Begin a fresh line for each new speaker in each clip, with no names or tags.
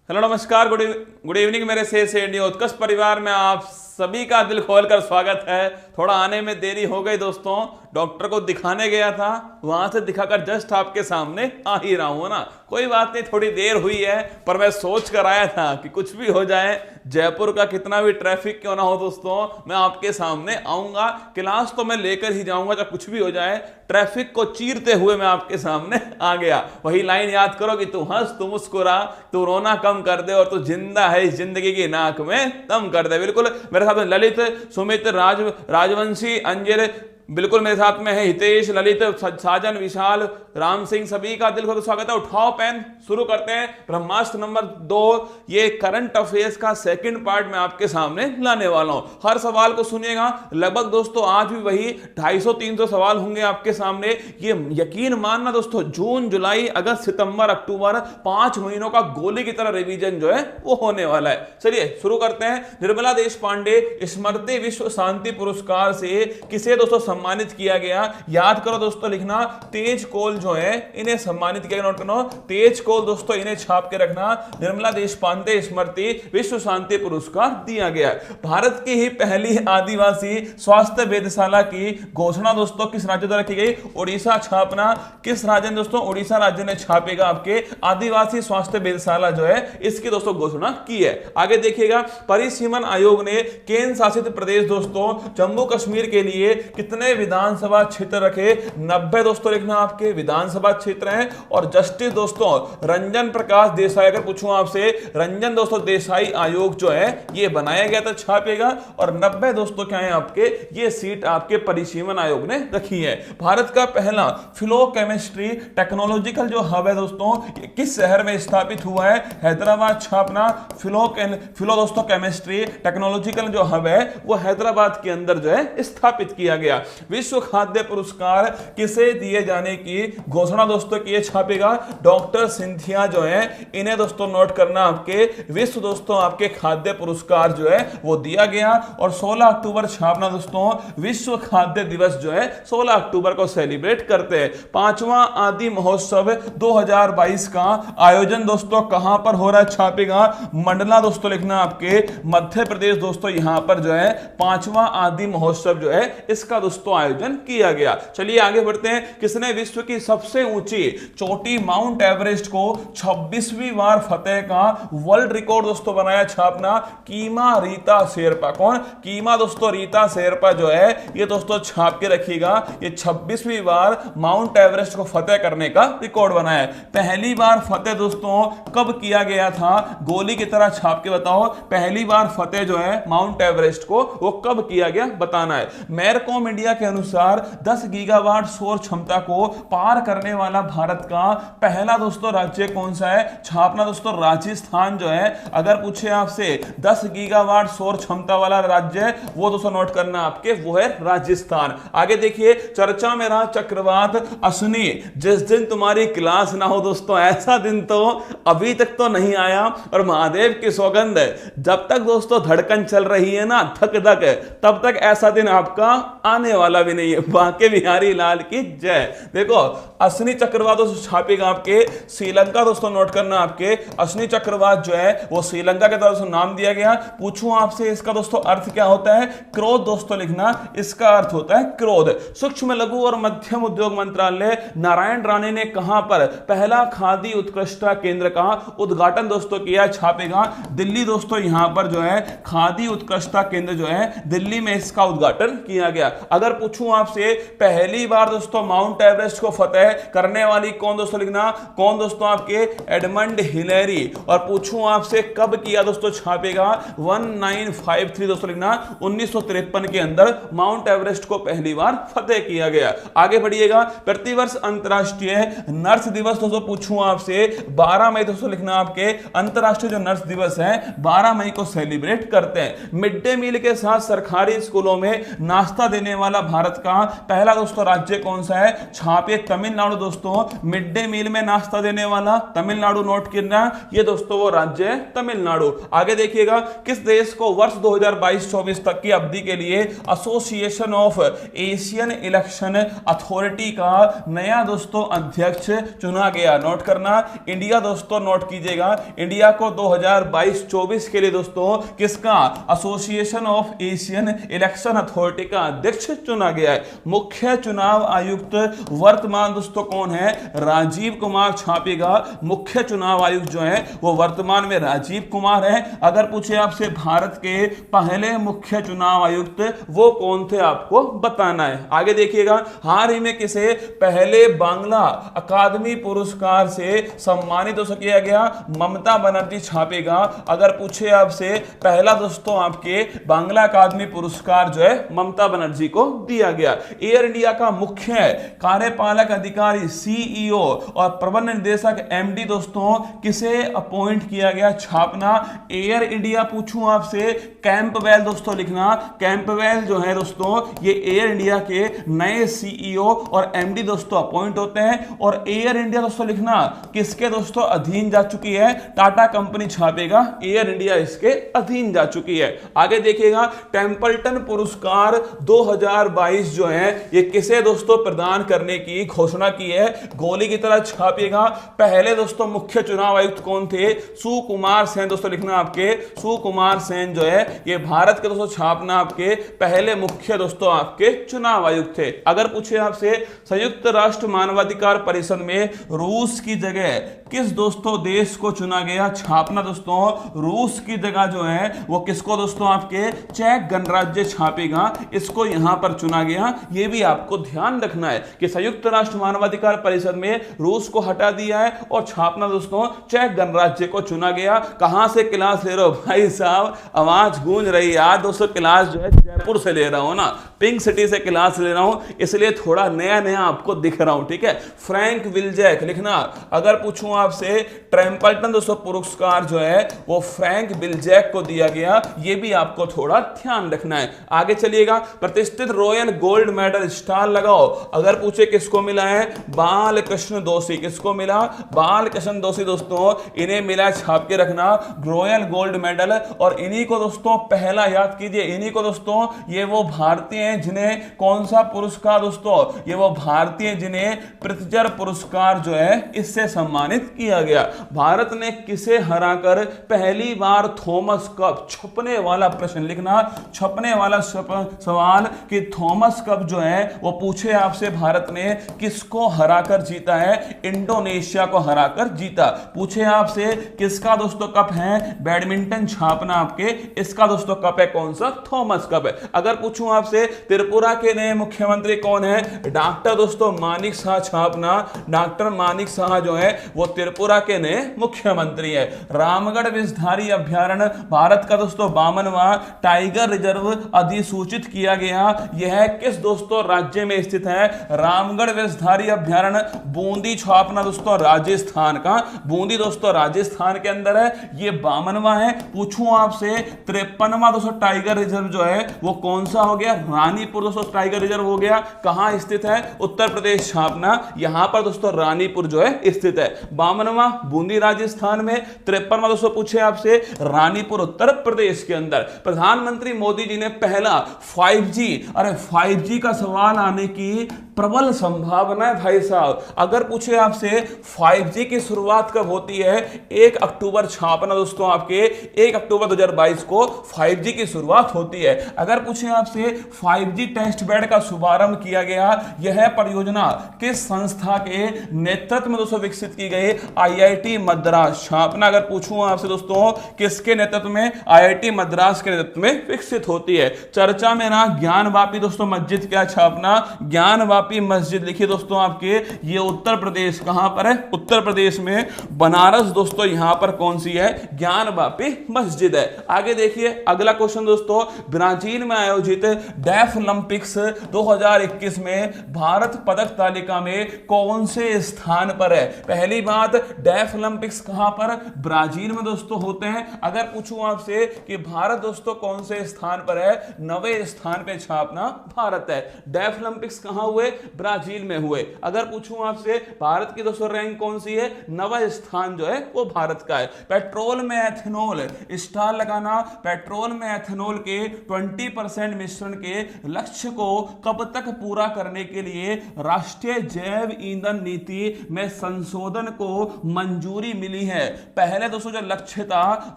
Hello नमस्कार, good evening मेरे से इंडिया उत्कर्ष परिवार में आप सभी का दिल खोलकर स्वागत है। थोड़ा आने में देरी हो गई दोस्तों, डॉक्टर को दिखाने गया था, वहां से दिखाकर जस्ट आपके सामने आ ही रहा हूं ना। कोई बात नहीं, थोड़ी देर हुई है, पर मैं सोच कर आया था कि कुछ भी हो जाए, जयपुर का कितना भी ट्रैफिक क्यों ना हो दोस्तों, मैं आपके सामने आऊंगा। क्लास तो मैं लेकर ही जाऊंगा, जब कुछ भी हो जाए ट्रैफिक को चीरते हुए मैं आपके सामने आ गया। वही लाइन याद करो कि तू हंस, तू मुस्कुरा, तू रोना कम कर दे और तू जिंदा है इस जिंदगी की नाक में दम कर दे। बिल्कुल मेरे साथ में ललित, सुमित, राजवंशी, अंजल, बिल्कुल मेरे साथ में है हितेश, ललित, साजन, विशाल, राम सिंह, सभी का दिल खोलकर स्वागत है। उठाओ पेन, शुरू करते हैं। ब्रह्मास्त्र नंबर 2, ये करंट अफेयर्स का सेकंड पार्ट मैं आपके सामने लाने वाला हूं। हर सवाल को सुनिएगा, लगभग दोस्तों आज भी वही 250-300 सवाल होंगे आपके सामने। ये यकीन मानना दोस्तों, जून, जुलाई, अगस्त, सितंबर, अक्टूबर 5 महीनों का गोली की तरह रिवीजन जो है वो होने वाला है। चलिए शुरू करते हैं। निर्मला देश पांडे स्मृति विश्व शांति पुरस्कार से किसे दोस्तों सम्मानित किया गया? याद करो दोस्तों, लिखना तेज कोल जो है इन्हें सम्मानित किया गया। नोट करो, तेज कोल दोस्तों, इन्हें छाप के रखना। निर्मला देश पांडे स्मृति विश्व शांति पुरस्कार दिया गया। भारत की ही पहली आदिवासी स्वास्थ्य वेधशाला की घोषणा दोस्तों किस राज्य द्वारा की गई? उड़ीसा। छापना किस राज्य ने दोस्तों? उड़ीसा राज्य ने छापेगा आपके आदिवासी स्वास्थ्य वेधशाला जो है इसकी दोस्तों घोषणा की है। आगे देखिएगा, परिसीमन आयोग ने केंद्र शासित प्रदेश दोस्तों जम्मू कश्मीर के लिए कितने विधानसभा क्षेत्र रखे? 90 दोस्तों लिखना आपके विधानसभा क्षेत्र हैं। और जस्टिस दोस्तों रंजन प्रकाश देसाई, अगर पूछूं आपसे, रंजन दोस्तों देसाई आयोग जो है ये बनाया गया था, छापेगा। और 90 दोस्तों क्या है आपके, ये सीट आपके परिसीमन आयोग ने रखी है। भारत का पहला फिलो केमिस्ट्री टेक्नोलॉजिकल जो हब है दोस्तों किस शहर में स्थापित हुआ है? हैदराबाद। छापना फिलो दोस्तों केमिस्ट्री टेक्नोलॉजिकल जो हब है वो हैदराबाद के अंदर जो है स्थापित किया गया। विश्व खाद्य पुरस्कार किसे दिए जाने की घोषणा दोस्तों की छापेगा? डॉक्टर सिंथिया जो है इन्हें दोस्तों नोट करना, आपके विश्व दोस्तों आपके खाद्य पुरस्कार जो है वो दिया गया। और 16 अक्टूबर छापना दोस्तों विश्व खाद्य दिवस जो है 16 अक्टूबर को सेलिब्रेट करते हैं। 5वां आदि महोत्सव 2022 का आयोजन दोस्तों कहां पर हो रहा है? छापेगा मंडला दोस्तों लिखना आपके मध्य प्रदेश दोस्तों, यहां पर जो है 5वां आदि महोत्सव जो है इसका दोस्तों आयोजन किया गया। चलिए आगे बढ़ते हैं। किसने विश्व की सबसे ऊंची चोटी माउंट एवरेस्ट को 26वीं बार फतेह का वर्ल्ड रिकॉर्ड दोस्तों बनाया? छापना कीमा रीता शेरपा। कौन? कीमा दोस्तों रीता शेरपा जो है ये दोस्तों छाप के रखिएगा, ये 26वीं बार माउंट एवरेस्ट को फतेह करने का रिकॉर्ड बनाया। पहली बार फतेह दोस्तों कब किया गया था? गोली की तरह छाप के बताओ, पहली बार फतेह जो है माउंट एवरेस्ट को वो कब किया गया बताना है। मेरकॉम इंडिया के अनुसार 10 गीगावाट सौर क्षमता को पार करने वाला भारत का पहला दोस्तों राज्य कौन सा है? छापना दोस्तों राजस्थान जो है। अगर पूछे आपसे 10 गीगावाट सौर क्षमता वाला राज्य, वो दोस्तों नोट करना आपके, वो है राजस्थान। आगे देखिए, चर्चा में रहा चक्रवात अश्विनी। जिस दिन तुम्हारी क्लास ना हो दोस्तों, ऐसा दिन तो अभी तक तो नहीं आया। और महादेव की सौगंध है, जब तक दोस्तों धड़कन चल रही है ना धक धक, तब तक ऐसा दिन आपका आने वाला भी नहीं है। बांके बिहारी लाल की जय। देखो अश्विनी चक्रवात दोस्तों छापेगा आपके श्रीलंका दोस्तों, नोट करना आपके अश्विनी चक्रवात जो है वो श्रीलंका के तरफ से नाम दिया गया। पूछूं आपसे इसका दोस्तों अर्थ क्या होता है? क्रोध दोस्तों लिखना, इसका अर्थ होता है क्रोध। सूक्ष्म लघु और मध्यम उद्योग मंत्रालय नारायण राणे ने कहां पर पहला खादी उत्कृष्टता केंद्र का उद्घाटन दोस्तों किया? छापेगा दिल्ली दोस्तों, यहां पर जो है खादी उत्कृष्टता केंद्र जो है दिल्ली में इसका उद्घाटन किया गया। अगर पूछूं आपसे पहली बार दोस्तों माउंट एवरेस्ट को फतेह करने वाली कौन दोस्तों लिखना, कौन दोस्तों? आपके एडमंड हिलेरी। और पूछूं आपसे कब किया दोस्तों? छापेगा 1953 दोस्तों लिखना, 1953 के अंदर माउंट एवरेस्ट को पहली बार फतेह किया गया। आगे बढ़िएगा, प्रतिवर्ष अंतरराष्ट्रीय नर्स दिवस दोस्तों पूछूं आपसे 12 मई दोस्तों लिखना, आपके अंतरराष्ट्रीय जो नर्स दिवस है 12 मई को सेलिब्रेट करते हैं। मिड डे मील के साथ सरकारी स्कूलों में नाश्ता देने वाला वाला भारत का पहला दोस्तों राज्य कौन सा है? छापिए तमिलनाडु दोस्तों। मिड डे मील में नाश्ता देने वाला तमिलनाडु नोट करना, ये दोस्तों वो राज्य है तमिलनाडु। आगे देखिएगा, किस देश को वर्ष 2022-24 तक की अवधि के लिए association of Asian election authority का नया दोस्तों अध्यक्ष चुना गया? नोट करना, इंडिया दोस्तों नोट कीजिएगा। इंडिया को 2022-24 के लिए दोस्तों किसका association of Asian election authority का अध्यक्ष चुना गया है। मुख्य चुनाव आयुक्त वर्तमान दोस्तों कौन है? राजीव कुमार। छापेगा, मुख्य चुनाव आयुक्त जो है वो वर्तमान में राजीव कुमार है। अगर पूछे आपसे भारत के पहले मुख्य चुनाव आयुक्त वो कौन थे, आपको बताना है। आगे देखिएगा, हाल ही में किसे पहले बांग्ला अकादमी पुरस्कार से सम्मानित हो किया गया? ममता बनर्जी। छापेगा, अगर पूछे आपसे पहला दोस्तों आपके बांग्ला अकादमी पुरस्कार जो है ममता बनर्जी को दिया गया। एयर इंडिया का मुख्य कार्यपालक अधिकारी सीईओ और प्रबंध निदेशक एमडी दोस्तों किसे अपॉइंट किया गया? छापना, एयर इंडिया। पूछूं आपसे कैंपबेल दोस्तों लिखना। कैंपबेल जो है दोस्तों ये एयर इंडिया के नए सीईओ और एमडी दोस्तों अपॉइंट होते हैं। और एयर इंडिया दोस्तों लिखना किसके दोस्तों अधीन जा चुकी है? टाटा कंपनी। छापेगा, एयर इंडिया इसके अधीन जा चुकी है। आगे देखिएगा, टेम्पल्टन पुरस्कार 2022 जो है ये किसे दोस्तों प्रदान करने की घोषणा की है? गोली की तरह। छापिएगा, पहले दोस्तों मुख्य चुनाव आयुक्त कौन थे? सुकुमार सेन दोस्तों लिखना आपके। सुकुमार सेन जो है ये भारत के दोस्तों छापना आपके पहले मुख्य दोस्तों आपके चुनाव आयुक्त थे। अगर पूछे आपसे संयुक्त राष्ट्र मानवाधिकार परिषद में रूस की जगह किस दोस्तों देश को चुना गया? छापना दोस्तों, रूस की जगह जो है वो किसको दोस्तों आपके चेक गणराज्य। छापेगा, इसको यहां पर चुना गया। ये भी आपको ध्यान रखना है कि संयुक्त राष्ट्र मानवाधिकार परिषद में रूस को हटा दिया है और छापना दोस्तों चेक गणराज्य को चुना गया। कहां से क्लास ले रहे हो भाई साहब? आवाज गूंज रही है आज दोस्तों। क्लास जो है जयपुर से ले रहा हूं ना, पिंक सिटी से क्लास ले रहा हूं, इसलिए थोड़ा नया नया आपको दिख रहा हूं, ठीक है। फ्रैंक विल्जेक लिखना। अगर पूछूं आपसे टेम्पल्टन दोस्तों पुरस्कार जो है वो फ्रैंक विल्जेक को दिया गया, ये भी आपको थोड़ा ध्यान रखना है। आगे चलिएगा, प्रतिष्ठित रॉयल गोल्ड मेडल स्टार लगाओ। अगर पूछे किसको मिला है? बालकृष्ण दोषी। किसको मिला? बालकृष्ण दोषी दोस्तों, इन्हें मिला। छाप के रखना, रॉयल गोल्ड मेडल। और इन्हीं को दोस्तों पहला याद कीजिए, इन्हीं को दोस्तों ये वो भारतीय हैं जिन्हें कौन सा पुरस्कार दोस्तों? ये वो भारतीय जिन्हें प्रित्जर पुरस्कार जो है इससे सम्मानित किया गया। भारत ने किसे हराकर पहली बार थॉमस कप? छपने वाला प्रश्न लिखना, छपने वाला सवाल कि थॉमस कप जो है वो पूछे आपसे भारत ने किसको हराकर जीता है? इंडोनेशिया को हराकर जीता। पूछे आपसे किसका दोस्तों कप है? बैडमिंटन। छापना आपके, इसका दोस्तों कप है कौन सा? थॉमस कप है। अगर पूछूं आपसे त्रिपुरा के नए मुख्यमंत्री कौन है? डॉक्टर दोस्तों मानिक शाह। छापना, डॉक्टर मानिक शाह जो है वो त्रिपुरा के नए मुख्यमंत्री है। रामगढ़ विषधारी अभ्यारण्य भारत का दोस्तों 52वां टाइगर रिजर्व अधिसूचित किया गया। यह किस दोस्तों राज्य में स्थित है? रामगढ़ विषधारी अभ्यारण्य बूंदी। छापना दोस्तों राजस्थान का, बूंदी दोस्तों राजस्थान के अंदर है। ये 52वां है। पूछूं आपसे 53वां दोस्तों टाइगर रिजर्व जो है वो कौन सा हो गया? रानीपुर दोस्तों टाइगर रिजर्व हो गया। कहां स्थित है? उत्तर प्रदेश। छापना, यहां पर दोस्तों रानीपुर जो है स्थित है। 52वां बूंदी राजस्थान में, 53वां दोस्तों पूछे आपसे रानीपुर उत्तर प्रदेश के अंदर। प्रधानमंत्री मोदी जी ने पहला 5G, अरे 5G का सवाल आने की प्रबल संभावना है भाई साहब। अगर पूछे आपसे 5G की शुरुआत कब होती है? 1 अक्टूबर। छापना दोस्तों आपके 1 अक्टूबर 2022 को 5G की शुरुआत होती है। अगर पूछे आपसे 5G टेस्ट बेड का शुभारंभ किया गया, यह परियोजना किस संस्था के नेतृत्व में दोस्तों विकसित की गई? IIT मद्रास। छापना, अगर पूछूं आपसे दोस्तों किसके नेतृत्व में? IIT मद्रास के नेतृत्व में विकसित होती है। चर्चा में ना ज्ञानवापी दोस्तों मस्जिद। क्या? छापना, ज्ञानवापी मस्जिद लिखिए दोस्तों आपके, ये उत्तर प्रदेश। कहां पर है? उत्तर प्रदेश में बनारस दोस्तों, यहां पर कौन सी है? ज्ञानवापी मस्जिद है। आगे देखिए अगला क्वेश्चन दोस्तों, ब्राजील में आयोजित डेफलिम्पिक्स 2021 में भारत पदक तालिका में कौन से स्थान पर है? पहली बात, डेफलिम्पिक्स कहां पर? ब्राजील में दोस्तों होते हैं। अगर पूछूं आपसे कि भारत दोस्तों कौन से स्थान पर है? 9वें स्थान पे। छापना, अपना भारत है। डेफ ओलंपिक्स कहां हुए? ब्राजील में हुए। अगर पूछूं आपसे भारत की दोस्तों रैंक कौन सी है? 9वां स्थान जो है वो भारत का है। पेट्रोल में एथेनॉल, स्टार लगाना, पेट्रोल में एथेनॉल के 20% मिश्रण के लक्ष्य को कब तक पूरा करने के लिए राष्ट्रीय जैव ईंधन नीति में संशोधन को मंजूरी मिली है। पहले दोस्तों जो लक्ष्य था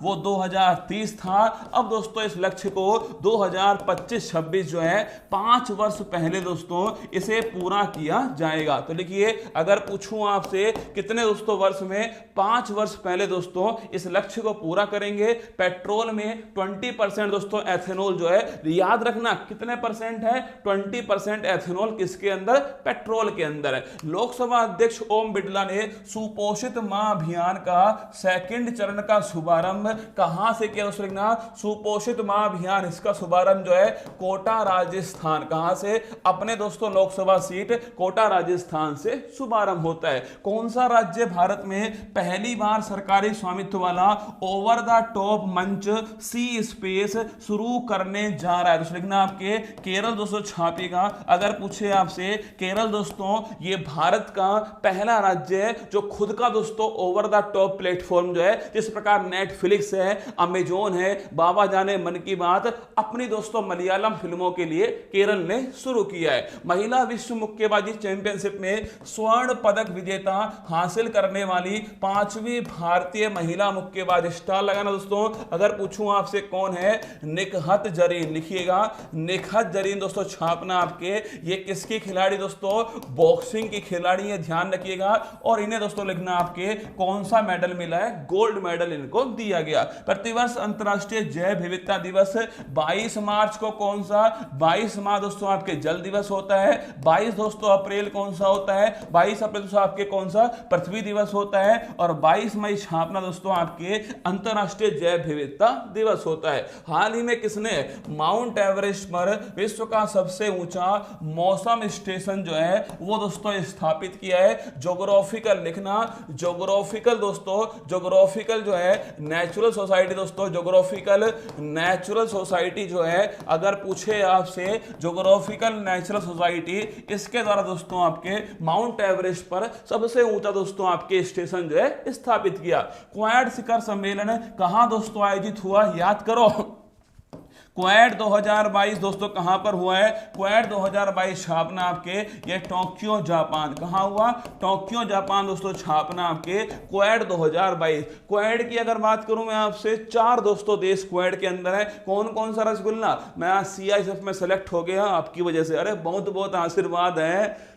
वो 2030 था, अब दोस्तों इस लक्ष्य को 2025-26 जो है 5 वर्ष पहले दोस्तों इसे पूरा किया जाएगा। तो लिखिए, अगर पूछूं आपसे कितने दोस्तों वर्ष में? 5 वर्ष पहले दोस्तों इस लक्ष्य को पूरा करेंगे। पेट्रोल में 20% दोस्तों एथेनॉल जो है, याद रखना कितने परसेंट है? 20% एथेनॉल किसके अंदर? पेट्रोल के अंदर है। लोकसभा अध्यक्ष ओम बिरला ने सुपोषित मां अभियान का सेकंड चरण का शुभारंभ कहां से किया? सुपोषित मां अभियान, इसका शुभारंभ जो है कोटा राजस्थान। कहां से? अपने दोस्तों लोकसभा सीट कोटा राजस्थान से शुभारंभ होता है। कौन सा राज्य भारत में पहली बार सरकारी स्वामित्व वाला ओवर द टॉप मंच सी स्पेस शुरू करने जा रहा है? तो लिखना आपके केरल दोस्तों छापेगा। अगर पूछे आपसे, केरल दोस्तों ये भारत का पहला राज्य है जो खुद का दोस्तों ओवर द टॉप प्लेटफॉर्म जो है, जिस प्रकार नेटफ्लिक्स है, अमेजोन है, बाबा जाने मन की बात, अपनी दोस्तों मलयालम फिल्मों के लिए केरल ने शुरू किया है। महिला विश्व मुक्केबाजी चैंपियनशिप में स्वर्ण पदक विजेता हासिल करने वाली 5वीं भारतीय महिला मुक्केबाज, स्टार लगाना दोस्तों। अगर पूछूं आपसे कौन है? निकहत जरीन। लिखिएगा निकहत जरीन दोस्तों छापना आपके। ये किसकी खिलाड़ी दोस्तों? बॉक्सिंग की खिलाड़ी है, ध्यान रखिएगा। और इन्हें दोस्तों लिखना आपके कौन सा मेडल मिला है? गोल्ड मेडल इनको दिया गया। प्रतिवर्ष अंतरराष्ट्रीय जैव विविधता दिवस 22 मार्च को कौन सा? 22 मार्च दोस्तों आपके जल दिवस होता है। 22 दोस्तों अप्रैल कौन सा होता है? 22 अप्रैल दोस्तों आपके कौन सा? पृथ्वी दिवस होता है। और 22 मई छापना दोस्तों आपके अंतरराष्ट्रीय जैव विविधता दिवस होता है। हाल ही में किसने माउंट एवरेस्ट पर विश्व का सबसे ऊंचा मौसम स्टेशन जो है वो दोस्तों स्थापित किया है? ज्योग्राफिकल। लिखना ज्योग्राफिकल दोस्तों, ज्योग्राफिकल जो है नेचुरल सोसाइटी दोस्तों, ज्योग्राफिकल नेचुरल सोसाइटी जो है, अगर पूछे आपसे ज्योग्राफिकल नेचुरल सोसाइटी, इसके द्वारा दोस्तों आपके माउंट एवरेस्ट पर सबसे ऊंचा दोस्तों आपके स्टेशन जो है स्थापित किया। क्वाड शिखर सम्मेलन कहां दोस्तों आयोजित हुआ? याद करो, क्वाड 2022 दोस्तों कहां पर हुआ है? क्वाड 2022 छापना आपके ये टोक्यो जापान। कहां हुआ? टोक्यो जापान दोस्तों छापना आपके क्वाड 2022। क्वाड की अगर बात करूं मैं आपसे, 4 दोस्तों देश क्वाड के अंदर है। कौन कौन सा? रसगुल्ला। मैं आज CISF में सेलेक्ट हो गया आपकी वजह से, अरे बहुत बहुत आशीर्वाद है,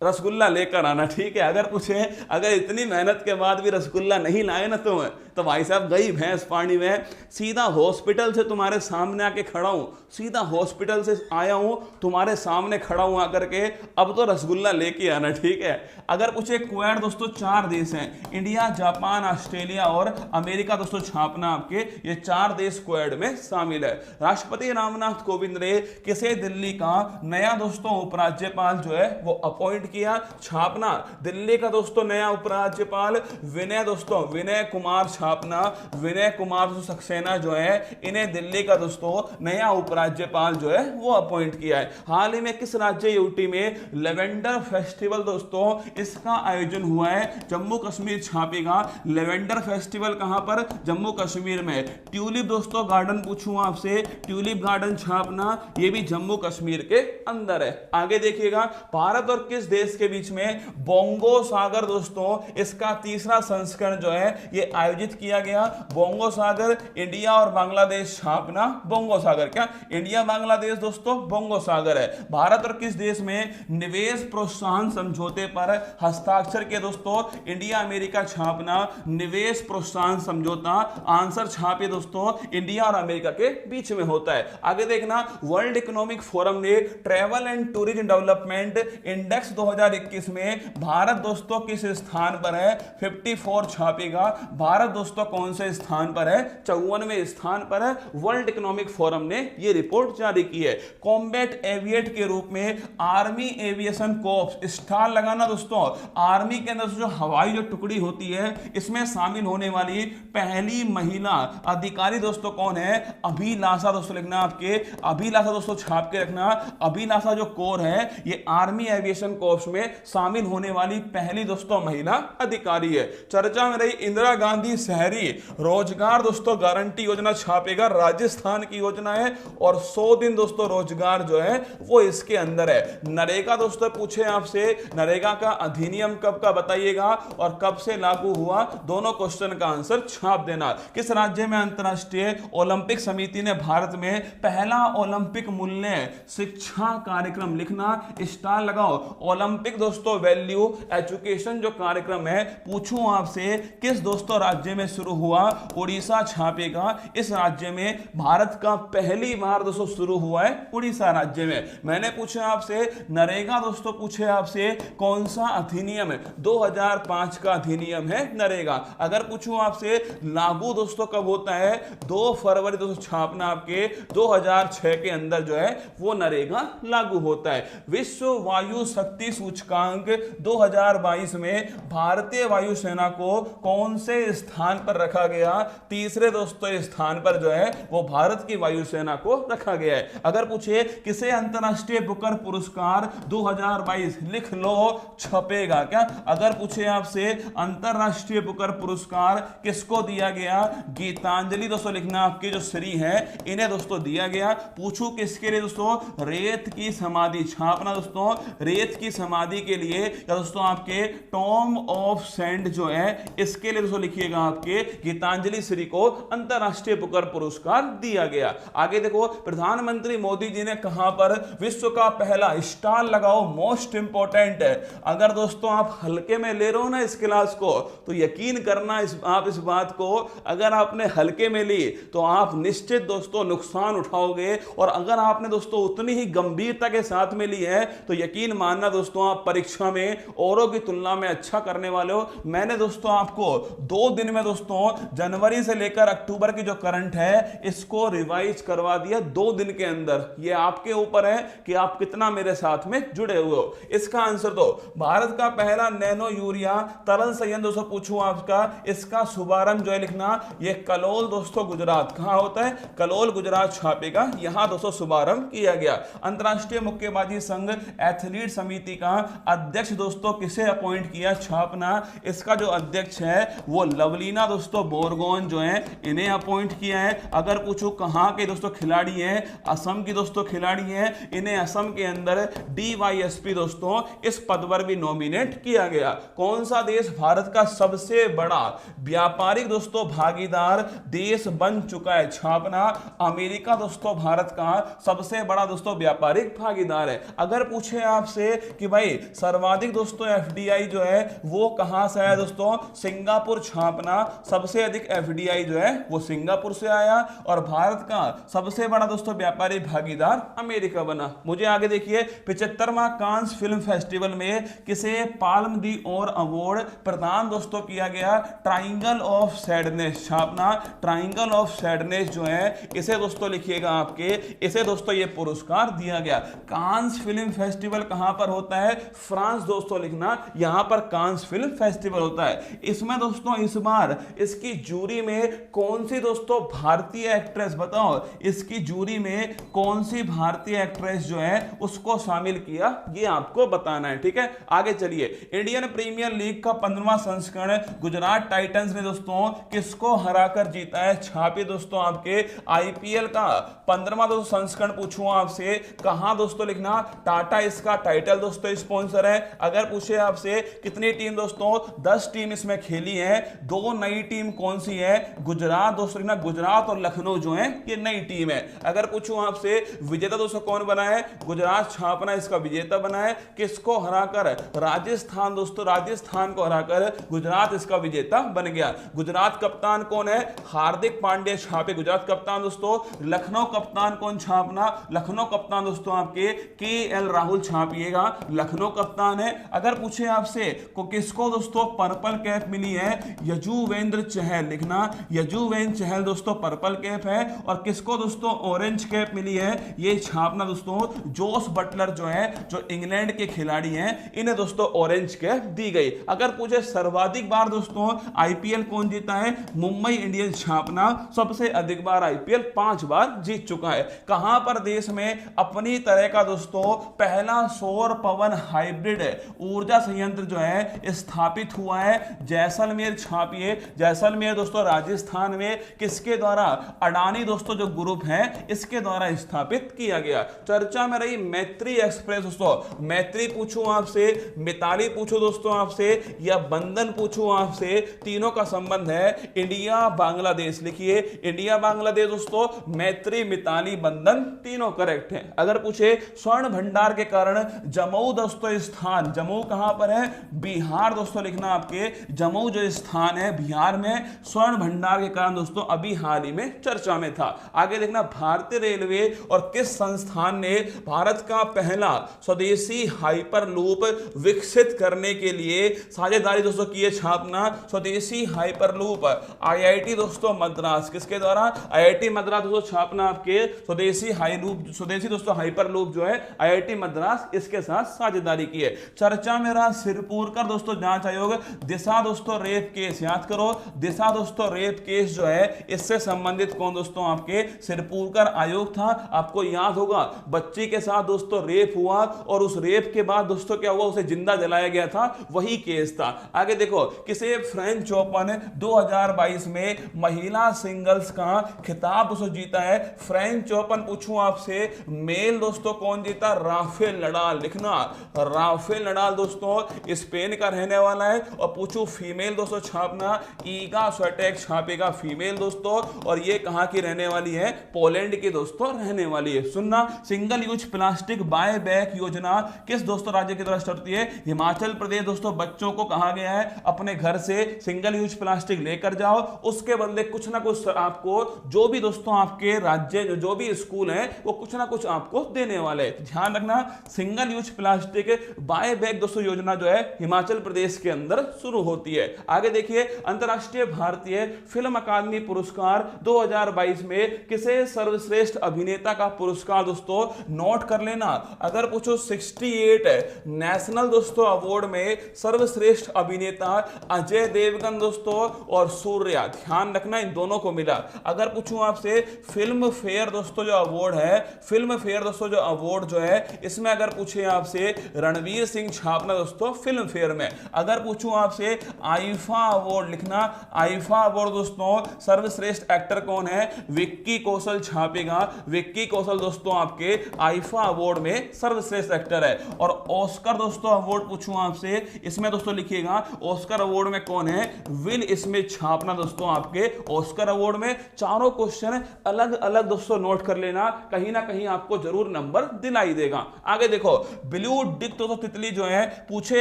रसगुल्ला लेकर आना, ठीक है। अगर पूछे अगर इतनी मेहनत के बाद भी रसगुल्ला नहीं लाए ना तुम, तो भाई साहब गई भैंस पानी में। सीधा हॉस्पिटल से तुम्हारे सामने आके खड़ा हूं, सीधा हॉस्पिटल से आया हूं, तुम्हारे सामने खड़ा हूं आकर के, अब तो रसगुल्ला लेके आना, ठीक है। अगर पूछे क्वाड दोस्तों 4 देश हैं, इंडिया, जापान, ऑस्ट्रेलिया और अमेरिका दोस्तों छापना आपके, ये 4 देश क्वाड में शामिल है। राष्ट्रपति रामनाथ कोविंद ने किसे दिल्ली का नया दोस्तों उपराज्यपाल जो है वो अपॉइंट किया? छापना दिल्ली का दोस्तों नया उपराज्यपाल विनय दोस्तों, विनय कुमार छापना, विनय कुमार सक्सेना जो है, इन्हें दिल्ली का दोस्तों नया उपराज्यपाल जो है वो अपॉइंट किया है। हाल ही में किस राज्य यूटी में लेवेंडर फेस्टिवल दोस्तों इसका आयोजन हुआ है? जम्मू कश्मीर छापेगा। लेवेंडर फेस्टिवल कहां पर? जम्मू कश्मीर में। ट्यूलिप दोस्तों गार्डन पूछूं आपसे, ट्यूलिप गार्डन छापना, ये भी जम्मू कश्मीर के अंदर है। आगे देखिएगा, भारत और किस देश के बीच में बोंगो सागर दोस्तों इसका तीसरा संस्करण जो है ये आयोजित किया गया? बोंगो सागर, इंडिया और बांग्लादेश छापना, बोंगो सागर, क्या इंडिया बांग्लादेश दोस्तों बोंगो सागर है। भारत और किस देश में निवेश प्रोत्साहन समझौते पर हस्ताक्षर किए दोस्तों? इंडिया अमेरिका छापना, निवेश प्रोत्साहन समझौता, आंसर छापे दोस्तों इंडिया और अमेरिका के बीच में होता है। आगे देखना, वर्ल्ड इकोनॉमिक फोरम ने travel and tourism development index 2021 में भारत दोस्तों किस स्थान पर है? 54 छापेगा। भारत दोस्तों कौन से स्थान पर है? 54वें स्थान पर है। वर्ल्ड इकोनॉमिक फोरम ने यह रिपोर्ट जारी की है। कॉम्बैट एविएट के रूप में आर्मी एविएशन कोर्प्स, स्टार लगाना दोस्तों, आर्मी के अंदर जो हवाई जो टुकड़ी होती है इसमें शामिल होने वाली पहली महिला अधिकारी दोस्तों कौन है? अभिलाषा दोस्तों लिखना आपके, अभिलाषा दोस्तों छाप के रखना। अभिलाषा जो कोर है ये आर्मी एविएशन कोर्प्स में शामिल होने वाली पहली दोस्तों महिला अधिकारी है। चर्चा में रही इंदिरा गांधी शहरी रोजगार दोस्तों गारंटी योजना, छापेगा, राजस्थान की योजना है और 100 दिन दोस्तों रोजगार जो है वो इसके अंदर है। नरेगा दोस्तों पूछे आपसे, नरेगा का अधिनियम कब का बताइएगा और कब से लागू हुआ, दोनों क्वेश्चन का आंसर छाप देना। किस राज्य में अंतरराष्ट्रीय ओलंपिक समिति ने भारत में पहला ओलंपिक मूल्य शिक्षा कार्यक्रम, लिखना, स्टार लगाओ। ओलंपिक दोस्तों वैल्यू एजुकेशन जो कार्यक्रम है, पूछूं आपसे किस दोस्तों राज्य में शुरू हुआ? उड़ीसा, छापेगा। इस राज्य में भारत का पहली बार दोस्तों शुरू हुआ है उड़ीसा राज्य में। मैंने पूछा आपसे नरेगा दोस्तों, पूछे आपसे कौन सा अधिनियम है? 2005 का अधिनियम है नरेगा। अगर पूछूं आपसे लागू दोस्तों कब होता है? 2 फरवरी दोस्तों छापना आपके, 2006 के अंदर जो है वो नरेगा लागू होता है। विश्व वायु शक्ति सूचकांक 2022 में भारतीय वायुसेना को कौन से स्थान पर रखा गया? तीसरे दोस्तों स्थान पर जो है वो भारत की वायुसेना को रखा गया है। अगर पूछे किसे अंतरराष्ट्रीय बुकर पुरस्कार 2022, लिख लो, छपेगा क्या? अगर पूछे आपसे अंतरराष्ट्रीय बुकर पुरस्कार किसको दिया गया? गीतांजलि दोस्तों लिखना, आपके जो श्री है इन्हें दोस्तों दिया गया। पूछू किसके लिए दोस्तों? रेत की समाधि, छापना दोस्तों, रेत की समाधि के लिए या दोस्तों आपके टॉम ऑफ सैंड जो है इसके लिए दोस्तों लिखिएगा आपके गीतांजलि श्री को अंतरराष्ट्रीय बुकर पुरस्कार दिया गया। आगे देखो, प्रधानमंत्री मोदी जी ने कहां पर विश्व का पहला, स्टार लगाओ, मोस्ट इंपॉर्टेंट है। अगर दोस्तों आप हल्के में ले रहे हो ना इस क्लास को तो यकीन करना आप इस बात को, अगर आपने हल्के में ली तो आप निश्चित दोस्तों नुकसान उठाओगे और अगर आपने दोस्तों उतनी ही गंभीरता के साथ में ली है तो यकीन मानना दोस्तों आप परीक्षा में औरों की तुलना में अच्छा करने वाले हो। मैंने दोस्तों आपको 2 दिन में दोस्तों जनवरी से लेकर अक्टूबर की जो करंट है इसको रिवाइज करवा दिया 2 दिन के अंदर। ये आपके ऊपर है कि आप कितना मेरे साथ में जुड़े हुए हो। इसका आंसर तो भारत का पहला नैनो यूरिया तरल संयंत्र दोस्तों पूछूं आपका, इसका शुभारंभ जो है लिखना, ये कलोल दोस्तों गुजरात, कहां होता है? कलोल गुजरात, छापेगा, यहां दोस्तों शुभारंभ किया गया। अंतरराष्ट्रीय मुक्केबाजी संघ एथलीट समिति का अध्यक्ष दोस्तों किसे अपॉइंट किया? छापना, इसका जो अध्यक्ष है वो लवलीना दोस्तों बोरगोन जो है इन्हें अपॉइंट किया है। अगर पूछो कहां के दोस्तों खिलाड़ी हैं? असम की दोस्तों खिलाड़ी हैं, इन्हें असम के अंदर DYSP दोस्तों इस पद पर भी नॉमिनेट किया गया। कौन सा देश भारत का सबसे बड़ा व्यापारिक दोस्तों भागीदार देश बन चुका है? छापना, अमेरिका दोस्तों भारत का सबसे बड़ा दोस्तों व्यापारिक भागीदार है। अगर पूछे आपसे कि भाई सर्वाधिक दोस्तों FDI जो है वो कहां से आया दोस्तों? सिंगापुर, छापना, सबसे अधिक FDI जो है वो सिंगापुर से आया और भारत का सबसे बड़ा दोस्तों व्यापारी भागीदार अमेरिका बना। मुझे आगे देखिए, 75वां कांस फिल्म फेस्टिवल में किसे पाल्म दी और अवार्ड प्रदान दोस्तों किया गया? ट्राइंगल ऑफ सैडनेस, छापना, ट्राइंगल ऑफ सैडनेस जो है इसे दोस्तों लिखिएगा आपके, इसे दोस्तों ये पुरस्कार दिया गया। कांस फिल्म फेस्टिवल कहां पर होता है? फ्रांस दोस्तों लिखना, यहां पर कांस फिल्म फेस्टिवल होता है। इसमें दोस्तों इस बार इसकी जूरी में कौन सी दोस्तों भारतीय एक्ट्रेस, बताओ इसकी जूरी में कौन सी भारतीय एक्ट्रेस जो है उसको शामिल किया, ये आपको बताना है, ठीक है। आगे चलिए, इंडियन प्रीमियर लीग का 15वां संस्करण गुजरात टाइटंस ने दोस्तों किसको हराकर जीता है? छापे दोस्तों आपके IPL का 15वां दोस्तों संस्करण पूछूं आपसे, कहां दोस्तों लिखना, टाटा इसका टाइटल दोस्तों स्पॉन्सर है। अगर पूछे आपसे कितनी टीम दोस्तों, 10 टीम इसमें खेली है, 2 नई टीम कौन सी है? गुजरात दोस्तों लिखना, गुजरात और लखनऊ जो है ये नई टीम है। अगर पूछूं आपसे विजेता दोस्तों कौन बना है? गुजरात, छापना इसका विजेता बना है। किसको हराकर? राजस्थान दोस्तों, राजस्थान को हराकर गुजरात इसका विजेता बन गया। गुजरात कप्तान कौन है? हार्दिक पांड्या, छापे गुजरात कप्तान दोस्तों। लखनऊ कप्तान कौन? छापना, लखनऊ कप्तान दोस्तों आपके KL राहुल, छापिएगा। लखनऊ कप्तान है। अगर पूछे आपसे किसको दोस्तों पर्पल कैप मिली है, यजुवेंद्र चहल, लिखना यजुवेंद्र चहल दोस्तों पर्पल कैप है। और किसको दोस्तों ऑरेंज कैप मिली है, ये छापना दोस्तों जोस बटलर जो है, जो इंग्लैंड के खिलाड़ी हैं, इन्हें दोस्तों ऑरेंज कैप दी गई। अगर पूछे सर्वाधिक बार दोस्तों आईपीएल कौन जीता है, मुंबई इंडियंस छापना सबसे अधिक बार आईपीएल 5 बार जीत चुका है। कहां पर देश में अपनी तरह का दोस्तों पहला सौर पवन हाइब्रिड ऊर्जा संयंत्र जो है स्थापित हुआ है, जैसलमेर छापिए, जैसलमेर दोस्तों राजस्थान में, किसके द्वारा, अडानी दोस्तों जो ग्रुप है इसके द्वारा स्थापित किया गया। चर्चा में रही मैत्री एक्सप्रेस दोस्तों, मैत्री पूछूं आपसे, मिताली पूछूं दोस्तों आपसे, या बंधन पूछूं आपसे, तीनों का संबंध है इंडिया बांग्लादेश। लिखिए इंडिया बांग्लादेश दोस्तों, मैत्री मिताली बंधन तीनों करेक्ट है। अगर पूछे स्वर्ण भंडार के कारण जम्मू दोस्तों स्थान, जम्मू कहां पर है, बिहार दोस्तों, लिखना आपके जम्मू जो स्थान है बिहार में, स्वर्ण भंडार के कारण दोस्तों अभी हाल ही में चर्चा में था। आगे देखना भारतीय रेलवे और किस संस्थान ने भारत का पहला स्वदेशी हाइपर लूप विकसित करने के लिए साझेदारी दोस्तों की है, छापना स्वदेशी हाइपर लूप, आईआईटी दोस्तों मद्रास, किसके द्वारा, आईआईटी मद्रास दोस्तों, छापना आपके स्वदेशी हाई लूप, स्वदेशी दोस्तों हाइपर लूप जो है आईआईटी मद्रास इसके साथ साझेदारी की है। चर्चा में रहा सिरपुरकर दोस्तों जांच आयोग, दिशा दोस्तों रेप केस, याद करो दिशा दोस्तों रेप केस जो है इससे संबंधित कौन दोस्तों, आपके सिरपुरकर आयोग था। आपको याद होगा बच्ची के साथ दोस्तों रेप हुआ और उस रेप के बाद दोस्तों क्या हुआ, उसे जिंदा जलाया गया था, वही केस था। आगे देखो किसे फ्रेंच ओपन 2022 में महिला सिंगल्स का खिताब दोस्तों जीता है, फ्रेंच ओपन पूछूं आपसे, मेल दोस्तों कौन जीता, राफेल नडाल, लिखना राफेल नडाल दोस्तों स्पेन का रहने वाला है। और पूछूं फीमेल दोस्तों, छापना ईगा स्विटेक छापेगा फीमेल दोस्तों, और ये कहां की रहने वाली है, पोलैंड की दोस्तों रहने वाली है। सुनना single use plastic buy back योजना किस दोस्तों राज्य की तरफ से होती है, हिमाचल प्रदेश दोस्तों। बच्चों को कहा गया है अपने घर से सिंगल यूज प्लास्टिक लेकर जाओ, उसके बदले कुछ ना कुछ आपको, जो भी दोस्तों आपके राज्य जो भी स्कूल है वो कुछ ना कुछ आपको देने वाले। ध्यान रखना single use plastic buy back दोस्तों योजना जो है हिमाचल प्रदेश के अंदर शुरू होती है। आगे देखिए अंतरराष्ट्रीय भारतीय फिल्म अकादमी पुरस्कार 2022 में किसे सर्वश्रेष्ठ अभिनेता का पुरस्कार दोस्तों, नोट कर लेना। अगर पूछो 68 नेशनल दोस्तों अवार्ड में सर्वश्रेष्ठ अभिनेता अजय देवगन दोस्तों और सूर्या, ध्यान रखना इन दोनों को मिला। अगर पूछूं आपसे फिल्म फेयर दोस्तों जो अवार्ड है, फिल्म फेयर दोस्तों जो अवार्ड जो है इसमें अगर पूछे आपसे रणवीर सिंह छापना दोस्तों फिल्म फेयर में। अगर पूछूं आपसे आईफा अवार्ड, लिखना आईफा अवार्ड दोस्तों सर्वश्रेष्ठ एक्टर कौन है, विक्की कौशल छापेगा, विक्की कौशल दोस्तों आपके आईफा अवार्ड में सर्वश्रेष्ठ एक्टर है। और ऑस्कर दोस्तों अवार्ड पूछूं आपसे, इसमें दोस्तों लिखिएगा ऑस्कर अवार्ड में कौन है, विल स्मिथ छापना दोस्तों आपके ऑस्कर अवार्ड में। चारों क्वेश्चन अलग अलग दोस्तों नोट कर लेना, कहीं ना कहीं आपको जरूर नंबर दिलाई देगा। आगे देखो ब्लू डिक दोस्तों तितली जो है, पूछे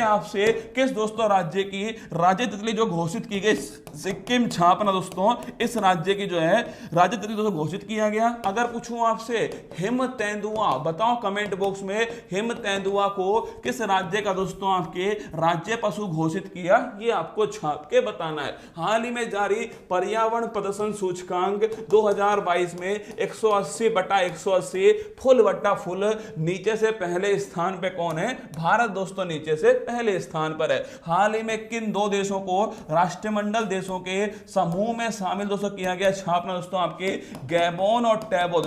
आपसे किस दोस्तों राज्य की राज्य तितली जो घोषित की गई, सिक्किम छापना दोस्तों इस राज्य की जो है राज्य तितली दोस्तों घोषित किया गया। अगर पूछूं आपसे हिम तेंदुआ, बताओ कमेंट बॉक्स में हिम तेंदुआ को किस राज्य का दोस्तों आपके राज्य पशु घोषित किया, ये आपको छाप के बताना है। हाल ही में जारी पर्यावरण प्रदर्शन सूचकांक 2022 में 180/180 फुल बट्टा फुल, नीचे से पहले स्थान पे कौन है, भारत दोस्तों नीचे से पहले स्थान पर है। हाल ही में किन दो देशों को राष्ट्रमंडल देशों के समूह में शामिल दोस्तों किया गया, छापना दोस्तों आपके गैबोन और टैबो,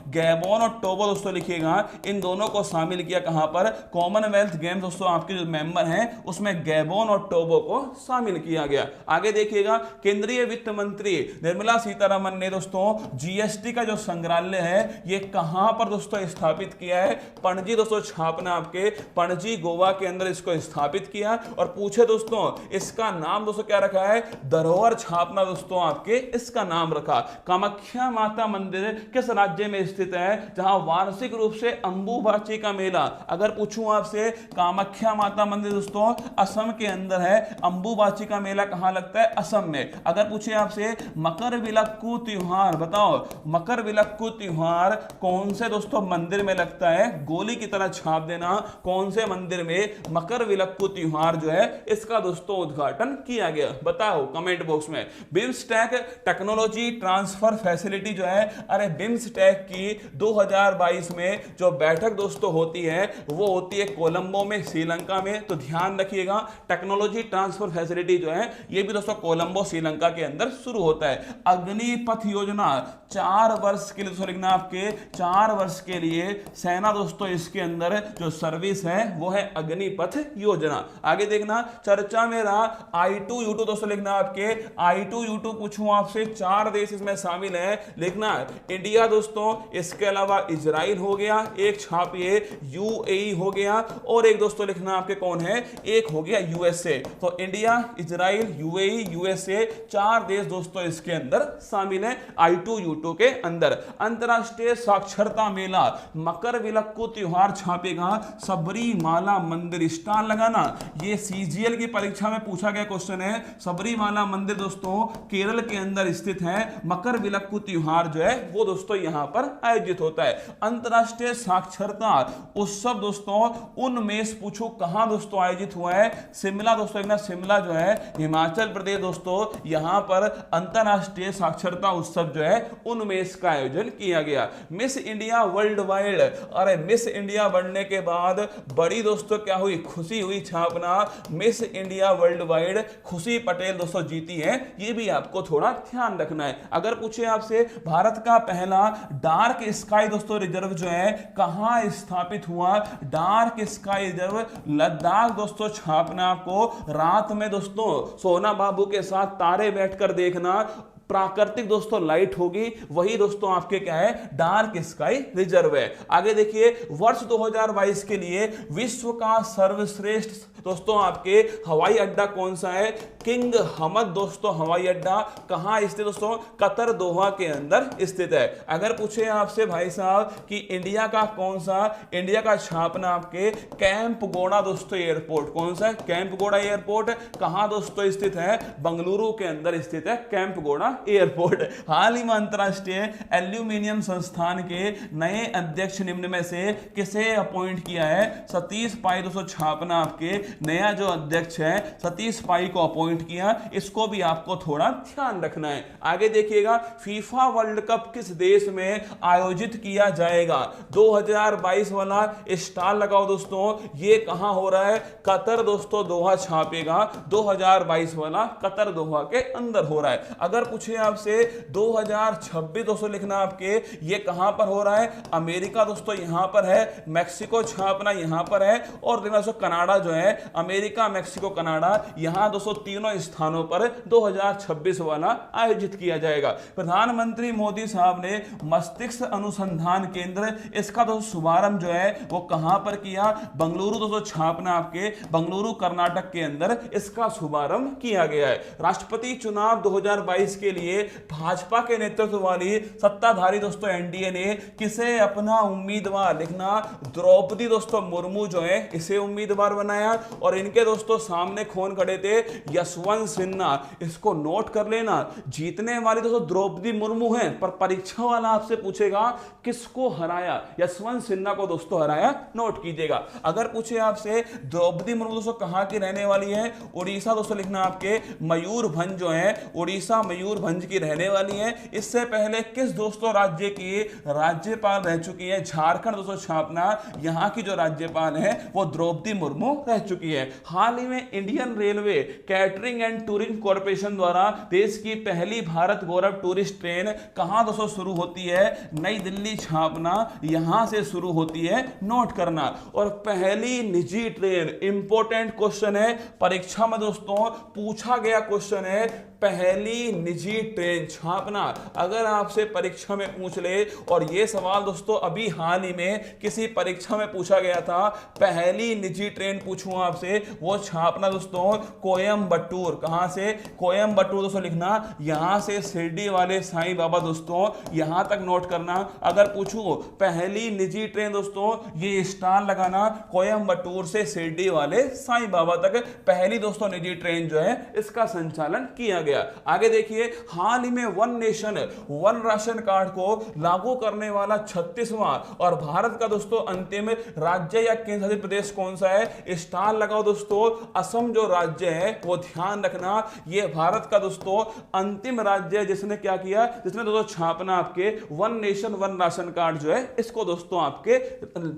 गैबोन और टोबो दोस्तों लिखिएगा, इन दोनों को शामिल किया कहां पर, कॉमनवेल्थ गेम्स दोस्तों आपके जो मेंबर हैं उसमें गैबोन और टोबो को शामिल किया गया। आगे देखिएगा केंद्रीय वित्त मंत्री निर्मला सीतारमन ने दोस्तों जीएसटी का जो संग्रहालय है ये कहां पर दोस्तों स्थापित किया है, पणजी दोस्तों छापना आपके, पणजी गोवा के अंदर इसको स्थापित किया। और पूछे दोस्तों इसका नाम दोस्तों क्या रखा है, धरोहर छापना दोस्तों आपके इसका नाम रखा। कामाख्या माता मंदिर किस राज्य में स्थित है, जहां वार्षिक रूप से अंबुबाची का मेला, अगर पूछूं आपसे कामाख्या माता मंदिर दोस्तों असम के अंदर है, अंबुबाची का मेला कहां लगता है, असम में। अगर पूछे आपसे मकर विलक्कू त्योहार, बताओ मकर विलक्कू त्योहार कौन से दोस्तों मंदिर में लगता है, गोली की तरह छाप देना, कौन से मंदिर में मकरविलक्कू त्योहार जो है इसका दोस्तों उद्घाटन किया गया, बताओ कमेंट बॉक्स में। बिम्स्टेक टेक्नोलॉजी ट्रांसफर फैसिलिटी जो है, अरे बिम्स्टेक की 2022 में जो बैठक दोस्तों होती है वो होती है कोलंबो में, श्रीलंका में। तो ध्यान रखिएगा टेक्नोलॉजी ट्रांसफर फैसिलिटी जो है ये भी दोस्तों कोलंबो श्रीलंका के अंदर शुरू होता है। अग्निपथ योजना 4 वर्ष के लिए दोस्तों लिखना आपके 4 वर्ष के लिए सेना दोस्तों इसके अंदर जो सर्विस है वो है अग्निपथ योजना। आगे देखना चर्चा में रहा I2U2 दोस्तों लिखना आपके I2U2 पूछूं आपसे 4 देश इसमें शामिल है, लिखना इंडिया दोस्तों, इसके अलावा इजराइल हो गया, एक छापिए UAE हो गया, और एक दोस्तों लिखना आपके कौन है, एक हो गया USA। तो इंडिया, इजराइल, UAE, USA 4 देश दोस्तों इसके अंदर शामिल है I2U2 के अंदर। अंतरराष्ट्रीय साक्षरता मेला मकरविलक्कू त्योहार छापेगा सबरीमाला मंदिर, स्टार लगाना। ये CGL की परीक्षा में पूछा गया क्वेश्चन है। सबरीमाला मंदिर दोस्तों केरल के अंदर स्थित है। मकरविलक्कू त्योहार जो है वो दोस्तों यहां पर आयोजित होता है। अंतरराष्ट्रीय साक्षरता उत्सव दोस्तों उनमें पूछो कहां दोस्तों आयोजित हुआ है, शिमला दोस्तों। शिमला जो है हिमाचल प्रदेश दोस्तों, यहां पर अंतरराष्ट्रीय साक्षरता उत्सव जो है उनमें का आयोजन किया गया। मिस इंडिया वर्ल्ड वाइड, अरे मिस इंडिया बनने के बाद बड़ी दोस्तों क्या हुई, खुशी हुई छापना। मिस इंडिया वर्ल्ड वाइड खुशी पटेल दोस्तों जीती है, ये भी आपको थोड़ा ध्यान रखना है। अगर पूछे आपसे भारत का पहला डार्क स्काई दोस्तों रिजर्व जो है कहां स्थापित हुआ, डार्क स्काई रिजर्व लद्दाख दोस्तों छापना आपको। रात में दोस्तों सोना बाबू के साथ तारे बैठकर देखना, प्राकृतिक दोस्तों लाइट होगी, वही दोस्तों आपके क्या है, डार्क स्काई रिजर्व है। आगे देखिए वर्ष 2022 के लिए विश्व का सर्वश्रेष्ठ दोस्तों आपके हवाई अड्डा कौन सा है, किंग हमद दोस्तों हवाई अड्डा कहां स्थित दोस्तों, कतर दोहा के अंदर स्थित है। अगर पूछे आपसे भाई साहब कि इंडिया का कौन सा, इंडिया का छापना आपके कैंप गोड़ा दोस्तों एयरपोर्ट कौन सा है, कैंप गोड़ा एयरपोर्ट कहां दोस्तों स्थित है, बंगलुरु के अंदर स्थित है कैंप गोड़ा एयरपोर्ट। हाल ही में अंतरराष्ट्रीय एल्यूमिनियम संस्थान के नए अध्यक्ष निम्न में से किसे अपॉइंट किया है, सतीश पाई दोस्तों छापना आपके नया जो अध्यक्ष है सतीश पाई को अपॉइंट किया, इसको भी आपको थोड़ा ध्यान रखना है। आगे देखिएगा फीफा वर्ल्ड कप किस देश में आयोजित किया जाएगा, 2022 वाला स्टार लगाओ दोस्तों, ये कहां हो रहा है, कतर दोस्तों दोहा छापेगा, 2022 वाला कतर दोहा के अंदर हो रहा है। अगर पूछे आपसे 2026 दोस्तों लिखना आपके ये कहां पर हो रहा है, अमेरिका दोस्तों यहां पर है, मैक्सिको छापना यहां पर है, और देखना दोस्तों कनाडा जो है, अमेरिका मैक्सिको कनाडा यहां दोस्तों तीनों स्थानों पर 2026 वाला आयोजित किया जाएगा। प्रधानमंत्री मोदी साहब ने मस्तिष्क अनुसंधान केंद्र इसका दोस्तों शुभारंभ जो है वो कहां पर किया, बंगलुरु दोस्तों छापना आपके बंगलुरु कर्नाटक के अंदर इसका शुभारंभ किया गया है। राष्ट्रपति चुनाव 2022 के लिए भाजपा के नेतृत्व वाली सत्ताधारी दोस्तों एनडीए ने किसे अपना उम्मीदवार, लिखना द्रौपदी दोस्तों मुर्मू जो है इसे उम्मीदवार बनाया, और इनके दोस्तों सामने कौन खड़े थे, यशवंत सिन्हा। इसको नोट कर लेना, जीतने वाली दोस्तों द्रौपदी मुर्मू है, पर परीक्षा वाला आपसे पूछेगा किसको हराया, यशवंत सिन्हा को दोस्तों हराया, नोट कीजिएगा। अगर पूछे आपसे द्रौपदी मुर्मू दोस्तों कहां की रहने वाली है, उड़ीसा दोस्तों लिखना आपके मयूरभंज जो है, उड़ीसा मयूरभंज की रहने वाली है। इससे पहले किस दोस्तों राज्य की राज्यपाल रह चुकी है, झारखंड दोस्तों छापना यहां की जो राज्यपाल है वो द्रौपदी मुर्मू रह चुकी है। हाल ही में Indian railway catering and tourism corporation द्वारा देश की पहली भारत गौरव टूरिस्ट ट्रेन कहां दोस्तों शुरू होती है, नई दिल्ली छापना यहां से शुरू होती है, नोट करना। और पहली निजी ट्रेन, इंपॉर्टेंट क्वेश्चन है, परीक्षा में दोस्तों पूछा गया क्वेश्चन है, पहली निजी ट्रेन छापना। अगर आपसे परीक्षा में पूछ ले, और यह सवाल दोस्तों अभी हाल ही में किसी परीक्षा में पूछा गया था, पहली निजी ट्रेन पूछूं आपसे वो छापना दोस्तों कोयम्बटूर, कहां से, कोयम्बटूर दोस्तों लिखना, यहां से शिरडी वाले साईं बाबा दोस्तों यहां तक नोट करना। अगर पूछूं पहली निजी ट्रेन दोस्तों ये स्टार लगाना, कोयम्बटूर से शिरडी वाले साईं बाबा तक पहली दोस्तों निजी ट्रेन जो है इसका संचालन किया गया। आगे देखिए, हाल ही में one nation one ration card को लागू करने वाला 36वां और भारत का दोस्तों अंतिम राज्य या केंद्र शासित प्रदेश कौन सा है? स्टार लगाओ दोस्तों, असम जो राज्य है वो ध्यान रखना, ये भारत का दोस्तों अंतिम राज्य है जिसने क्या किया, जिसने दोस्तों छापना आपके one nation one ration card जो है इसको दोस्तों आपके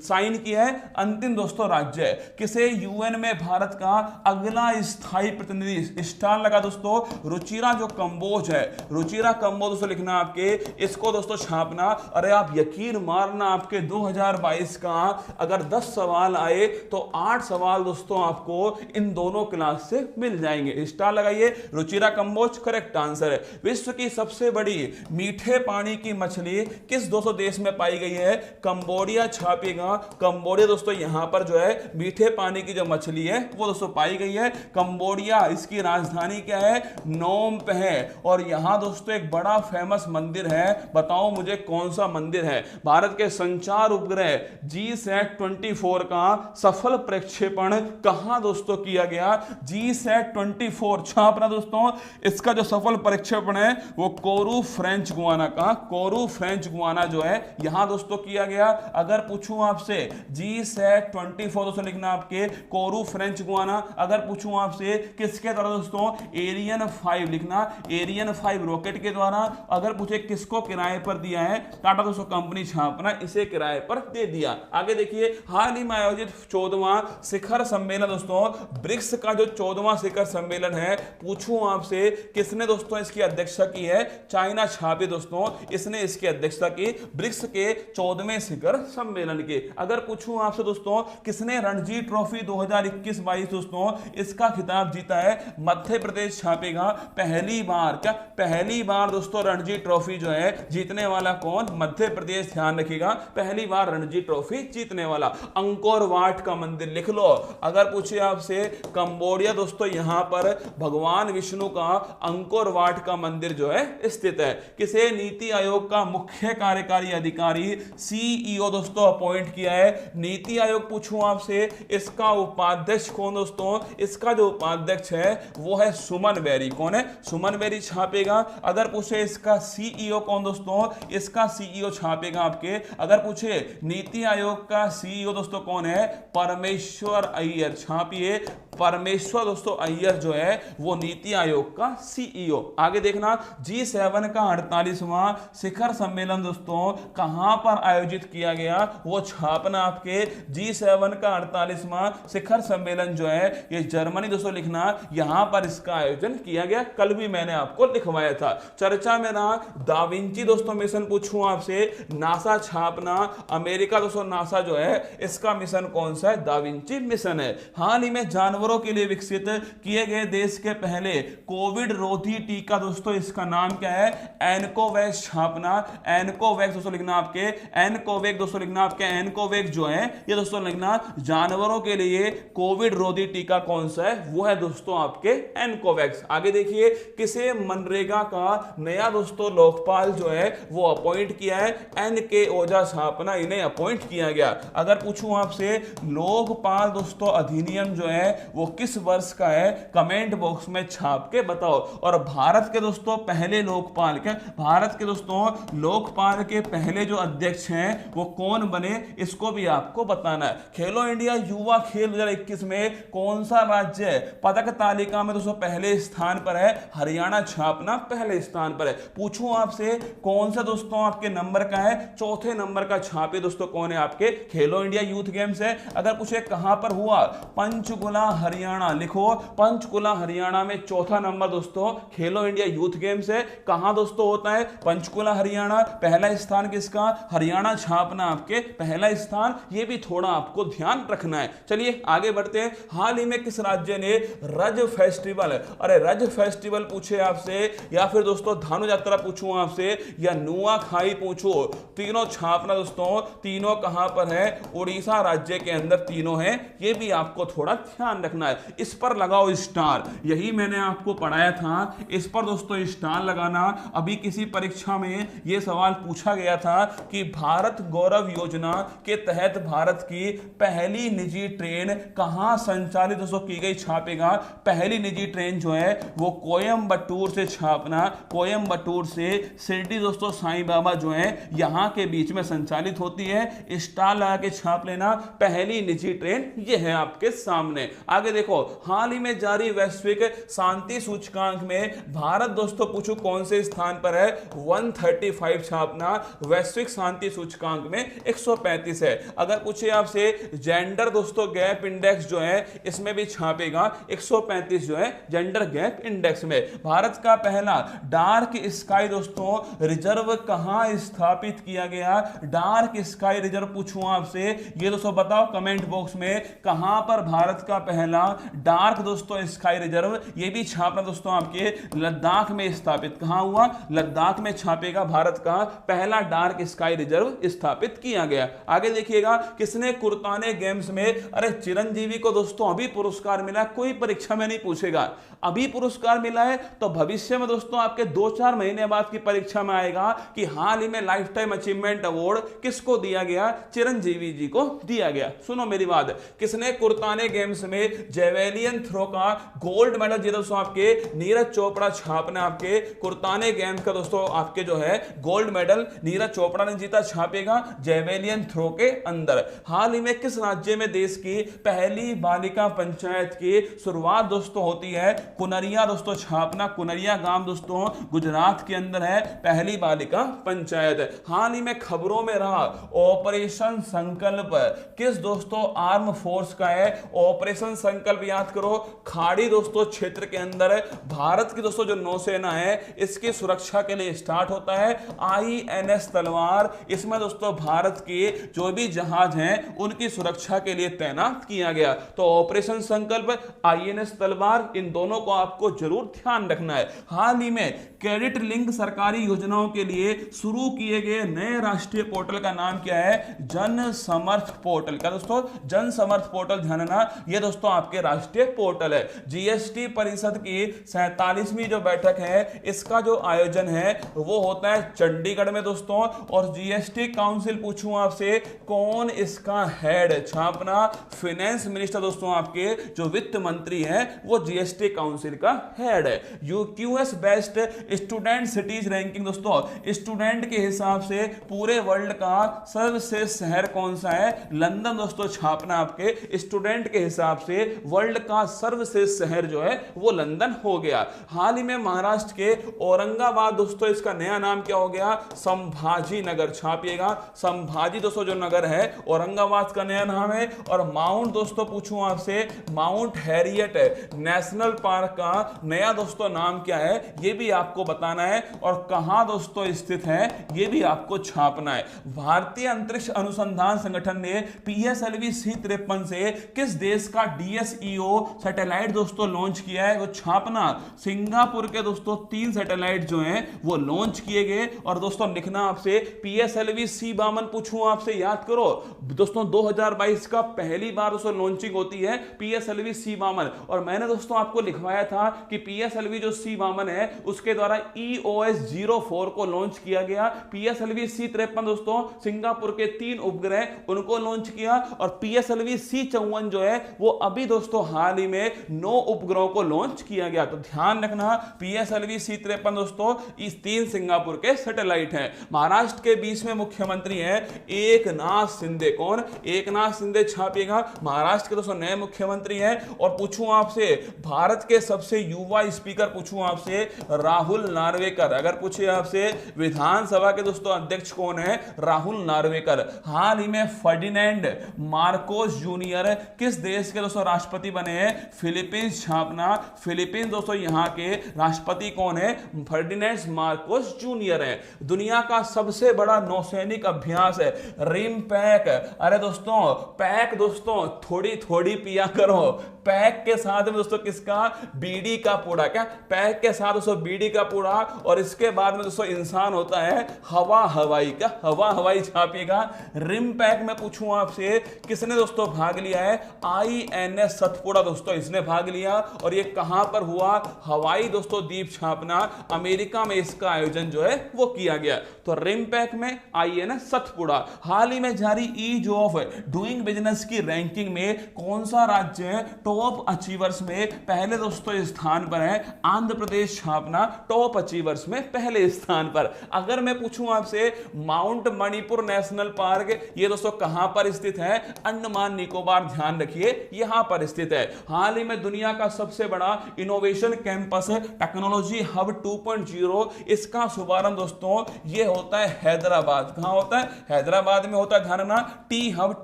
साइन किया है, अंतिम दोस्तों राज्य है। किसे? यूएन में भारत का अगला स्थायी प्रतिनिधि, स्टार लगा दोस्तों, रुचिरा जो कंबोज है, रुचिरा कंबोज दोस्तों लिखना आपके, इसको दोस्तों छापना। अरे आप यकीन मारना, आपके 2022 का अगर 10 सवाल आए तो 8 सवाल दोस्तों आपको इन दोनों क्लास से मिल जाएंगे। स्टार लगाइए, रुचिरा कंबोज करेक्ट आंसर है। विश्व की सबसे बड़ी मीठे पानी की मछली किस दोस्तों देश में पाई गई है? कंबोडिया छापेगा, कंबोडिया दोस्तों यहां पर जो है मीठे पानी की जो मछली है वो दोस्तों पाई गई है कंबोडिया। इसकी राजधानी क्या है? नोम पे है। और यहां दोस्तों एक बड़ा फेमस मंदिर है, बताओ मुझे कौन सा मंदिर है? भारत के संचार उपग्रह GSAT-24 का सफल प्रक्षेपण कहां दोस्तों किया गया? GSAT-24 छापना दोस्तों, इसका जो सफल प्रक्षेपण है वो कोरू फ्रेंच गुआना का, कोरू फ्रेंच गुआना जो है यहां दोस्तों किया गया। अगर पूछूं आपसे GSAT-24 दोस्तों लिखना आपके कोरू फ्रेंच गुआना। अगर पूछूं आपसे किसके द्वारा दोस्तों? एरियन 5 लिखना, एरियन 5 रॉकेट के द्वारा। अगर पूछे किसको किराए पर दिया है? टाटा दोस्तों कंपनी छापना, इसे किराए पर दे दिया। आगे देखिए, हाल ही में आयोजित 14वां शिखर सम्मेलन दोस्तों, ब्रिक्स का जो 14वां शिखर सम्मेलन है, पूछूं आपसे किसने दोस्तों इसकी अध्यक्षता की है? चाइना छापे दोस्तों, इसने इसकी अध्यक्षता की ब्रिक्स के 14वें शिखर सम्मेलन के। अगर पूछूं आपसे दोस्तों किसने रणजी ट्रॉफी 2021-22 दोस्तों इसका खिताब जीता है? मध्य प्रदेश छापेगा। पहली बार, क्या पहली बार दोस्तों रणजी ट्रॉफी जो है जीतने वाला कौन? मध्य प्रदेश, ध्यान रखिएगा, पहली बार रणजी ट्रॉफी जीतने वाला। अंकोर वाट का मंदिर लिख लो। अगर पूछे आपसे कंबोडिया दोस्तों यहां पर भगवान विष्णु का अंकोर वाट का मंदिर जो है स्थित है। किसे नीति आयोग का मुख्य कार्यकारी अधिकारी CEO दोस्तों अपॉइंट किया है? नीति आयोग पूछूं आपसे, इसका उपाध्यक्ष कौन दोस्तों? इसका जो उपाध्यक्ष है वो है सुमन बेरी। कौन है? सुमन बेरी छापेगा। अगर पूछे इसका CEO कौन दोस्तों? इसका CEO छापेगा आपके। अगर पूछे नीति आयोग का CEO दोस्तों कौन है? परमेश्वर अय्यर, छापिए, परमेश्वर दोस्तों अय्यर जो है वो नीति आयोग का CEO। आगे देखना, G7 का 48वां शिखर सम्मेलन दोस्तों कहां पर आयोजित किया गया? वो छापना आपके। G7 का 48वां शिखर सम्मेलन जो है ये जर्मनी दोस्तों लिखना, यहां पर इसका आयोजन किया गया। कल भी मैंने आपको लिखवाया था। चर्चा में रहा दा विंची दोस्तों मिशन, पूछूं आपसे, नासा छापना, अमेरिका दोस्तों नासा जो है इसका मिशन कौन सा है? दा विंची मिशन है। हाल ही में जानवरों के लिए विकसित किए गए देश के पहले कोविड रोधी टीका दोस्तों इसका नाम क्या है? एनकोवैक्स छापना, एनकोवैक्स दोस्तों लिखना आपके, एनकोवैक्स दोस्तों लिखना आपके, एनकोवैक्स जो है ये दोस्तों लिखना जानवरों के लिए कोविड रोधी टीका कौन सा है? वो है दोस्तों आपके एनकोवैक्स। आगे देखिए, किसे मनरेगा का नया दोस्तों लोकपाल जो है वो अपॉइंट किया है? NK ओझा छापना, इन्हें अपॉइंट किया गया। अगर पूछूं आपसे लोकपाल दोस्तों अधिनियम जो है वो किस वर्ष का है? कमेंट बॉक्स में छाप के बताओ। और भारत के दोस्तों पहले लोकपाल, क्या भारत के दोस्तों लोकपाल के पहले जो अध्यक्ष हैं वो कौन बने? इसको भी आपको बताना है। खेलो इंडिया युवा खेल 2021 में कौन सा राज्य पदक तालिका में दोस्तों पहले स्थान पर है? हरियाणा छापना पहले स्थान पर है। पूछूं आपसे कौन सा दोस्तों आपके नंबर का है? चौथे नंबर का छापे दोस्तों कौन है? आपके खेलो इंडिया यूथ गेम्स है। अगर पूछे कहां पर हुआ? पंचकुला हरियाणा, लिखो पंचकुला हरियाणा में चौथा नंबर दोस्तों खेलो इंडिया यूथ गेम्स है। कहां दोस्तों होता है? पंचकुला हरियाणा। पहला स्थान किसका? हरियाणा छापना आपके पहला स्थान। ये भी थोड़ा आपको ध्यान रखना है। चलिए आगे बढ़ते हैं। हाल ही में किस राज्य ने रज फेस्टिवल, अरे रज फेस्टिवल पूछे आपसे, या फिर दोस्तों धानु यात्रा पूछूं आपसे, या नुआ खाई पूछो, तीनों छापना दोस्तों, तीनों कहां पर है? उड़ीसा राज्य के अंदर तीनों हैं। ये भी आपको थोड़ा ध्यान रखना है। इस पर लगाओ स्टार, यही मैंने आपको पढ़ाया था, इस पर दोस्तों स्टार लगाना। अभी किसी परीक्षा में यह सवाल पूछा गया था कि भारत गौरव योजना के तहत भारत की पहली निजी ट्रेन कहां संचालित दोस्तों की गई? छापेगा। पहली निजी ट्रेन जो है वो कोयम्बटूर से छापना, कोयम्बटूर से शिरडी दोस्तों साईं बाबा जो है यहां के बीच में संचालित होती है। स्टार लगा के छाप लेना, पहली निजी ट्रेन ये है आपके सामने। आगे देखो, हाल ही में जारी वैश्विक शांति सूचकांक में भारत दोस्तों पूछो कौन से स्थान पर है, 135 छापना, वैश्विक शांति सूचकांक में 135 है। अगर पूछे आपसे जेंडर दोस्तों गैप इंडेक्स जो है इसमें भी छापेगा, 135 जो है जेंडर गैप इंडेक्स में। भारत का पहला डार्क स्काई दोस्तों रिजर्व कहां स्थापित किया गया, डार्क स्काई रिजर्व पूछूं आपसे, ये दोस्तों बताओ कमेंट बॉक्स में, कहां पर भारत का पहला डार्क दोस्तों स्काई रिजर्व, ये भी छापना दोस्तों आपके लद्दाख में स्थापित, कहां हुआ, लद्दाख में छापेगा भारत का पहला डार्क स्काई रिजर्व स्थापित किया गया। आगे देखिएगा, किसने कुर्ताने गेम्स में, अरे चिरंजीवी को दोस्तों अभी पुरस्कार मिला, कोई परीक्षा में नहीं पूछेगा, अभी पुरस्कार मिला है तो भविष्य में दोस्तों आपके 2-4 महीने बाद की परीक्षा में आएगा कि हाल ही में लाइफ टाइम अचीवमेंट अवार्ड किसको दिया गया, चिरंजीवी जी को दिया गया। सुनो मेरी बात, किसने कुर्ताने गेम्स में जेवेलियन थ्रो का गोल्ड मेडल जीता दोस्तों आपके, नीरज चोपड़ा छापना, आपके कुर्ताने गेम्स का दोस्तों आपके जो है गोल्ड मेडल नीरज चोपड़ा ने जीता, छापेगा जेवेलियन थ्रो के अंदर। हाल ही में किस राज्य में देश की पहली बालिका पंचायत की शुरुआत दोस्तों होती है, कुनरिया दोस्तों छापना, कुनरिया गांव दोस्तों गुजरात के अंदर है पहली बालिका पंचायत। हाल ही में खबरों में रहा ऑपरेशन संकल्प किस दोस्तों आर्म फोर्स का है, ऑपरेशन संकल्प याद करो, खाड़ी दोस्तों क्षेत्र के अंदर भारत की दोस्तों जो नौसेना है इसकी सुरक्षा के लिए स्टार्ट होता है। INS तलवार, इसमें दोस्तों भारत के जो भी जहाज हैं उनकी सुरक्षा के लिए तैनात किया गया। तो ऑपरेशन संकल्प, INS तलवार, इन दोनों को आपको जरूर ध्यान रखना है। हाल ही में क्रेडिट लिंक सरकारी योजनाओं के लिए शुरू किए गए नए राष्ट्रीय पोर्टल का नाम क्या है, जन समर्थ पोर्टल। क्या दोस्तों, जन समर्थ पोर्टल, ध्यान रखना, ये दोस्तों आपके राष्ट्रीय पोर्टल है। GST परिषद की 47वीं जो बैठक है इसका जो आयोजन है वो होता है चंडीगढ़ में दोस्तों। और GST काउंसिल पूछूं आपसे कौन इसका हेड, छापना, फाइनेंस मिनिस्टर दोस्तों आपके जो वित्त मंत्री हैं वो GST काउंसिल का हेड है। QS best student cities ranking दोस्तों, स्टूडेंट के हिसाब से पूरे वर्ल्ड का सर्वश्रेष्ठ शहर कौन सा है, लंदन दोस्तों छापना, आपके स्टूडेंट के हिसाब से वर्ल्ड का सर्वश्रेष्ठ शहर जो है वो लंदन हो गया। हाल ही में महाराष्ट्र के औरंगाबाद दोस्तों इसका नया नाम क्या हो गया, संभाजी नगर, छापिएगा संभाजी दोस्तों जो नगर है औरंगाबाद का नया नाम है। और माउंट दोस्तों पूछूं आपसे, माउंट हैरियट नेशनल पार्क का नया दोस्तों नाम क्या है ये भी आपको बताना है। और कहां दोस्तों स्थित है ये भी आपको छापना है। भारतीय अंतरिक्ष अनुसंधान संगठन ने PSLV C-53 से किस देश का DSEO सैटेलाइट दोस्तों लॉन्च किया है, वो छापना, सिंगापुर के दोस्तों 3 सैटेलाइट जो हैं वो लॉन्च किए गए। और दोस्तों लिखना आपसे PSLV C-52 पूछूं आपसे, याद करो दोस्तों 2022 का पहली बार दोस्तों लॉन्चिंग होती है PSLV C-52। और मैंने दोस्तों आपको लिखवाया था कि PSLV जो C-52 है उसके द्वारा EOS 04 को लॉन्च किया गया। PSLV C-53 दोस्तों सिंगापुर के 3 उपग्रह उनको लॉन्च किया। और PSLV C-54 जो है वो अभी दोस्तों हाल ही में 9 उपग्रहों को लॉन्च किया गया। तो ध्यान रखना PSLV C-53 दोस्तों इस 3 सिंगापुर के सैटेलाइट हैं। महाराष्ट्र के 20वें मुख्यमंत्री हैं एकनाथ शिंदे, कौन, एकनाथ शिंदे छापिएगा, महाराष्ट्र के दोस्तों नए मुख्यमंत्री हैं। और पूछूं आपसे भारत के सबसे युवा स्पीकर पूछूं आपसे, राहुल नार्वेकर। अगर पूछे आपसे विधानसभा के दोस्तों अध्यक्ष कौन है, राहुल नार्वेकर। हाल ही में फर्डिनेंड मार्कोस जूनियर किस देश के दोस्तों राष्ट्रपति बने हैं, फिलीपींस छापना, फिलीपींस दोस्तों यहां के राष्ट्रपति कौन है, फर्डिनेंड मार्कोस जूनियर है। दुनिया का सबसे बड़ा नौसैनिक अभ्यास है रिम पैक। अरे दोस्तों पैक दोस्तों थोड़ी थोड़ी पिया करो, पैक के साथ में दोस्तों किसका, बीड़ी का पूड़ा। क्या पैक के साथ दोस्तों बीड़ी का पूड़ा। और इसके बाद में दोस्तों इंसान होता है हवा हवाई का, हवा हवाई छापिएगा। रिम पैक में पूछूं आपसे किसने दोस्तों भाग लिया है, INS सतपुड़ा दोस्तों इसने भाग लिया। और ये कहां पर हुआ, हवाई दोस्तों द्वीप छापना, अमेरिका में इसका आयोजन जो है वो किया गया। तो रिम पैक में INS सतपुड़ा। हाल ही में जारी ईज ऑफ डूइंग बिजनेस की रैंकिंग में कौन सा राज्य है टॉप अचीवर्स में पहले दोस्तों स्थान पर है आंध्र प्रदेश छापना, टॉप अचीवर्स में पहले स्थान पर। अगर मैं पूछूं आपसे माउंट मणिपुर नेशनल पार्क, ये दोस्तों कहां पर स्थित है? अंडमान निकोबार, ध्यान रखिए यहां पर स्थित है। हाल ही में दुनिया का सबसे बड़ा इनोवेशन कैंपस टेक्नोलॉजी हब 2.0, इसका शुभारंभ दोस्तों ये होता है हैदराबाद। कहां होता है? हैदराबाद में होता है, ध्यान रखना, टी हब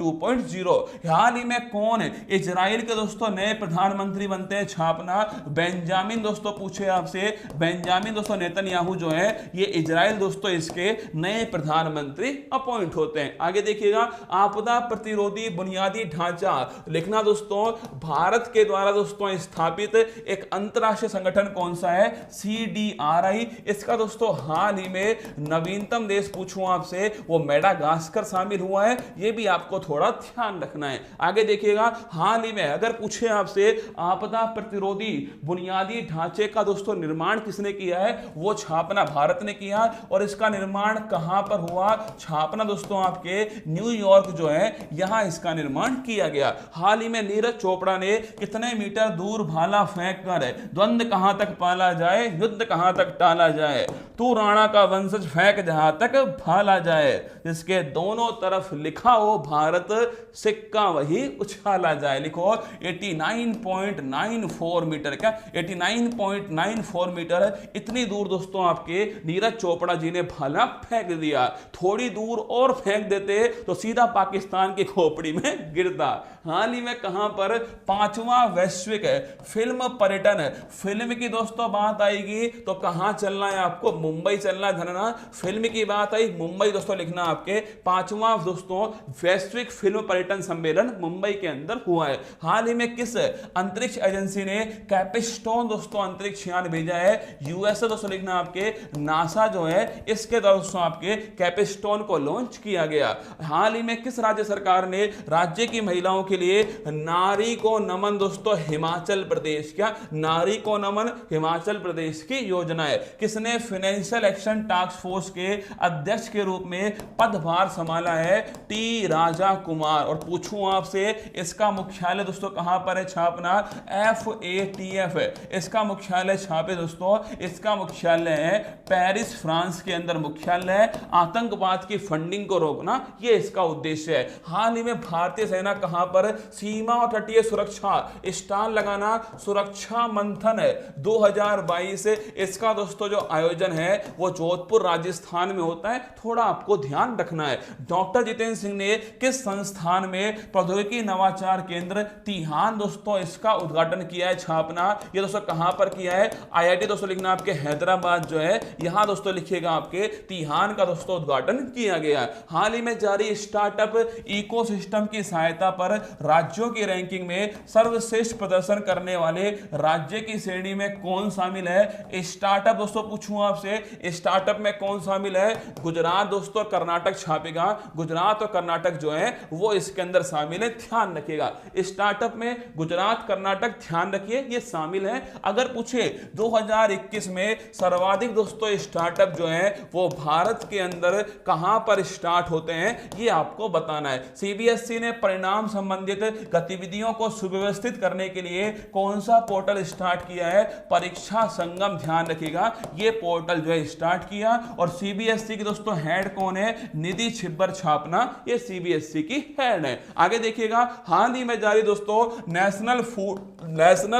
2.0। हाल ही में कौन इजराइल के दोस्तों नए प्रधानमंत्री बनते हैं? छापना बेंजामिन, दोस्तों पूछे आपसे, बेंजामिन दोस्तों नेतन्याहू जो है ये इजराइल दोस्तों इसके नए प्रधानमंत्री अपॉइंट होते हैं। आगे देखिएगा, आपदा प्रतिरोधी बुनियादी ढांचा लिखना दोस्तों, भारत के द्वारा दोस्तों स्थापित एक अंतरराष्ट्रीय संगठन कौन सा है? CDRI। इसका दोस्तों हाल ही में नवीनतम देश पूछूं आपसे वो मेडागास्कर शामिल हुआ है, ये भी आपको थोड़ा ध्यान रखना है। आगे देखिएगा, हाल ही में अगर पूछे आपसे आपदा प्रतिरोधी बुनियादी ढांचे का दोस्तों निर्माण किसने किया है? वो छापना भारत ने किया। और इसका निर्माण कहां पर हुआ? छापना दोस्तों आपके न्यूयॉर्क जो है यहां इसका निर्माण किया गया। हाल ही में नीरज चोपड़ा ने कितने मीटर दूर भाला फेंक कर द्वंद्व कहां तक पाला जाए, युद्ध कहां तक टाला जाए, तू राणा का वंशज फेंक जहां तक भाला जाए, जिसके दोनों तरफ लिखा हो भारत, सिक्का वही उछाला जाए। लिखो 89.94 मीटर, क्या 89.94 मीटर, इतनी दूर दोस्तों आपके नीरज चोपड़ा जी ने भाला फेंक दिया। थोड़ी दूर और फेंक देते तो सीधा पाकिस्तान की खोपड़ी में गिरता। हाल ही में कहां पर 5वां वैश्विक फिल्म पर्यटन, फिल्म की दोस्तों बात आएगी तो कहां चलना है आपको? मुंबई चलना है, धनना। फिल्म की बात आई मुंबई दोस्तों लिखना, आपके 5वां दोस्तों वैश्विक फिल्म पर्यटन सम्मेलन मुंबई के अंदर हुआ है। हाल ही में किस अंतरिक्ष एजेंसी ने कैपिस्टोन दोस्तों अंतरिक्ष यान भेजा है? यूएसए दोस्तों लिखना, आपके नासा जो है इसके दोस्तों आपके कैपिस्टोन को लॉन्च किया गया। हाल ही में किस राज्य सरकार ने राज्य की महिलाओं के लिए नारी को नमन दोस्तों? हिमाचल प्रदेश, क्या नारी को नमन हिमाचल प्रदेश की योजना है। किसने फाइनेंशियल एक्शन टास्क फोर्स के अध्यक्ष के रूप में पदभार संभाला है? टी राजा कुमार। और पूछूं आपसे इसका मुख्यालय दोस्तों कहां पर है? छापना FATF, इसका मुख्यालय छापे दोस्तों, इसका मुख्यालय है पेरिस, फ्रांस के अंदर मुख्यालय है। आतंकवाद की फंडिंग को रोकना ये इसका उद्देश्य है। हाल ही में भारतीय सेना कहां पर सीमा और तटीय सुरक्षा स्टाल लगाना, सुरक्षा मंथन 2022, इसका दोस्तों जो आयोजन है वो जोधपुर राजस्थान में होता है, थोड़ा आपको ध्यान रखना है। डॉक्टर जितेंद्र सिंह ने किस संस्थान में प्रौद्योगिकी नवाचार केंद्र तिहान दोस्तों इसका उद्घाटन किया है? छापना ये दोस्तों कहां पर किया है? IIT दोस्तों लिखना, आपके हैदराबाद जो है यहां दोस्तों लिखिएगा, आपके तिहान का दोस्तों उद्घाटन किया गया। हाल ही में जारी स्टार्टअप इकोसिस्टम की सहायता पर राज्यों की रैंकिंग में सर्वश्रेष्ठ प्रदर्शन करने वाले राज्य की श्रेणी में कौन शामिल है? स्टार्टअप दोस्तों पूछूं आपसे, स्टार्टअप में कौन शामिल है? गुजरात दोस्तों, कर्नाटक छापेगा, गुजरात और कर्नाटक जो है वो इसके अंदर शामिल है, ध्यान रखिएगा। स्टार्टअप में गुजरात कर्नाटक ध्यान रखिए ये शामिल है। अगर पूछे 2021 में सर्वाधिक दोस्तों स्टार्टअप जो है वो भारत के अंदर कहां पर स्टार्ट होते हैं ये आपको बताना है। CBSE ने परिणाम संबंधित गतिविधियों को सुव्यवस्थित करने के लिए कौन सा पोर्टल स्टार्ट किया है? परीक्षा संगम, ध्यान रखिएगा ये पोर्टल जो है स्टार्ट किया। और CBSE की दोस्तों हेड कौन है? निधि छिब्बर छापना, ये CBSE की हेड है। आगे देखिएगा, हाल ही में जारी दोस्तों नेशनल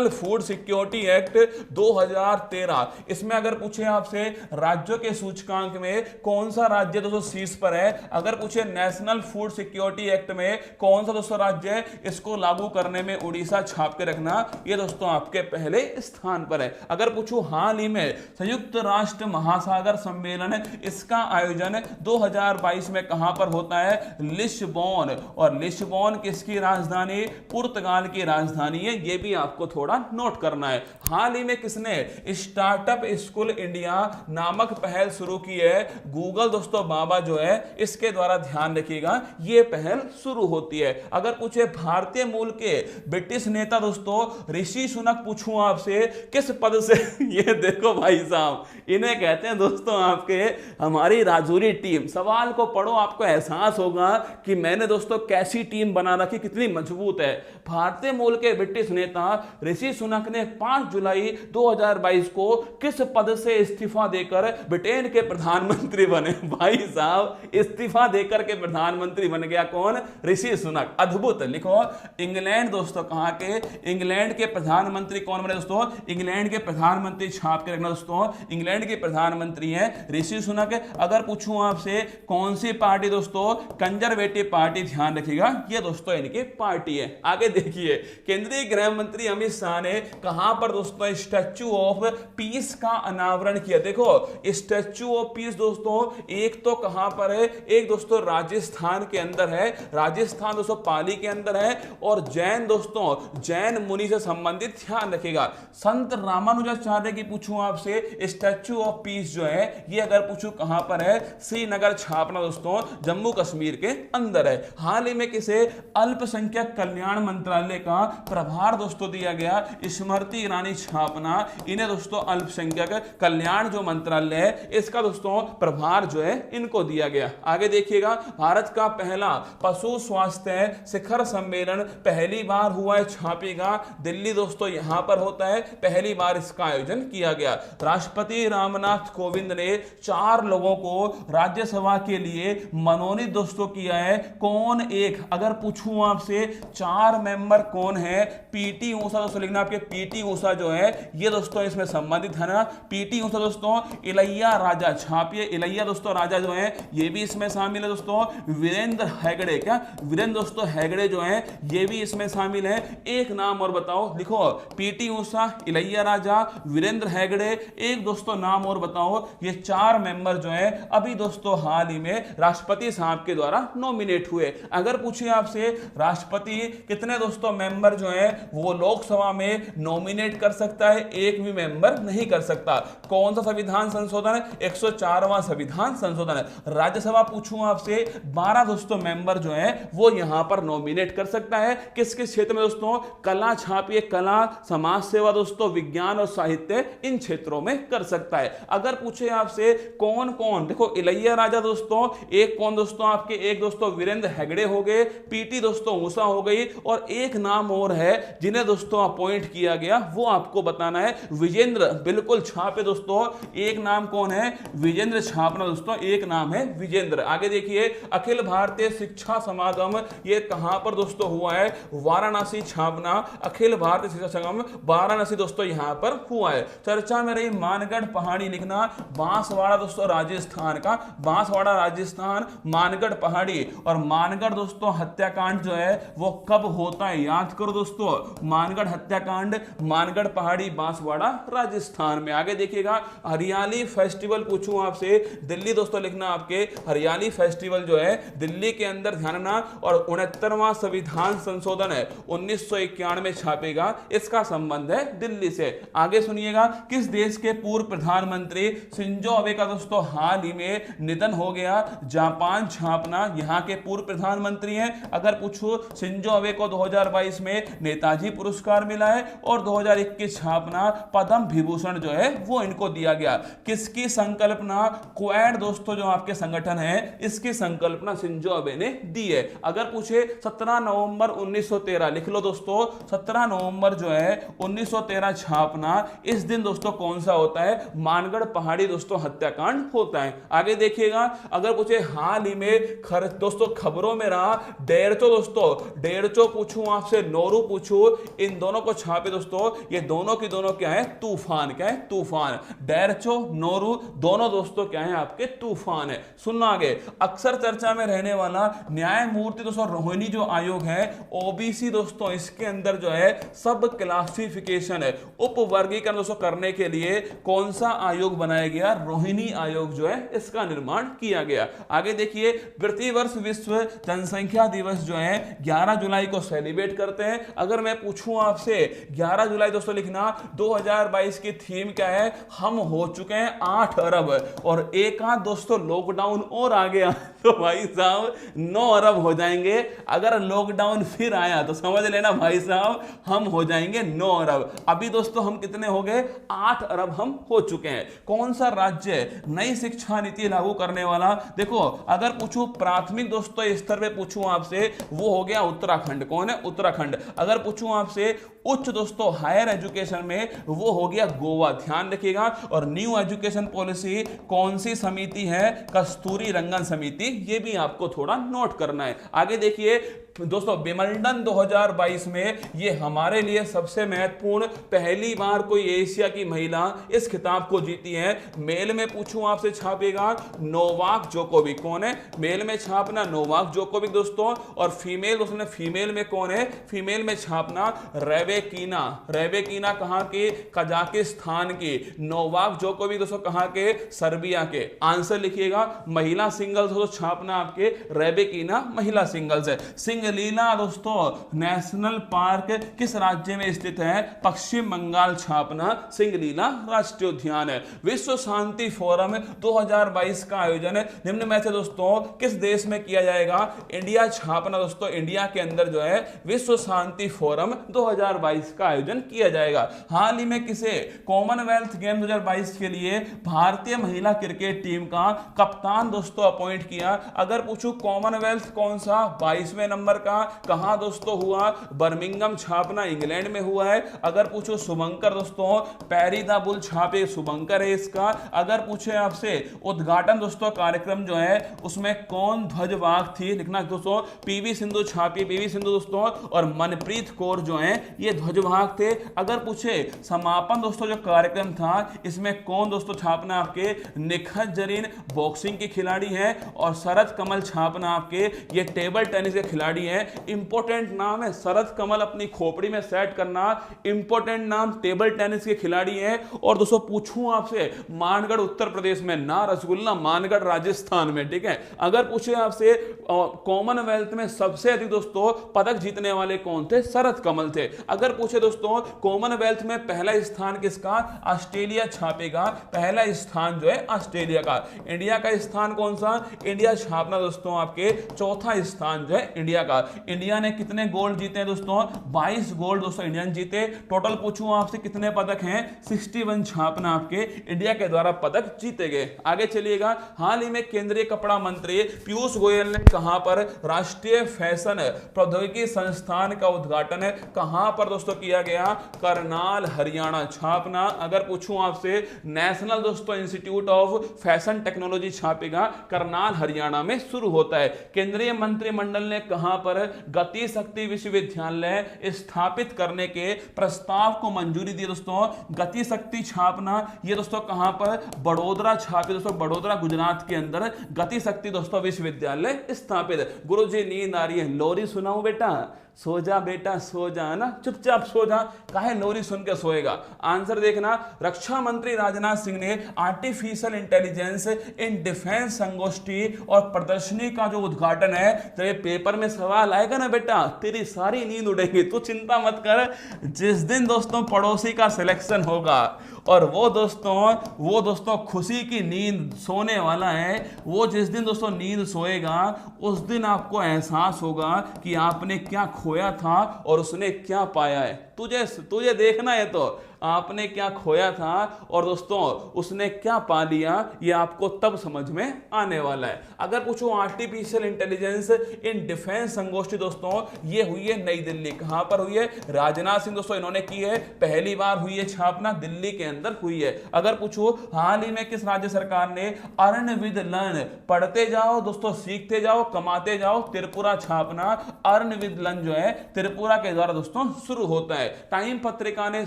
फूड सिक्योरिटी एक्ट 2013, इसमें अगर पूछे आपसे राज्यों के सूचकांक में कौन सा राज्य दोस्तों शीर्ष पर है? अगर पूछे नेशनल फूड सिक्योरिटी एक्ट में कौन सा दोस्तों राज्य है, इसको लागू करने में उड़ीसा छाप के रखना, ये दोस्तों आपके पहले स्थान पर है। अगर पूछूं हाल ही में संयुक्त राष्ट्र महासागर सम्मेलन इसका आयोजन 2022 में कहां पर होता है? लिस्बोन। और लिस्बोन किसकी राजधानी? पुर्तगाल की राजधानी है, ये भी आपको थोड़ा नोट करना है। हाल ही में किसने स्टार्टअप स्कूल इंडिया नामक पहल शुरू की है? गूगल दोस्तों बाबा जो है इसके द्वारा, ध्यान रखिएगा ये पहल शुरू होती है। अगर पूछे पूछे भारतीय मूल के ब्रिटिश नेता दोस्तों ऋषि सुनक पूछूं आपसे किस पद से ये देखो भाई साहब, इन्हें कहते हैं दोस्तों आपके हमारी राजौरी टीम। सवाल को पढ़ो, आपको एहसास होगा कि मैंने दोस्तों कैसी टीम बना रखी, कितनी मजबूत है। भारतीय मूल के ब्रिटिश नेता ऋषि सुनक ने 5 जुलाई 2022 को किस पद से इस्तीफा देकर ब्रिटेन के प्रधानमंत्री बने? भाई साहब, इस्तीफा देकर के प्रधानमंत्री बन गया कौन? ऋषि सुनक। अद्भुत। लिखो इंग्लैंड दोस्तों, कहां के? इंग्लैंड के प्रधानमंत्री कौन बने दोस्तों? इंग्लैंड के प्रधानमंत्री, छाप के रखना दोस्तों, इंग्लैंड के प्रधानमंत्री हैं ऋषि सुनक। अगर पूछूं आपसे कौन सी पार्टी दोस्तों? कंजर्वेटिव पार्टी, ध्यान रखिएगा, ये दोस्तों इनकी पार्टी है। आगे देखिए, केंद्रीय गृह मंत्री अमित शाह ने कहां पर दोस्तों स्टैच्यू ऑफ पीस का अनावरण किया? देखो स्टैच्यू ऑफ पीस दोस्तों एक तो कहां पर है, एक दोस्तों राजस्थान के अंदर है, राजस्थान दोस्तों पाली के अंदर है, और जैन दोस्तों जैन मुनि से संबंधित, ध्यान रखिएगा। संत रामानुजाचार्य की पूछूं आपसे स्टैच्यू ऑफ पीस जो है ये अगर पूछूं कहां पर है? श्रीनगर, छापना दोस्तों जम्मू कश्मीर के अंदर है। हाल ही में किसे अल्पसंख्यक कल्याण मंत्रालय का प्रभार दोस्तों दिया गया? स्मृति ईरानी, छापना, इन्हें दोस्तों अल्पसंख्यक कल्याण जो मंत्रालय है इसका दोस्तों प्रभार जो है इनको दिया गया। आगे देखिएगा, भारत का पहला पशु स्वास्थ्य शिखर सम्मेलन पहली बार हुआ है, छापेगा दिल्ली दोस्तों यहां पर होता है, पहली बार इसका आयोजन किया गया। राष्ट्रपति रामनाथ कोविंद ने 4 लोगों को राज्यसभा के लिए मनोनीत दोस्तों किया है। कौन? एक। अगर पूछूं आपसे 4 मेंबर कौन है? पीटी ऊषा दोस्तों, लिखना आपके पीटी ऊषा जो है ये दोस्तों इसमें संबंधित है ना, पीटी ऊषा दोस्तों। इलैया राजा, छापिए, इलैया दोस्तों राजा जो है ये भी इसमें शामिल है दोस्तों। वीरेंद्र हेगड़े, क्या वीरेंद्र दोस्तों हेगड़े जो है ये भी इसमें शामिल है। एक नाम और बताओ, लिखो पीटी ऊषा, इलैया राजा, वीरेंद्र हेगड़े, एक दोस्तों नाम और बताओ। ये 4 मेंबर जो है अभी दोस्तों हाल ही में राष्ट्रपति साहब के द्वारा नॉमिनेट हुए। अगर पूछे आपसे राष्ट्रपति कितने दोस्तों मेंबर जो है वो लोकसभा में नॉमिनेट कर सकता है? एक भी मेंबर नहीं कर सकता। कौन सा संविधान संशोधन? 104वां संविधान संशोधन है। राज्यसभा पूछूं आपसे 12 दोस्तों मेंबर जो है वो यहां पर नॉमिनेट कर सकता है। किस किस क्षेत्र में दोस्तों? कला, छापिए, कला, समाज सेवा दोस्तों, विज्ञान और साहित्य, इन क्षेत्रों में कर सकता है। अगर पूछे आपसे कौन कौन, देखो इलैया राजा दोस्तों, एक कौन दोस्तों आपके? एक दोस्तों वीरेंद्र हेगड़े हो गए, पीटी दोस्तों ऊषा हो गई, और एक नाम और है जिन्हें दोस्तों अपॉइंट किया गया, वो आपको बताना है। विजेंद्र, बिल्कुल छापे दोस्तों, एक नाम कौन है? विजेंद्र, छापना दोस्तों, एक नाम है विजेंद्र। आगे देखिए, अखिल भारतीय शिक्षा समागम ये कहां पर दोस्तों हुआ है? वाराणसी, छापना, अखिल भारतीय शिक्षा समागम वाराणसी दोस्तों यहां पर हुआ है। चर्चा में रही मानगढ़ पहाड़ी, लिखना बांसवाड़ा दोस्तों राजस्थान का, बांसवाड़ा राजस्थान, मानगढ़ पहाड़ी। और मानगढ़ दोस्तों हत्याकांड जो है वो कब होता है? याद करो दोस्तों, मानगढ़ हत्याकांड, मानगढ़ पहाड़ी, बांसवाड़ा राजस्थान में। आगे देखिएगा, हरियाली फेस्टिवल पूछूं आपसे, दिल्ली दोस्तों, लिखना आपके हरियाली फेस्टिवल जो है दिल्ली के अंदर, ध्यान रखना। और 69वां संविधान संशोधन है 1991 में छापेगा, इसका संबंध है दिल्ली से। आगे सुनिएगा, किस देश के पूर्व प्रधानमंत्री शिंजो अबे का दोस्तों हाल ही में निधन हो गया? जापान, छापना, यहां के पूर्व प्रधानमंत्री हैं। अगर पूछो शिंजो अबे को 2022 में नेताजी पुरस्कार मिला है, और 2021 छापना पद्म विभूषण जो है वो इनको दिया गया। किसकी संकल्पना? क्वाड दोस्तों जो आपके संगठन है इसकी संकल्पना शिंजो अबे ने दी है। अगर पूछे 17 नवंबर 1913, लिख लो दोस्तों, 17 नवंबर जो है 1913 छापना, इस दिन दोस्तों कौन सा होता है? मानगढ़ पहाड़ी दोस्तों हत्याकांड होता है। आगे देखिएगा, अगर पूछे हाल ही में दोस्तों खबरों में रहा डेढ़चो दोस्तों, डेढ़चो पूछूं आपसे, नोरू पूछूं, इन दोनों को छापे दोस्तों, ये दोनों की दोनों क्या है? तूफान। क्या है? तूफान। डेढ़चो, नोरू दोनों दोस्तों क्या है? आपके तूफान है। सुनना आगे, अक्सर चर्चा में रहने वाला न्यायमूर्ति दोस्तों रोहिणी जो आयोग है, ओबीसी दोस्तों, इसके अंदर जो है सब क्लासिफिकेशन है, उप वर्गीकरण दोस्तों करने के लिए कौन सा आयोग बनाया गया? रोहिणी आयोग जो है इसका निर्माण किया गया। आगे देखिए, प्रतिवर्ष विश्व जनसंख्या दिवस जो है 11 जुलाई को सेलिब्रेट करते हैं। अगर मैं पूछूं आपसे 11 जुलाई दोस्तों, लिखना 2022 की थीम क्या है? हम हो चुके हैं 8 अरब, और एक आध दोस्तों लॉकडाउन और आ गया तो भाई साहब 9 अरब हो जाएंगे। अगर लॉकडाउन फिर आया तो समझ लेना भाई साहब हम हो जाएंगे 9 अरब। अभी दोस्तों हम कितने हो गए, 8 अरब हम हो चुके हैं। कौन सा राज्य नई शिक्षा नीति लागू करने वाला, देखो अगर पूछूं प्राथमिक दोस्तों स्तर पे पूछूं आपसे, वो हो गया उत्तराखंड। कौन है, उत्तराखंड। अगर पूछूं आपसे उच्च दोस्तों हायर एजुकेशन में, वो हो गया गोवा, ध्यान रखिएगा। और न्यू एजुकेशन पॉलिसी कौन सी समिति है, कस्तूरी रंगन समिति, ये भी आपको थोड़ा नोट करना है। आगे देखिए दोस्तों विमल्डन 2022 में ये हमारे लिए सबसे महत्वपूर्ण, पहली बार कोई एशिया की महिला इस खिताब को जीती है। मेल में पूछूं आपसे छापेगा नोवाक जोकोविक। कौन है, मेल में छापना नोवाक जोकोविक दोस्तों। और फीमेल दोस्तों, फीमेल में कौन है, फीमेल में छापना रेवेकीना। रेवेकीना कहां की, कजाकिस्तान की। नोवाक जोकोविक दोस्तों कहां के, सर्बिया के। आंसर लिखिएगा महिला सिंगल्स हो छापना आपके रेवेकीना महिला सिंगल्स है। सिंगलीला दोस्तों नेशनल पार्क किस राज्य में स्थित है, पश्चिम बंगाल, छापना सिंगलीला राष्ट्रीय उद्यान है। विश्व शांति फोरम 2022 का आयोजन निम्न में से दोस्तों किस देश में किया जाएगा, इंडिया, छापना दोस्तों इंडिया के अंदर जो है विश्व शांति फोरम 2022 का आयोजन किया जाएगा। हाल ही में किसे कॉमनवेल्थ गेम 2022 के लिए भारतीय महिला क्रिकेट टीम का कप्तान दोस्तों अपॉइंट किया। अगर पूछूं कॉमनवेल्थ कौन सा, 22वें नंबर का, कहां दोस्तों हुआ, बर्मिंघम, छापना इंग्लैंड में हुआ है। अगर पूछो शुभंकर दोस्तों, पैरी द बुल, छापे शुभंकर है इसका। अगर पूछे आपसे उद्घाटन दोस्तों कार्यक्रम जो है उसमें कौन ध्वजवाहक थी, लिखना दोस्तों पीवी सिंधु, छापी पीवी सिंधु दोस्तों, और मनप्रीत कौर जो है ये ध्वजवाहक थे। अगर पूछे समापन दोस्तों जो कार्यक्रम था इसमें कौन दोस्तों, छापना आपके निखत जरीन बॉक्सिंग की खिलाड़ी है, और शरद कमल, छापना आपके ये टेबल टेनिस के खिलाड़ी है। इंपॉर्टेंट नाम है शरद कमल, अपनी खोपड़ी में सेट करना, इंपॉर्टेंट नाम, टेबल टेनिस के खिलाड़ी है। और दोस्तों पूछूं आपसे मानगढ़ उत्तर प्रदेश में, ना रसगुल्ला, मानगढ़ राजस्थान में, ठीक है। अगर पूछे आपसे कॉमनवेल्थ में सबसे अधिक दोस्तों पदक जीतने वाले कौन थे, शरद कमल थे। अगर पूछे दोस्तों कॉमनवेल्थ में पहला स्थान किसका, ऑस्ट्रेलिया, छापेगा पहला स्थान जो है ऑस्ट्रेलिया का। इंडिया का स्थान कौन सा, इंडिया, छापना दोस्तों आपके चौथा स्थान जो है इंडिया का। इंडिया ने कितने गोल्ड जीते हैं दोस्तों, 22 गोल्ड दोस्तों इंडिया ने जीते। टोटल पूछूं आपसे कितने पदक हैं, 61, छापना आपके इंडिया के द्वारा पदक जीते गए। आगे चलिएगा, हाल ही में केंद्रीय कपड़ा मंत्री पीयूष गोयल ने कहां पर राष्ट्रीय फैशन प्रौद्योगिकी संस्थान का उद्घाटन कहां पर दोस्तों किया गया, करनाल, हरियाणा, छापना। अगर पूछूं आपसे नेशनल दोस्तों इंस्टीट्यूट ऑफ फैशन टेक्नोलॉजी, छापेगा करनाल, हरियाणा में शुरू होता है। केंद्रीय मंत्रिमंडल ने कहां पर गति शक्ति विश्वविद्यालय स्थापित करने के प्रस्ताव को मंजूरी दी दोस्तों, गति शक्ति, छापना ये दोस्तों कहां पर, बड़ोदरा, छापे दोस्तों बड़ोदरा गुजरात के अंदर गति शक्ति दोस्तों विश्वविद्यालय स्थापित। गुरुजी नींद आ रही है, लोरी सुनाऊं बेटा, सो जा बेटा सो जा, ना चुपचाप सो जा, काहे लोरी सुन के सोएगा। आंसर देखना, रक्षा मंत्री राजनाथ सिंह ने आर्टिफिशियल इंटेलिजेंस इन डिफेंस संगोष्ठी और प्रदर्शनी का जो उद्घाटन है, जब ये पेपर में सवाल आएगा ना बेटा तेरी सारी नींद उड़ेगी, तू चिंता मत कर। जिस दिन दोस्तों पड़ोसी का सिलेक्शन होगा और वो दोस्तों खुशी की नींद सोने वाला है, वो जिस दिन दोस्तों नींद सोएगा उस दिन आपको एहसास होगा कि आपने क्या खोया था और उसने क्या पाया है। तुझे देखना है तो आपने क्या खोया था और दोस्तों उसने क्या पा लिया, ये आपको तब समझ में आने वाला है। अगर पूछो आर्टिफिशियल इंटेलिजेंस इन डिफेंस संगोष्ठी दोस्तों ये हुई है नई दिल्ली, कहां पर हुई है, राजनाथ सिंह दोस्तों इन्होंने की है, पहली बार हुई है, छापना दिल्ली के अंदर हुई है। अगर पूछो हाल ही में किस राज्य सरकार ने अर्न विद लर्न, पढ़ते जाओ दोस्तों सीखते जाओ कमाते जाओ, त्रिपुरा, छापना अर्न विद लर्न जो है त्रिपुरा के द्वारा दोस्तों शुरू होता है। टाइम पत्रिका ने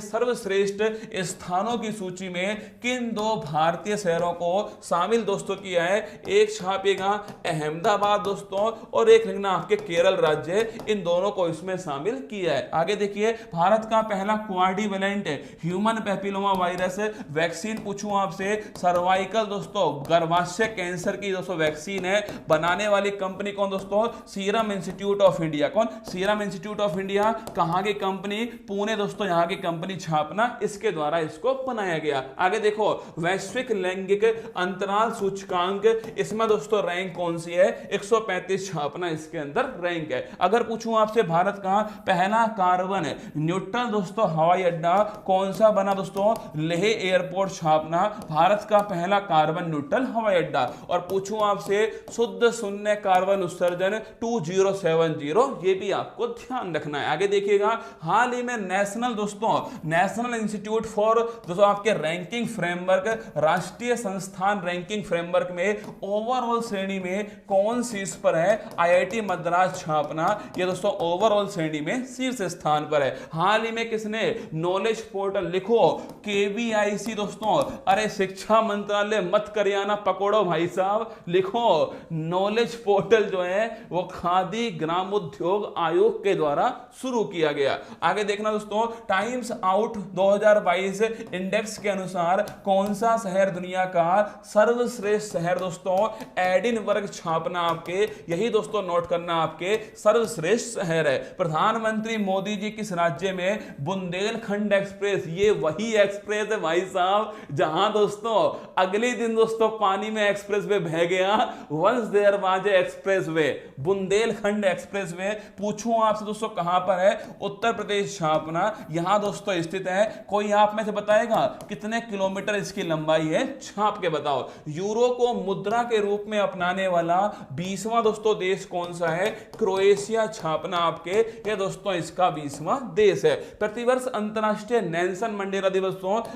सर्वश्रेष्ठ स्थानों की सूची में किन 2 भारतीय शहरों को शामिल दोस्तों किया है, एक छापेगा अहमदाबाद दोस्तों और एक लिखना आपके केरल राज्य, इन दोनों को इसमें शामिल किया है। आगे देखिए, भारत का पहला quadrivalent human papilloma virus vaccine पूछूं आपसे, सर्वाइकल दोस्तों गर्भाशय कैंसर की दोस्तों वैक्सीन है, बनाने वाली कंपनी कौन दोस्तों, सीरम इंस्टीट्यूट ऑफ इंडिया। कौन, सीरम इंस्टीट्यूट ऑफ इंडिया। कहां की कंपनी, पुणे दोस्तों, यहां की कंपनी, छापना इसके द्वारा इसको बनाया गया। आगे देखो वैश्विक लैंगिक अंतराल सूचकांक, इसमें दोस्तों रैंक कौन सी है? 135 छापना इसके अंदर रैंक है। अगर पूछूं आपसे भारत का पहला कार्बन न्यूट्रल दोस्तों हवाई अड्डा कौन सा बना दोस्तों? लेह एयरपोर्ट छापना भारत का पहला कार्बन न्यूट्रल हवाई अड्डा। और पूछूं आपसे शुद्ध शून्य कार्बन उत्सर्जन 2070, ये भी आपको ध्यान रखना है। आगे देखिएगा हाल ही में नेशनल इंस्टीट्यूट फॉर दोस्तों आपके रैंकिंग फ्रेमवर्क, राष्ट्रीय संस्थान रैंकिंग फ्रेमवर्क में ओवरऑल श्रेणी में कौन शीर्ष पर है? आईआईटी मद्रास छापना, ये दोस्तों ओवरऑल श्रेणी में शीर्ष स्थान पर है। हाल ही में किसने? नॉलेज पोर्टल, लिखो केवीआईसी दोस्तों, अरे शिक्षा मंत्रालय मत करियाना पकड़ो भाई साहब, लिखो नॉलेज पोर्टल जो है वो खादी ग्रामोद्योग आयोग के द्वारा शुरू किया गया। आगे देखना दोस्तों टाइम्स आउट 2022 इंडेक्स के अनुसार कौन सा शहर दुनिया का सर्वश्रेष्ठ शहर? दोस्तों एडिनबर्ग छापना आपके, यही दोस्तों नोट करना आपके सर्वश्रेष्ठ शहर है। प्रधानमंत्री मोदी जी किस राज्य में बुंदेलखंड एक्सप्रेस, ये वही एक्सप्रेस है भाई साहब जहां दोस्तों अगले दिन दोस्तों पानी में एक्सप्रेस वे बह गया, once there was a expressway, Bundelkhand expressway. पूछूं आपसे दोस्तों कहां पर है? उत्तर प्रदेश छापना, यहां दोस्तों स्थित है। कोई आप में से बताएगा कितने किलोमीटर इसकी लंबाई है? छाप के बताओ। यूरो को मुद्रा के रूप में अपनाने वाला 20वां दोस्तों देश कौन सा है? क्रोएशिया छापना आपके, ये दोस्तों इसका 20वां देश है। प्रतिवर्ष अंतरराष्ट्रीय नेल्सन मंडेला दिवस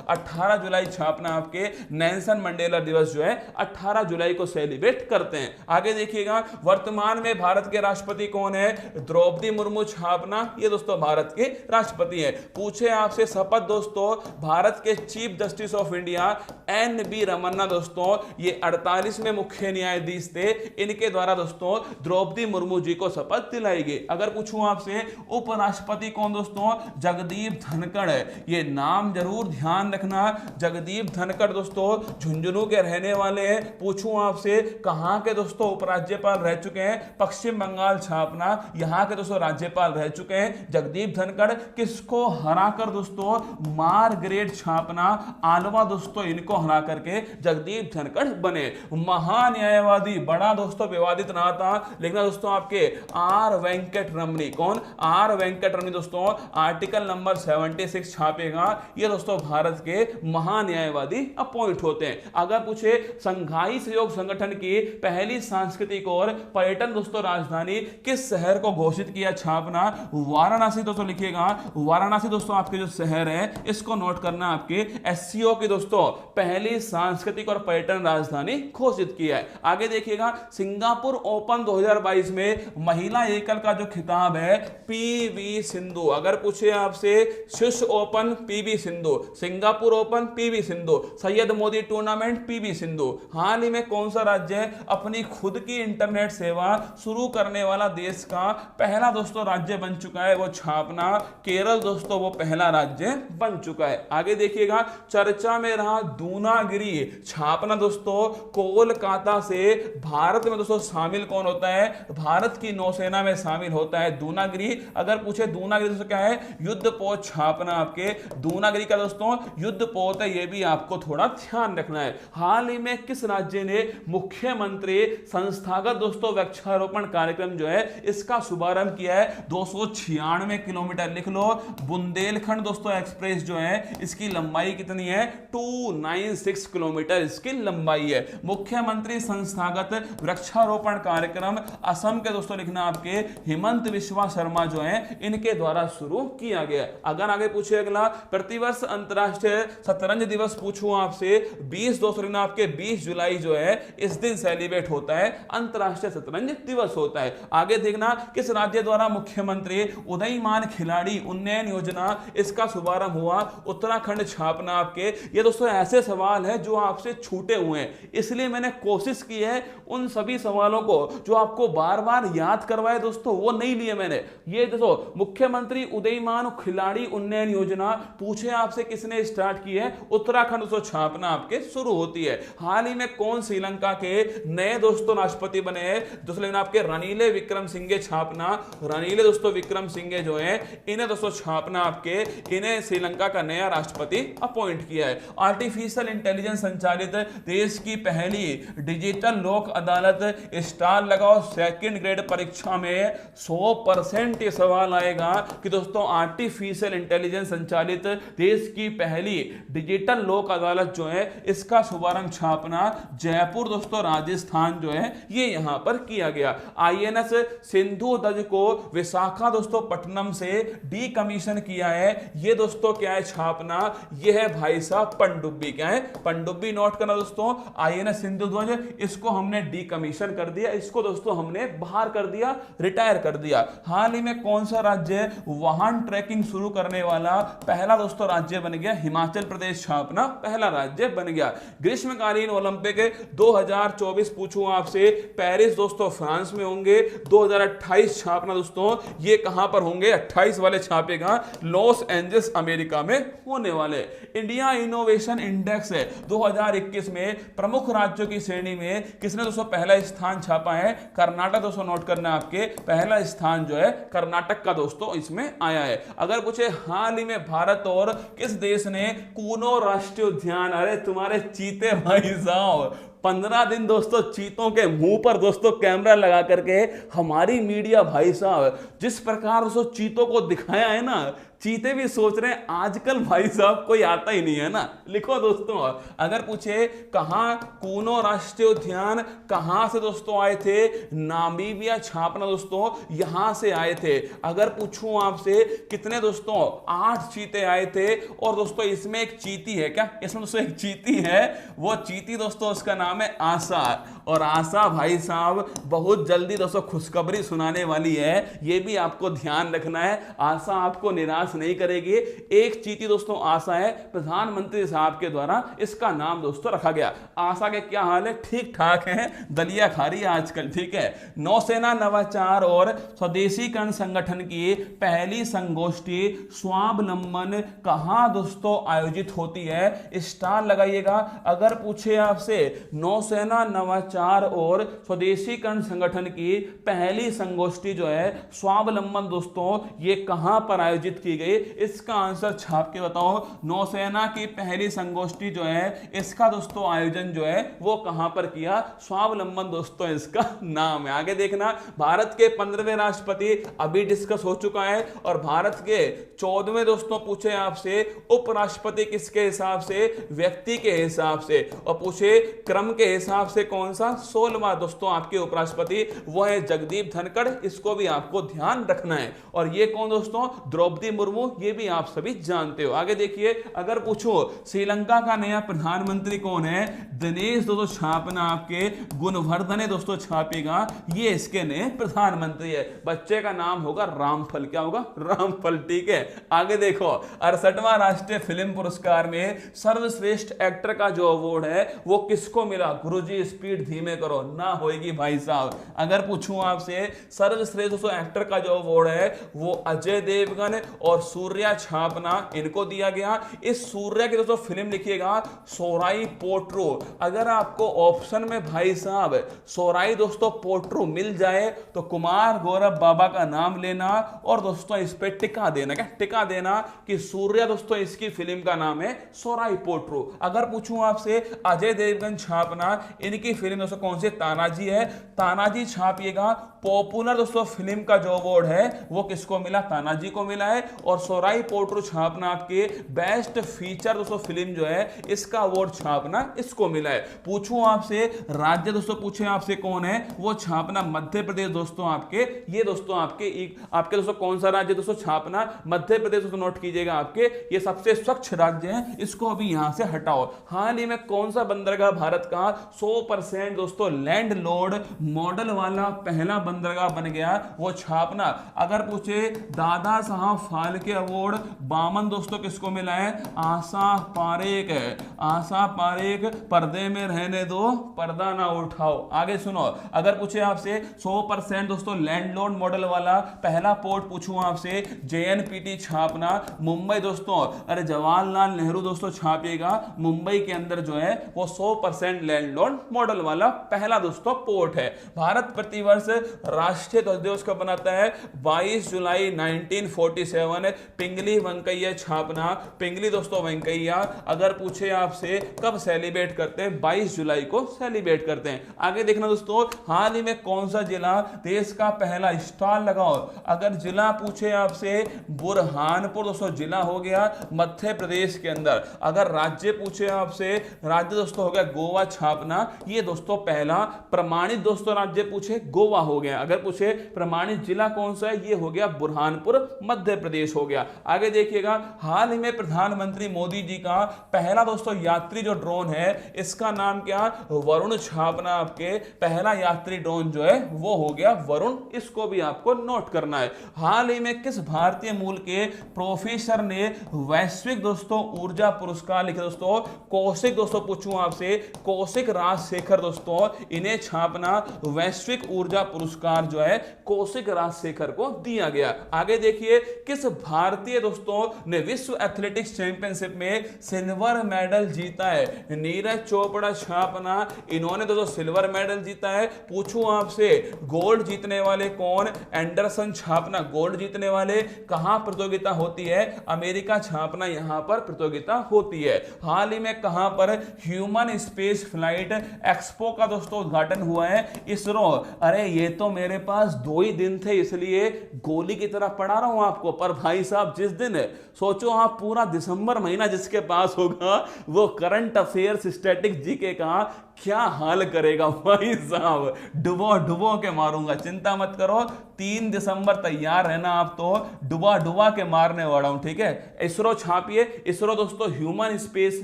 18 जुलाई छापना आपके, नेल्सन मंडेला दिवस जो है 18 जुलाई को सेलिब्रेट करते हैं। आगे देखिएगा वर्तमान में भारत के राष्ट्रपति कौन है? द्रौपदी मुर्मू छापना, ये दोस्तों भारत के राष्ट्रपति है। पूछे आपसे शपथ दोस्तों भारत के chief justice of India N V. Ramana दोस्तों, ये 48वें मुख्य न्यायाधीश थे, इनके द्वारा दोस्तों द्रौपदी मुर्मू जी को शपथ दिलाई गई। अगर पूछूं आपसे उपराष्ट्रपति कौन दोस्तों? जगदीप धनखड़ है, ये नाम जरूर ध्यान रखना। जगदीप धनखड़ दोस्तों झुंझुनू के रहने वाले हैं। पूछूं आपसे कहां के दोस्तों उपराज्यपाल रह चुके हैं? पश्चिम बंगाल छापना, यहां के दोस्तों राज्यपाल रह चुके हैं जगदीप धनखड़। किसको हराकर दोस्तों? मार्गरेट छापना, आलवा दोस्तों इनको हरा करके जगदीप धनखड़ बने। महान्यायवादी बड़ा दोस्तों विवादित रहा था, लेकिन दोस्तों आपके आर वेंकट रमनी, कौन? आर वेंकट रमनी दोस्तों आर्टिकल नंबर 76 छापेगा, ये दोस्तों भारत के महान्यायवादी अपॉइंट होते हैं। अगर पूछे संघाई सहयोग संगठन की पहली सांस्कृतिक और पर्यटन दोस्तों राजधानी किस शहर को घोषित किया? छापना वाराणसी दोस्तों, लिखिएगा वाराणसी दोस्तों आपके जो शहर है इसको नोट करना आपके एससीओ की दोस्तों पहली सांस्कृतिक और पर्यटन राजधानी घोषित किया है। आगे देखिएगा सिंगापुर ओपन 2022 में महिला एकल का जो खिताब है पीवी सिंधु, अगर पूछे आपसे शीर्ष open PV Sindhu, Singapore open PV Sindhu, Syed Modi tournament PV Sindhu. हाल ही में कौन सा राज्य अपनी खुद की इंटरनेट सेवा शुरू करने वाला देश का पहला दोस्तों राज्य बन चुका है? वो छापना केरल दोस्तों वो पहला राज्य बन चुका है। आगे देखिएगा चर्चा में रहा दूनागिरी छापना दोस्तों कोलकाता से भारत में दोस्तों शामिल कौन होता है? भारत की नौसेना में शामिल होता है दूनागिरी। अगर पूछे दूनागिरी दोस्तों क्या है? युद्धपोत छापना आपके दूनागिरी का दोस्तों युद्धपोत है, ये भी आपको थोड़ा ध्यान रखना है। हाल ही में किस राज्य ने मुख्यमंत्री संस्थागत दोस्तों वृक्षारोपण कार्यक्रम जो है इसका शुभारंभ किया है? 296 किलोमीटर, लिख लो। बुंदेलखंड दोस्तों एक्सप्रेस जो है इसकी लंबाई कितनी है? 296 किलोमीटर इसकी लंबाई है। मुख्यमंत्री संस्थागत वृक्षारोपण कार्यक्रम असम के दोस्तों लिखना आपके हेमंत बिस्वा शर्मा जो है इनके द्वारा शुरू किया गया। अगर आगे पूछे अगला प्रतिवर्ष अंतरराष्ट्रीय शतरंज दिवस पूछूं आपसे 20 दोस्तों लिखना आपके 20 जुलाई जो है इस दिन सेलिब्रेट होता है, अंतरराष्ट्रीय शतरंज दिवस होता है। आगे देखना किस राज्य द्वारा मुख्यमंत्री उदयमान खिलाड़ी उन्नयन योजना इसका शुभारंभ हुआ? उत्तराखंड छापना आपके। ये दोस्तों ऐसे सवाल है जो आपसे छूटे हुए हैं, इसलिए मैंने कोशिश की है उन सभी सवालों को जो आपको बार बार याद करवाए दोस्तों वो नहीं लिए मैंने। ये दोस्तों मुख्यमंत्री उदयमान खिलाड़ी उन्नयन योजना पूछे आपसे किसने स्टार्ट की है? उत्तराखंड दोस्तों छापना आपके शुरू होती है। हाल ही में कौन श्रीलंका के नए दोस्तों राष्ट्रपति बने हैं? दोस्तों लेकिन आपके रनीले विक्रमसिंघे छापना, रनीले दोस्तों विक्रमसिंघे जो है इन्हें दोस्तों छापना आपके, इन्हें श्रीलंका का नया राष्ट्रपति अपॉइंट किया है। आर्टिफिशियल इंटेलिजेंस संचालित देश की पहली डिजिटल लोक अदालत स्टार लगाओ सेकंड ग्रेड परीक्षा में 100% ये सवाल आएगा कि दोस्तों आर्टिफिशियल इंटेलिजेंस संचालित देश की पहली डिजिटल लोक अदालत जो है इसका शुभारंभ छापना जयपुर दोस्तों राजस्थान जो है ये यहां पर किया गया। आईएनएस सिंधु ध्वज को विशाखा दोस्तों पट्टनम से डीकमीशन किया है। ये दोस्तों क्या है छापना, ये है भाई साहब पनडुब्बी। क्या है पनडुब्बी, नोट करना दोस्तों। आईएनएस सिंधु ध्वज इसको हमने डीकमीशन कर दिया, इसको दोस्तों हमने बाहर कर दिया, रिटायर कर दिया। हाल ही में कौन सा राज्य वाहन ट्रैकिंग शुरू करने वाला पहला दोस्तों राज्य बन गया? हिमाचल प्रदेश छापना पहला राज्य बन गया। ग्रीष्मकालीन ओलंपिक 2024 पूछूं आपसे, पेरिस दोस्तों फ्रांस में होंगे। 2028 छापना दोस्तों ये कहां पर होंगे? 28 वाले छापेगा लॉस एंजल्स अमेरिका में होने वाले। इंडिया इनोवेशन इंडेक्स 2021 में प्रमुख राज्यों की श्रेणी में किसने दोस्तों पहला स्थान छापा है? कर्नाटक दोस्तों, नोट करना आपके पहला स्थान जो है कर्नाटक का दोस्तों इसमें आया है। अगर पूछे हाल ही में भारत और किस देश ने कूनो राष्ट्रीय उद्यान, अरे तुम्हारे चीते भाई साहब 15 दिन दोस्तों चीतों के मुंह पर दोस्तों कैमरा लगा करके हमारी मीडिया भाई साहब जिस प्रकार दोस्तों चीतों को दिखाया है ना, चीते भी सोच रहे हैं आजकल भाई साहब कोई आता ही नहीं है ना। लिखो दोस्तों, अगर पूछे कहां कूनो राष्ट्रीय उद्यान कहां से दोस्तों आए थे? नामीबिया छापना दोस्तों यहां से आए थे। अगर पूछूं आपसे कितने दोस्तों? 8 चीते आए थे। और दोस्तों इसमें एक चीती है। क्या इसमें दोस्तों एक चीती है? वो चीती दोस्तों उसका नाम है आशा। और आशा भाई साहब बहुत जल्दी दोस्तों खुशखबरी सुनाने वाली है, ये भी आपको ध्यान रखना है। आशा आपको निराश नहीं करेगी। एक चीती दोस्तों आशा है, प्रधानमंत्री साहब के द्वारा इसका नाम दोस्तों रखा गया। आशा के क्या हाल है? ठीक ठाक है, दलिया खा रही है आजकल। ठीक है। नौसेना नवाचार और स्वदेशीकरण संगठन की पहली संगोष्ठी स्वावलंबन कहां दोस्तों आयोजित होती है? स्टार लगाइएगा। अगर पूछे आपसे नौसेना नवाचार और स्वदेशीकरण संगठन की पहली संगोष्ठी जो है स्वावलंबन दोस्तों ये कहां पर आयोजित की गई? इसका आंसर छाप के बताओ। नौसेना की पहली संगोष्ठी जो है इसका दोस्तों आयोजन जो है वो कहां पर किया? स्वावलंबन दोस्तों इसका नाम है। आगे देखना, भारत के 15वें राष्ट्रपति अभी डिस्कस हो चुका है। और भारत के 14वें दोस्तों पूछे आपसे उपराष्ट्रपति किसके हिसाब से? व्यक्ति के हिसाब से। और पूछे क्रम के हिसाब से कौन सा? 16वां दोस्तों आपके उपराष्ट्रपति वो है जगदीप धनखड़। इसको भी आपको ध्यान रखना है। और ये कौन दोस्तों? द्रौपदी मुर्मू। ये भी आप सभी जानते हो। आगे देखिए, अगर पूछो श्रीलंका का नया प्रधानमंत्री कौन है? दिनेश दोस्तों छापना आपके गुणवर्धने दोस्तों छापेगा, ये इसके नए प्रधानमंत्री है। बच्चे का नाम होगा रामफल। क्या होगा? रामफल। ठीक है। आगे देखो, 68वां राष्ट्रीय फिल्म पुरस्कार में सर्वश्रेष्ठ एक्टर का जो अवार्ड है वो किसको मिला? गुरुजी स्पीड धीमे करो ना होएगी भाई साहब। अगर पूछूं आपसे सर्वश्रेष्ठ दोस्तों एक्टर का जो अवार्ड है वो अजय देवगन और सूर्या छापना इनको दिया गया। इस सूर्या की दोस्तों फिल्म लिखिएगा सोराई पोट्रो। अगर आपको ऑप्शन में भाई साहब सोराई दोस्तों पोट्रो मिल जाए तो कुमार गौरव बाबा का नाम लेना और दोस्तों इस पे टिका देना। क्या टिका देना कि सूर्या दोस्तों इसकी फिल्म का नाम है सोराई पोट्रो। अगर पूछूं आपसे अजय देवगन छापना इनकी फिल्म दोस्तों कौन सी? तानाजी है। तानाजी छापिएगा। पॉपुलर दोस्तों फिल्म का जो अवार्ड है वो किसको मिला? तानाजी को मिला है। और सोराई पोट्रो छापना आपके बेस्ट फीचर दोस्तों फिल्म जो है इसका अवार्ड छापना इसको मिला है। पूछूं आपसे राज्य दोस्तों पूछे आपसे कौन है? वो छापना मध्य प्रदेश दोस्तों आपके। ये दोस्तों आपके दोस्तों कौन सा राज्य दोस्तों? छापना मध्य प्रदेश दोस्तों। नोट कीजिएगा, आपके ये सबसे स्वच्छ राज्य है, इसको अभी यहां से हटाओ। हाल ही में कौन सा बंदरगाह भारत का 100% दोस्तों लैंड लोड मॉडल वाला पहला बंदरगाह बन गया? वो छापना। अगर पूछे दादा साहब फाल्के अवार्ड 52 दोस्तों किसको मिला है? आशा पारेख है। आशा पारेख पर्दे में रहने दो, पर्दा ना उठाओ। आगे सुनो, अगर पूछे आपसे 100% दोस्तों लैंडलॉर्ड मॉडल वाला पहला पोर्ट पूछूं आपसे जेएनपीटी छापना मुंबई दोस्तों। अरे जवाहरलाल नेहरू दोस्तों छापेगा। मुंबई के अंदर जो है वो 100% लैंडलॉर्ड मॉडल वाला वाला पहला दोस्तों पोर्ट है। भारत प्रतिवर्ष राष्ट्रीय ध्वज दिवस कब मनाता है? 22 जुलाई 1947 पिंगली वेंकैया छापना। पिंगली दोस्तों वेंकैया अगर पूछे आपसे कब सेलिब्रेट करते हैं? 22 जुलाई को सेलिब्रेट करते हैं। आगे देखना दोस्तों, हाल ही में कौन सा जिला देश का पहला स्टॉल लगाओ? अगर जिला पूछे आपसे बुरहानपुर दोस्तों जिला हो गया मध्य प्रदेश के अंदर। अगर राज्य पूछे आपसे, राज्य दोस्तों हो गया गोवा छापना, ये दोस्तों पहला प्रमाणित दोस्तों राज्य पूछे गोवा हो गया। अगर पूछे प्रमाणित जिला कौन सा है, ये हो गया बुरहानपुर मध्य प्रदेश हो गया। आगे देखिएगा, हाल ही में प्रधानमंत्री मोदी जी का पहला दोस्तों यात्री जो ड्रोन है, इसका नाम क्या? वरुण छापना। आपके पहला यात्री ड्रोन जो है वो हो गया वरुण, इसको भी आपको नोट करना है। हाल ही में किस भारतीय मूल के प्रोफेसर ने वैश्विक दोस्तों ऊर्जा पुरस्कार लिखे? दोस्तों कौशिक दोस्तों पूछूं आपसे, कौशिक राजशेखर दोस्तों, इन्हें छापना। वैश्विक ऊर्जा पुरस्कार जो है कौशिक राजशेखर को दिया गया। आगे देखिए, किस भारतीय दोस्तों ने विश्व एथलेटिक्स चैंपियनशिप में सिल्वर मेडल जीता है? नीरज चोपड़ा छापना, इन्होंने दोस्तों सिल्वर मेडल जीता है। पूछूं आपसे गोल्ड जीतने वाले कौन? एंडरसन छापना। गोल्ड जीतने वाले कहां प्रतियोगिता होती है? अमेरिका छापना, यहां पर प्रतियोगिता होती है। हाल ही में कहां पर ह्यूमन स्पेस फ्लाइट एक्सपो का दोस्तों उद्घाटन हुआ है? इसरो। अरे ये तो मेरे पास 2 ही दिन थे, इसलिए गोली की तरह पढ़ा रहा हूं आपको। पर भाई साहब, जिस दिन सोचो आप पूरा दिसंबर महीना जिसके पास होगा वो करंट अफेयर्स स्टैटिक जीके का क्या हाल करेगा भाई साहब। डुबो डुबो के मारूंगा, चिंता मत करो। 3 दिसंबर तैयार रहना, आप तो डुबा डुबा के मारने वाला हूं, ठीक है। इसरो छापिए। इसरो दोस्तों ह्यूमन स्पेस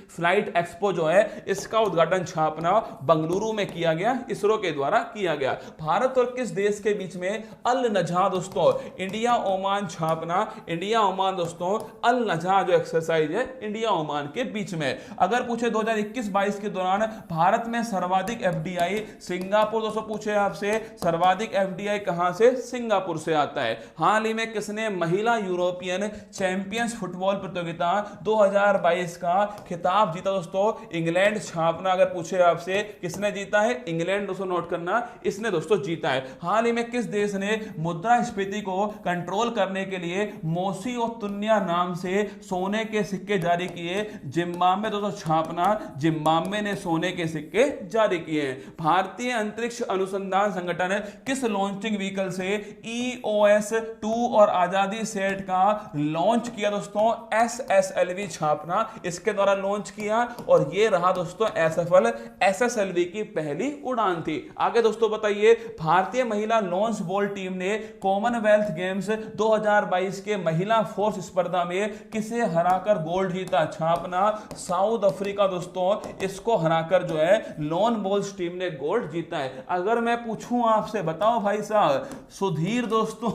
फ्लाइट एक्सपो जो है इसका उद्घाटन छापना बंगलुरु में किया गया, इसरो के द्वारा किया गया। भारत और किस देश के बीच में अल नजह दोस्तों? इंडिया ओमान छापना। इंडिया ओमान दोस्तों अल नजह जो एक्सरसाइज है इंडिया ओमान के बीच में। अगर पूछे 2021-22 के दौरान भारत में सर्वाधिक एफडीआई, सिंगापुर दोस्तों पूछे आपसे सर्वाधिक एफडीआई कहां से? सिंगापुर से आता है। हाल ही में किसने महिला यूरोपियन चैंपियंस फुटबॉल प्रतियोगिता 2022 का खिताब जीता? दोस्तों इंग्लैंड छापना। अगर पूछे आपसे किसने जीता है? इंग्लैंड दोस्तों नोट करना, इसने दोस्तों जीता है। हाल ही में किस देश ने मुद्रास्फीति को कंट्रोल करने के लिए मोसी और तुन्या नाम से सोने के सिक्के जारी किए? जिम्बाब्वे दोस्तों छापना, जिम्बाब्वे ने सोने के सिक्के जारी किए हैं। भारतीय अंतरिक्ष अनुसंधान संगठन किस लॉन्चिंग व्हीकल से EOS-2 और आजादी सेट का लॉन्च किया? दोस्तों SSLV छापना, इसके द्वारा लॉन्च किया और ये रहा दोस्तों असफल SSLV की पहली उड़ान थी। आगे दोस्तों बताइए, भारतीय महिला लॉन्च बॉल टीम ने कॉमनवेल्थ गेम्स 2022 के महिला फोर्स स्पर्धा में किसे हराकर गोल्ड जीता? छापना, साउथ अफ्रीका दोस्तों, इसको हराकर जो है लॉन बॉल्स टीम ने गोल्ड जीता है। अगर मैं पूछूं आपसे, बताओ भाई साहब, सुधीर दोस्तों,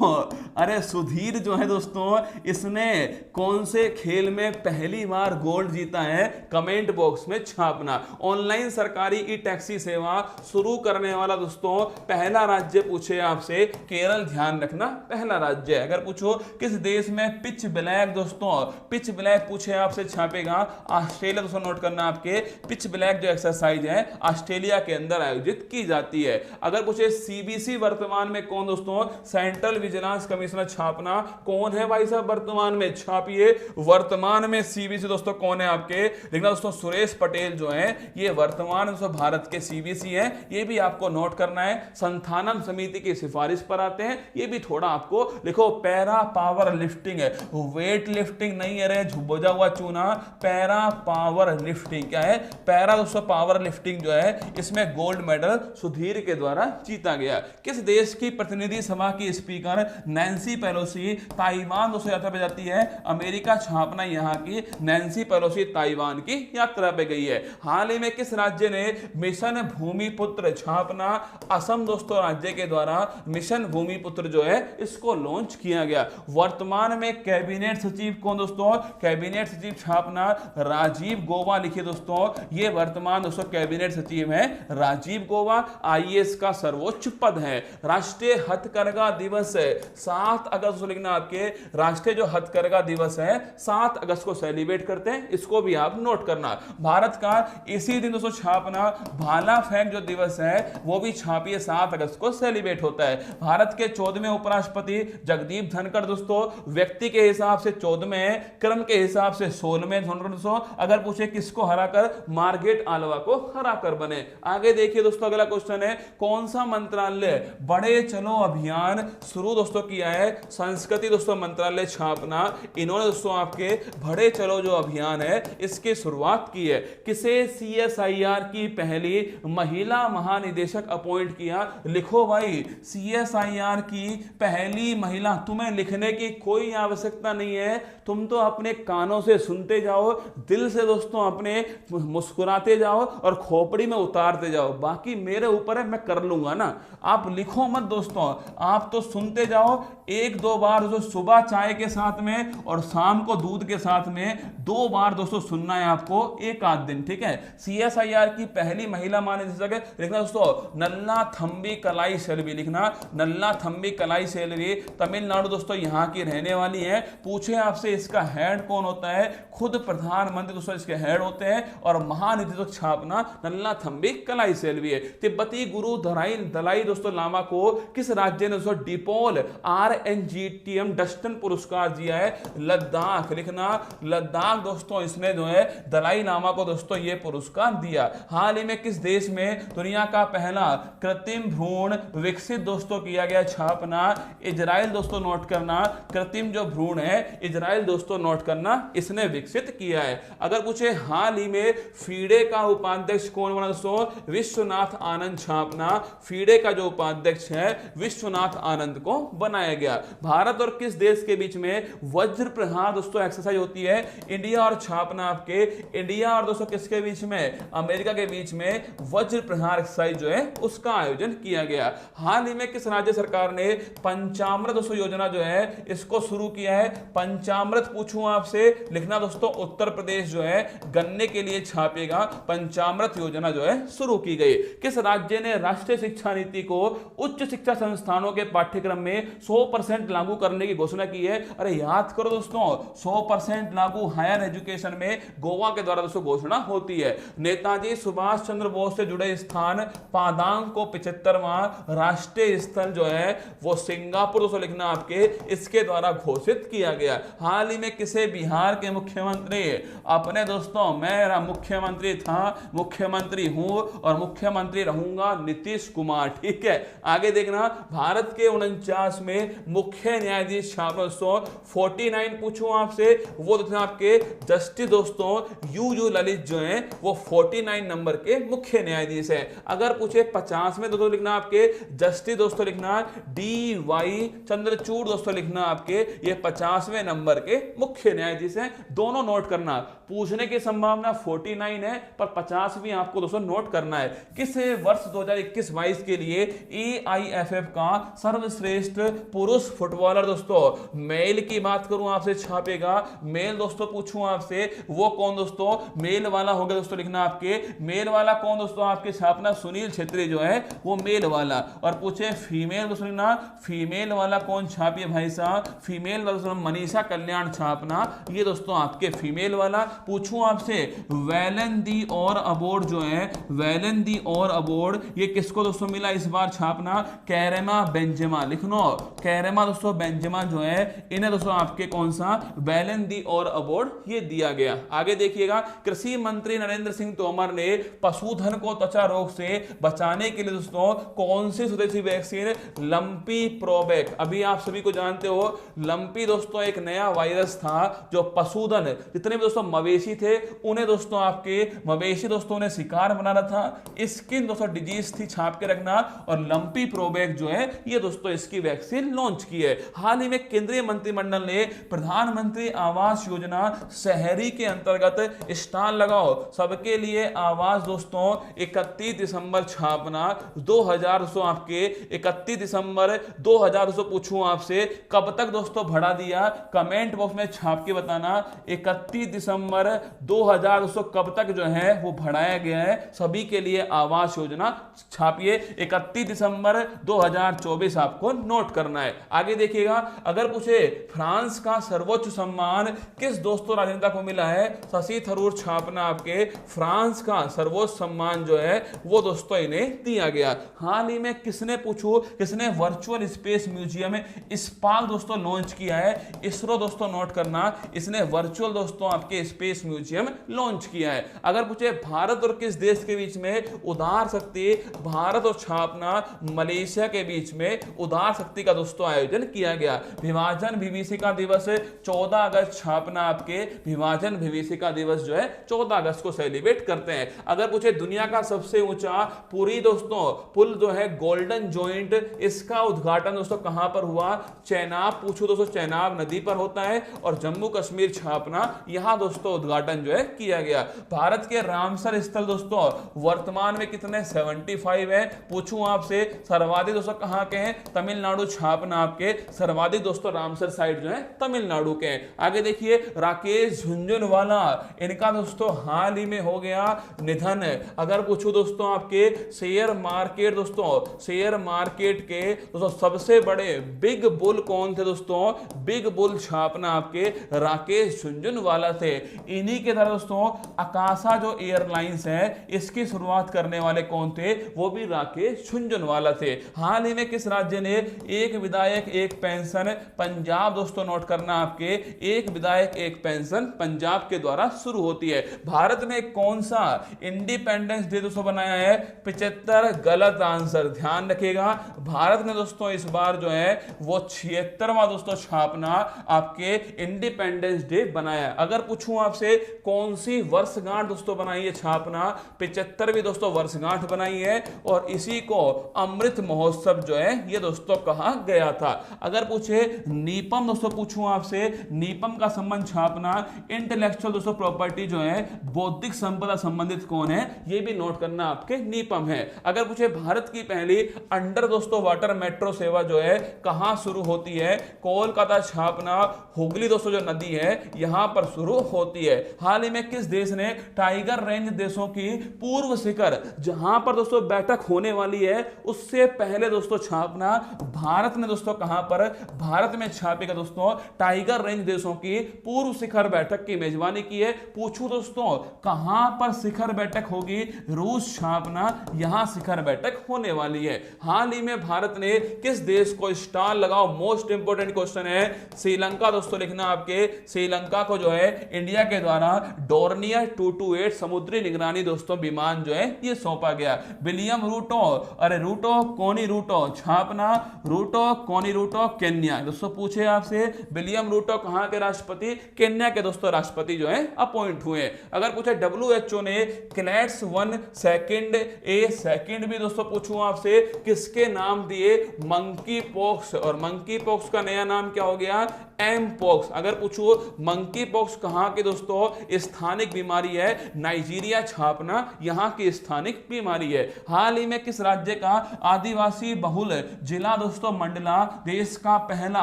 अरे सुधीर जो है दोस्तों, इसने कौन से खेल में पहली बार गोल्ड जीता है? कमेंट बॉक्स में छापना। ऑनलाइन सरकारी ई टैक्सी सेवा शुरू करने वाला दोस्तों पहला राज्य पूछे आपसे, केरल, ध्यान रखना पहला राज्य है। अगर पूछो किस देश में पिच ब्लैक दोस्तों, पिच ब्लैक पूछे आपसे छापेगा? ऑस्ट्रेलिया दोस्तों नोट करना, आपके पिच ब्लैक जो एक्सरसाइज है ऑस्ट्रेलिया के अंदर आयोजित की जाती है। अगर पूछे सीबीसी वर्तमान में कौन दोस्तों? सेंट्रल विजिलेंस कमिश्नर छापना। कौन है भाई साहब वर्तमान में? छापिए, वर्तमान में सीबीसी दोस्तों कौन है आपके? देखना दोस्तों, सुरेश पटेल जो है ये वर्तमान दोस्तों भारत के सीबीसी है, ये भी आपको नोट करना है। संस्थानम समिति की सिफारिश पर आते हैं, ये भी थोड़ा आपको लिखो। पैरा पावर लिफ्टिंग है, वेट लिफ्टिंग नहीं है रे बुझा हुआ चूना, पैरा पावर लिफ्टिंग क्या है? पैरा दोस्तों पावर लिफ्टिंग जो है इसमें गोल्ड मेडल सुधीर के द्वारा जीता गया। किस देश की प्रतिनिधि सभा की स्पीकर नैन्सी पेलोसी ताइवान दोस्तों यात्रा पे जाती है? अमेरिका छापना, यहां की नैन्सी पेलोसी ताइवान की यात्रा पे गई है। हाल ही में किस राज्य ने मिशन भूमिपुत्र छापना? असम दोस्तों राज्य के द्वारा मिशन भूमिपुत्र जो है इसको लॉन्च किया गया। वर्तमान में कैबिनेट सचिव कौन दोस्तों? कैबिनेट सचिव छापना, राजीव गोवा लिखिए दोस्तों, ये वर्तमान दोस्तों कैबिनेट कैबिनेट सचिव है राजीव गौबा, आईएएस का सर्वोच्च पद है। राष्ट्रीय हथकरघा दिवस है 7 अगस्त को, लिखना आपके राष्ट्रीय जो हथकरघा दिवस है 7 अगस्त को सेलिब्रेट करते हैं, इसको भी आप नोट करना। भारत का इसी दिन दोस्तों छापना भाला फेंक जो दिवस है वो भी छापिए 7 अगस्त को सेलिब्रेट होता है। भारत के 14वें उपराष्ट्रपति जगदीप धनखड़ दोस्तों व्यक्ति के हिसाब से 14वें, क्रम के हिसाब से 16वें दोस्तों। अगर पूछे किसको हराकर, मार्गरेट आल्वा को हराकर बने। आगे देखिए दोस्तों अगला क्वेश्चन है, कौन सा मंत्रालय बढ़े चलो अभियान शुरू दोस्तों किया है? संस्कृति दोस्तों मंत्रालय छापना, इन्होंने दोस्तों आपके बढ़े चलो जो अभियान है इसकी शुरुआत की है। किसे सीएसआईआर की पहली महिला महानिदेशक अपॉइंट किया? लिखो भाई, सीएसआईआर की पहली महिला। तुम्हें लिखने की कोई आवश्यकता नहीं है, तुम तो अपने कानों से सुनते जाओ, दिल से दोस्तों अपने मुस्कुराते जाओ और खोपड़ी में उतारते जाओ, बाकी मेरे ऊपर है, मैं कर लूंगा ना। आप लिखो मत दोस्तों, आप तो सुनते जाओ। 1-2 बार जो सुबह चाय के साथ में और शाम को दूध के साथ में 2 बार दोस्तों सुनना है आपको, एक आध दिन, ठीक है। सीएसआईआर की पहली महिला महानिदेशक लिखना दोस्तों नल्ला थंबी कलाई सेल्वी, लिखना नल्ला थंबी कलाई सेल्वी, तमिलनाडु दोस्तों यहाँ की रहने वाली है। पूछे आपसे इसका हेड कौन होता है? खुद प्रधानमंत्री दोस्तों इसके हेड होते हैं, और महानिदेशक छापना नल्ला थंबी कलाई सेल्वी है। तिब्बती गुरु दलाई दोस्तों लामा को किस राज्य ने दोस्तों डिपोल RNGTM डस्टन पुरस्कार दिया है? लद्दाख, लिखना लद्दाख दोस्तों इसने जो है दलाई लामा को दोस्तों ये पुरस्कार दिया। हाल ही में किस देश में दुनिया का पहला कृत्रिम भ्रूण विकसित दोस्तों किया गया? छापना इजराइल दोस्तों, नोट करना कृत्रिम जो भ्रूण है इजराइल दोस्तों नोट करना इसने विकसित किया है। अगर पूछे हाल ही में फीडे का उपाध्यक्ष कौन बना दोस्तों? विश्वनाथ आनंद, छापना फीडे का जो उपाध्यक्ष है विश्वनाथ आनंद को बनाया गया। भारत और किस देश के बीच में वज्र प्रहार दोस्तों एक्सरसाइज होती है? इंडिया और, छापना आपके इंडिया और दोस्तों किसके बीच में? अमेरिका के बीच में वज्र प्रहार एक्सरसाइज जो है उसका आयोजन किया गया। हाल ही में किस राज्य सरकार ने पंचामृत दोस्तों योजना जो है इसको शुरू किया है? पंचामृत पूछूं आपसे, लिखना दोस्तों उत्तर प्रदेश जो है गन्ने के लिए छापेगा, पंचामृत योजना जो है शुरू की गई। किस राज्य ने राष्ट्रीय शिक्षा नीति को उच्च शिक्षा संस्थानों के पाठ्यक्रम में 100% लागू करने की घोषणा की है? अरे याद करो दोस्तों, 100% लागू हायर एजुकेशन में गोवा के द्वारा दोस्तों घोषणा होती है। नेताजी सुभाष चंद्र बोस से जुड़े स्थान पादांग को 75वां राष्ट्रीय स्थल जो है वो सिंगापुर दोस्तों, लिखना आपके इसके द्वारा घोषित किया गया। हाल ही में किसे बिहार के मुख्यमंत्री अपने दोस्तों, मेरा मुख्यमंत्री था, मुख्यमंत्री हूं और मुख्यमंत्री रहूंगा, नीतीश कुमार, ठीक है। आगे देखना, भारत के 49वें मुख्य न्यायाधीश दोस्तों 49 पूछूं आपसे, वो दोस्तों आपके जस्टिस दोस्तों यू ललित जो है वो 49 नंबर के मुख्य न्यायाधीश है। अगर पूछे 50 में दोस्तों लिखना आपके जस्टिस दोस्तों, लिखना DY चंद्रचूड़ दोस्तों, लिखना आपके ये 50वें नंबर के मुख्य न्यायाधीश हैं। दोनों नोट करना, पूछने की संभावना 49 है पर 50 भी आपको दोस्तों नोट करना है। किस वर्ष 2021-22 के लिए AIFF का सर्वश्रेष्ठ पुरुष फुटबॉलर दोस्तों, मेल की बात करूं आपसे छापेगा, मेल दोस्तों पूछूं आपसे वो कौन दोस्तों? मेल वाला हो गया दोस्तों, लिखना आपके मेल वाला कौन दोस्तों? आपके छापना सुनील छेत्री जो है वो मेल वाला। और पूछे फीमेल दोस्तों, लिखना फीमेल वाला कौन? छापिए भाई साहब, फीमेल दोस्तों मनीषा कल्याण, छापना ये दोस्तों आपके फीमेल वाला। पूछूं आपसे वैलन दी और अवार्ड जो है, वैलन दी और अवार्ड ये किसको दोस्तों मिला इस बार? छापना कैरेमा बेंजेमा, लिखनो कैरेमा दोस्तों बेंजेमा जो है इन्हें दोस्तों आपके कौन सा वैलन दी और अवार्ड ये दिया गया। आगे देखिएगा, कृषि मंत्री नरेंद्र सिंह तोमर ने पशुधन को त्वचा रोग से बचाने के लिए दोस्तों कौन सी स्वदेशी वैक्सीन? लंपी प्रोबैक। अभी आप सभी को जानते हो लंपी दोस्तों एक नया वायरस था जो पशुधन जितने भी दोस्तों मवेशी थे उन्हें दोस्तों आपके मवेशी दोस्तों ने शिकार बना रहा था, स्किन दोस्तों डिजीज थी, छाप के रखना। और लंपी प्रोबैक जो है ये दोस्तों इसकी वैक्सीन लॉन्च की है। हाल ही में केंद्रीय मंत्रिमंडल ने प्रधानमंत्री आवास योजना शहरी के अंतर्गत स्टॉल लगाओ सबके लिए आवास दोस्तों 31 दिसंबर छापना 2000 आपके 31 दिसंबर 2000 पूछूं आपसे कब तक दोस्तों बढ़ा दिया? कमेंट बॉक्स में छाप के बताना। 31 दिसंबर दिसंबर 2000 दोस्तों कब तक जो है वो बढ़ाया गया है सभी के लिए आवास योजना, छापिए 31 दिसंबर 2024 आपको नोट करना है। आगे देखिएगा, अगर पूछे फ्रांस का सर्वोच्च सम्मान किस दोस्तों राजनेता को मिला है, शशि थरूर छापना आपके फ्रांस का सर्वोच्च सम्मान जो है वो दोस्तों इन्हें दिया गया। हाल ही में किसने पूछो किसने वर्चुअल स्पेस म्यूजियम स्पार्क दोस्तों लॉन्च किया है, इसरो दोस्तों नोट करना, इसने वर्चुअल दोस्तों आपके स्पेस म्यूजियम लॉन्च किया है। अगर पूछे भारत और किस देश के बीच में उदार शक्ति, भारत और छापना मलेशिया के बीच में उदार शक्ति का दोस्तों आयोजन किया गया। विभाजन विभीषिका दिवस 14 अगस्त छापना आपके विभाजन विभीषिका दिवस जो है 14 अगस्त को सेलिब्रेट करते हैं। अगर पूछे दुनिया का सबसे ऊंचा पुरी दोस्तों पुल जो है गोल्डन जॉइंट, इसका उद्घाटन दोस्तों कहां पर हुआ, चेनाब पूछो दोस्तों चेनाब नदी पर होता है और जम्मू कश्मीर छापना यहां दोस्तों उद्घाटन जो है किया गया। भारत के रामसर स्थल दोस्तों वर्तमान में कितने 75 है, पूछूं आपसे सर्वाधिक दोस्तों कहां के हैं, तमिलनाडु छापना आपके सर्वाधिक दोस्तों रामसर साइट जो है तमिलनाडु के हैं। आगे देखिए राकेश झुनझुनवाला, इनका दोस्तों हाल ही में हो गया निधन। अगर पूछूं दोस्तों आपके शेयर मार्केट दोस्तों शेयर मार्केट के दोस्तों सबसे बड़े बिग बुल कौन थे दोस्तों, बिग बुल छापना आपके राकेश झुनझुनवाला थे। इन्हीं के तरह दोस्तों आकाशा जो एयरलाइंस है इसकी शुरुआत करने वाले कौन थे, वो भी राकेश झुनझुनवाला थे। हाल ही में किस राज्य ने एक विधायक एक पेंशन, पंजाब दोस्तों नोट करना आपके एक विधायक एक पेंशन पंजाब के द्वारा शुरू होती है। भारत ने कौन सा इंडिपेंडेंस डे दोस्तों बनाया है, 75 गलत आंसर, ध्यान रखिएगा। भारत ने दोस्तों इस बार जो है वो 76वां दोस्तों छापना आपके इंडिपेंडेंस डे बनाया। अगर पूछूं आपसे कौन सी वर्षगांठ दोस्तों बनाई है छापना, 75वीं दोस्तों वर्षगांठ बनाई है और इसी को अमृत महोत्सव जो है ये दोस्तों कहा गया था। अगर पूछे नीपम दोस्तों पूछूं आपसे, नीपम का संबंध छापना इंटेलेक्चुअल दोस्तों प्रॉपर्टी जो है बौद्धिक संपदा संबंधित कौन है, ये भी नोट करना आपके नीपम है। अगर पूछे भारत की पहली अंडर दोस्तों वाटर मेट्रो सेवा जो है कहां शुरू होती है, कोलकाता छापना हुगली दोस्तों जो नदी है यहां पर शुरू होती है। हाल ही में किस देश ने टाइगर रेंज देशों की पूर्व शिखर जहां पर दोस्तों बैठक होने वाली है उससे पहले दोस्तों छापना भारत ने दोस्तों कहां पर, भारत में छापेगा दोस्तों टाइगर रेंज देशों की पूर्व शिखर बैठक की मेजबानी की है। पूछूं दोस्तों कहां पर शिखर बैठक होगी, रूस छापना यहां शिखर बैठक होने वाली है। हाल ही में भारत ने किस देश को स्टार लगाओ, मोस्ट इंपोर्टेंट क्वेश्चन है, श्रीलंका दोस्तों लिखना आपके, श्रीलंका को जो है इंडिया के द्वारा डोर्नियर 228 समुद्री निगरानी दोस्तों विमान जो है ये सौंपा गया। विलियम रूटो, अरे रूटो कोनी रूटो छापना रूटो कोनी रूटो केन्या दोस्तों पूछे आपसे, विलियम रूटो कहां के राष्ट्रपति, केन्या के दोस्तों राष्ट्रपति जो है अपॉइंट हुए। अगर पूछे WHO ने क्लैड्स 1 सेकंड ए सेकंड भी दोस्तों पूछूं आपसे किसके नाम दिए, मंकी पॉक्स, और मंकी पॉक्स का नया नाम क्या हो गया, एम पॉक्स। अगर पूछो मंकी पॉक्स कहां की दोस्तों स्थानिक बीमारी है, नाइजीरिया छापना यहां की स्थानिक बीमारी है। हाल ही में किस राज्य का आदिवासी बहुल जिला दोस्तों मंडला देश का पहला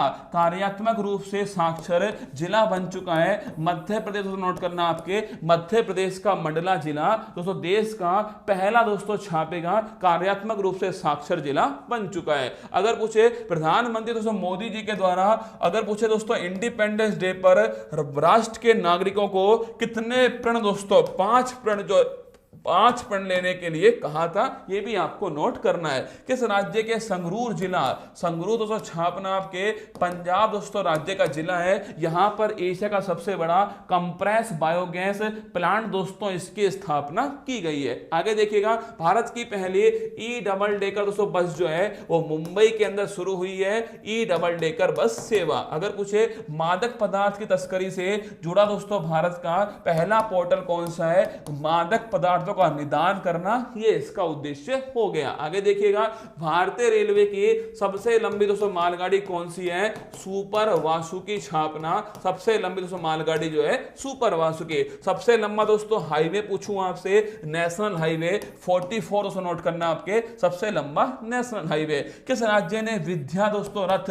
कार्यात्मक रूप से साक्षर जिला बन चुका है, मध्य प्रदेश नोट करना आपके, मध्य प्रदेश का मंडला जिला दोस्तों देश का पहला दोस्तों छापेगा कार्यात्मक रूप से साक्षर जिला बन चुका है। अगर पूछे प्रधानमंत्री दोस्तों मोदी जी के द्वारा, अगर पूछे दोस्तों इंडिपेंडेंस डे पर राष्ट्र के नागरिकों को कितने प्रण दोस्तों, 5 प्रण जो 5 प्रण लेने के लिए कहा था, यह भी आपको नोट करना है। किस राज्य के संगरूर जिला, संगरूर दोस्तों छापना आपके पंजाब दोस्तों राज्य का जिला है, यहां पर एशिया का सबसे बड़ा कंप्रेस बायोगैस प्लांट दोस्तों इसकी स्थापना की गई है। आगे देखिएगा भारत की पहली ई डबल डेकर दोस्तों बस जो है वो मुंबई के अंदर शुरू हुई है, ई डबल डेकर बस सेवा। अगर पूछे मादक पदार्थ की तस्करी से जुड़ा दोस्तों भारत का पहला पोर्टल कौन सा है, मादक पदार्थ अपराधों का निदान करना, ये इसका उद्देश्य हो गया। आगे देखिएगा, भारतीय रेलवे की सबसे लंबी दोस्तों मालगाड़ी कौन सी है? सुपर वासुकी छापना सबसे लंबी दोस्तों मालगाड़ी जो है सुपर वासुकी। सबसे लंबा दोस्तों हाईवे पूछूं आपसे, नेशनल हाईवे 44 दोस्तों नोट करना आपके, सबसे लंबा नेशनल हाईवे। किस राज्य ने विद्या दोस्तों रथ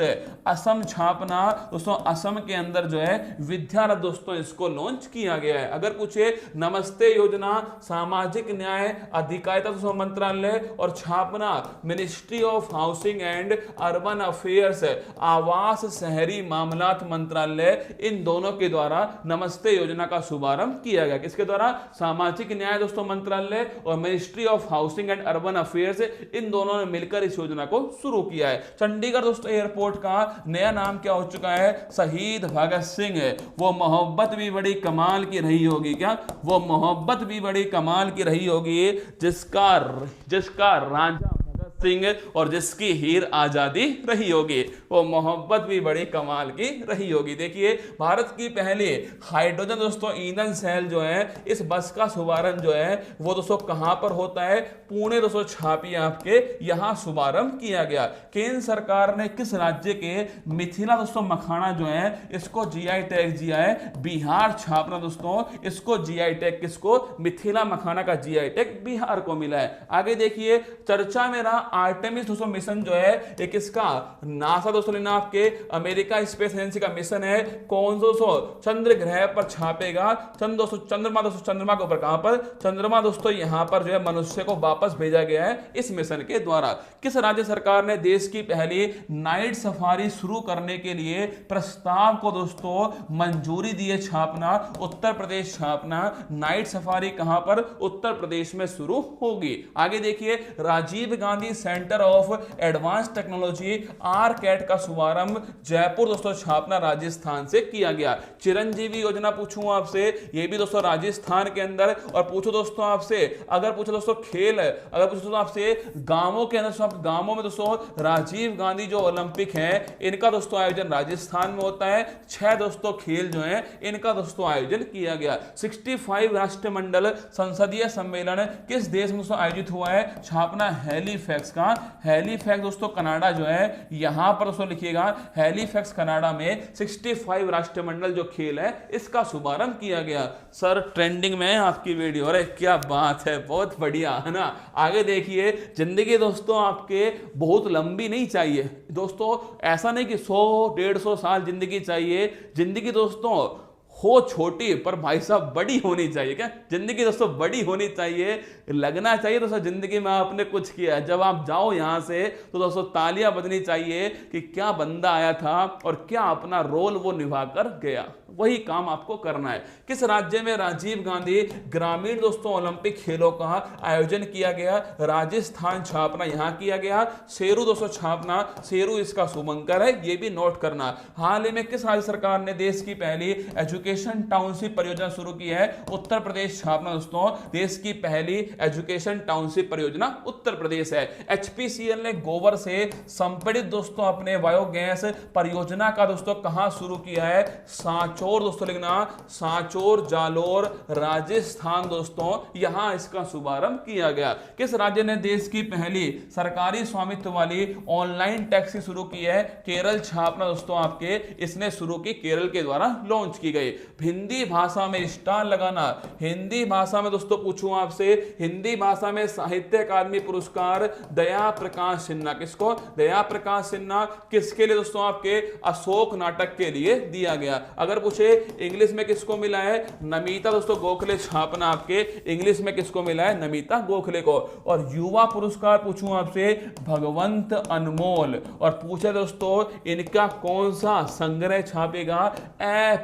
असम छापना? दोस्तों असम के अंदर जो है विद्या रथ दोस्तों इसको लॉन्च किया गया है। अगर पूछे नमस्ते योजना सामाजिक न्याय अधिकारिता दोस्तों मंत्रालय और छापना ministry of housing and urban affairs आवास शहरी मामलात मंत्रालय, इन दोनों के द्वारा नमस्ते योजना का शुभारंभ किया गया। किसके द्वारा? सामाजिक न्याय दोस्तों मंत्रालय और ministry of housing and urban affairs, इन दोनों ने मिलकर इस योजना को शुरू किया है। चंडीगढ़ दोस्तों एयरपोर्ट का नया नाम क्या हो चुका है? शहीद भगत सिंह। वो मोहब्बत भी बड़ी कमाल की रही होगी, क्या वो मोहब्बत भी बड़ी कमाल की रही होगी जिसका राजा सिंह और जिसकी हीर आजादी रही होगी, वो मोहब्बत भी बड़ी कमाल की रही होगी। देखिए, भारत की पहली हाइड्रोजन दोस्तों ईंधन सेल जो है, इस बस का शुभारंभ जो है वो दोस्तों कहां पर होता है? पुणे दोस्तों छापी आपके, यहां शुभारंभ किया गया। केंद्र सरकार ने किस राज्य के मिथिला दोस्तों मखाना जो है इसको जीआई टैग दिया है? बिहार छापना दोस्तों, इसको जीआई टैग, किसको? मिथिला मखाना का जीआई टैग बिहार को मिला है। आगे देखिए, चर्चा में रहा आर्टेमिस दोस्तों मिशन जो है, एक इसका नासा दोस्तों लेना आपके अमेरिका स्पेस एजेंसी का मिशन है। कौन दोस्तों? चंद्र ग्रह पर छापेगा। चंद्रमा दोस्तों, चंद्रमा के ऊपर कहां पर? चंद्रमा दोस्तों यहां पर जो है मनुष्य को वापस भेजा गया है इस मिशन के द्वारा। किस राज्य सरकार ने देश की पहली नाइट सफारी शुरू करने के लिए प्रस्ताव को दोस्तों मंजूरी दी है? छापना उत्तर प्रदेश छापना। नाइट सफारी कहां पर? उत्तर प्रदेश में शुरू होगी। आगे देखिए, Rajiv Gandhi centre of advance technology RCAT का शुभारंभ जयपुर दोस्तों छापना राजस्थान से किया गया। चिरंजीवी योजना पूछूं आपसे, ये भी दोस्तों राजस्थान के अंदर। और पूछो दोस्तों आपसे, अगर पूछो दोस्तों खेल, अगर पूछो दोस्तों आपसे गांवों के अंदर, गांवों में दोस्तों राजीव गांधी जो ओलंपिक है इनका दोस्तों आयोजन राजस्थान में होता है। 6 दोस्तों खेल जो है इनका दोस्तों आयोजन किया गया। 65 राष्ट्रमंडल संसदीय सम्मेलन किस देश में आयोजित हुआ है? छापना हैलीफैक्स का। हैलीफैक्स दोस्तों कनाडा जो है, यहां पर दोस्तों लिखिएगा हैलीफैक्स कनाडा में 65 राष्ट्रमंडल जो खेल है इसका शुभारंभ किया गया। सर ट्रेंडिंग में आपकी वीडियो, अरे क्या बात है, बहुत बढ़िया है ना। आगे देखिए, जिंदगी दोस्तों आपके बहुत लंबी नहीं चाहिए दोस्तों, ऐसा नहीं कि 100-150 साल जिंदगी चाहिए। जिंदगी दोस्तों हो छोटी पर भाई साहब बड़ी होनी चाहिए। क्या जिंदगी दोस्तों बड़ी होनी चाहिए, लगना चाहिए दोस्तों जिंदगी में आपने कुछ किया है। जब आप जाओ यहां से तो दोस्तों तालियां बजनी चाहिए कि क्या बंदा आया था और क्या अपना रोल वो निभा कर गया, वही काम आपको करना है। किस राज्य में राजीव गांधी ग्रामीण दोस्तों ओलंपिक खेलों का आयोजन किया गया? राजस्थान छापना यहां किया गया। शेरू दोस्तों छापना, शेरू इसका शुभंकर है, ये भी नोट करना। हाल ही में किस राज्य सरकार ने देश की पहली एजुकेशन टाउनशिप परियोजना शुरू की है? उत्तर प्रदेश छापना दोस्तों, देश की पहली एजुकेशन टाउनशिप परियोजना उत्तर प्रदेश है। एचपीसीएल ने गोबर से संपीड़ित दोस्तों अपने बायोगैस परियोजना का दोस्तों कहां शुरू किया है? सांचौर दोस्तों लिखना, सांचौर जालोर राजस्थान दोस्तों, यहां इसका शुभारंभ किया गया। किस राज्य ने देश की पहली सरकारी स्वामित्व वाली ऑनलाइन टैक्सी शुरू की है? केरल छापना दोस्तों आपके, इसने शुरू की, केरल के द्वारा लॉन्च की गई। हिंदी भाषा में स्टार लगाना, हिंदी भाषा में दोस्तों पूछूं आपसे, हिंदी भाषा में साहित्य अकादमी पुरस्कार दया प्रकाश सिन्हा, किसको? दया प्रकाश सिन्हा, किसके लिए दोस्तों? आपके अशोक नाटक के लिए दिया गया। अगर पूछे इंग्लिश में किसको मिला है? नमिता दोस्तों गोखले छापना आपके, इंग्लिश में किसको मिला है? नमिता गोखले को। और युवा पुरस्कार पूछूं आपसे, भगवंत अनमोल। और पूछे दोस्तों इनका कौन सा संग्रह छापेगा?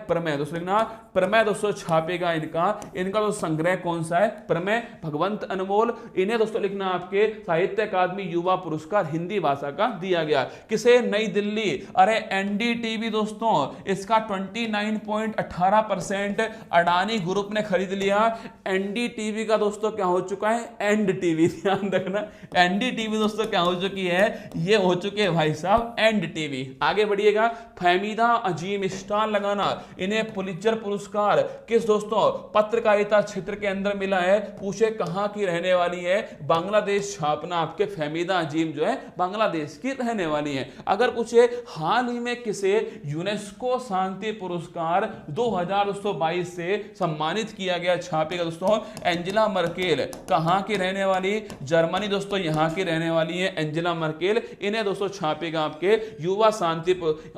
प्रमेय दोस्तों लिखना, प्रमेय दोस्तों छापेगा इनका तो संग्रह कौन सा है? प्रमेय, भगवंत अनमोल। इन्हें दोस्तों लिखना आपके साहित्य अकादमी युवा पुरस्कार हिंदी भाषा का दिया गया। किसे? नई दिल्ली, अरे एनडीटीवी दोस्तों, इसका 29.18% अडानी ग्रुप ने खरीद लिया। एनडीटीवी का दोस्तों क्या हो चुका है? एंड टीवी, ध्यान रखना, एनडीटीवी दोस्तों क्या हो चुकी है? ये हो चुके हैं भाई साहब एंड टीवी। आगे बढ़िएगा, फहमीदा अजीम स्टार लगाना, इन्हें पुलित्जर पुरस्कार पुरस्कार किस दोस्तों पत्रकारिता क्षेत्र के अंदर मिला है, पूछे कहां की रहने वाली है, बांग्लादेश छापना आपके फहमीदा अजीम जो है बांग्लादेश की रहने वाली है। अगर पूछे हाल ही में किसे यूनेस्को शांति पुरस्कार 2022 से सम्मानित किया गया, छापेगा दोस्तों एंजेला मर्केल, कहां की रहने वाली, जर्मनी दोस्तों यहां की रहने वाली है एंजेला मर्केल, इन्हें दोस्तों छापेगा आपके युवा शांति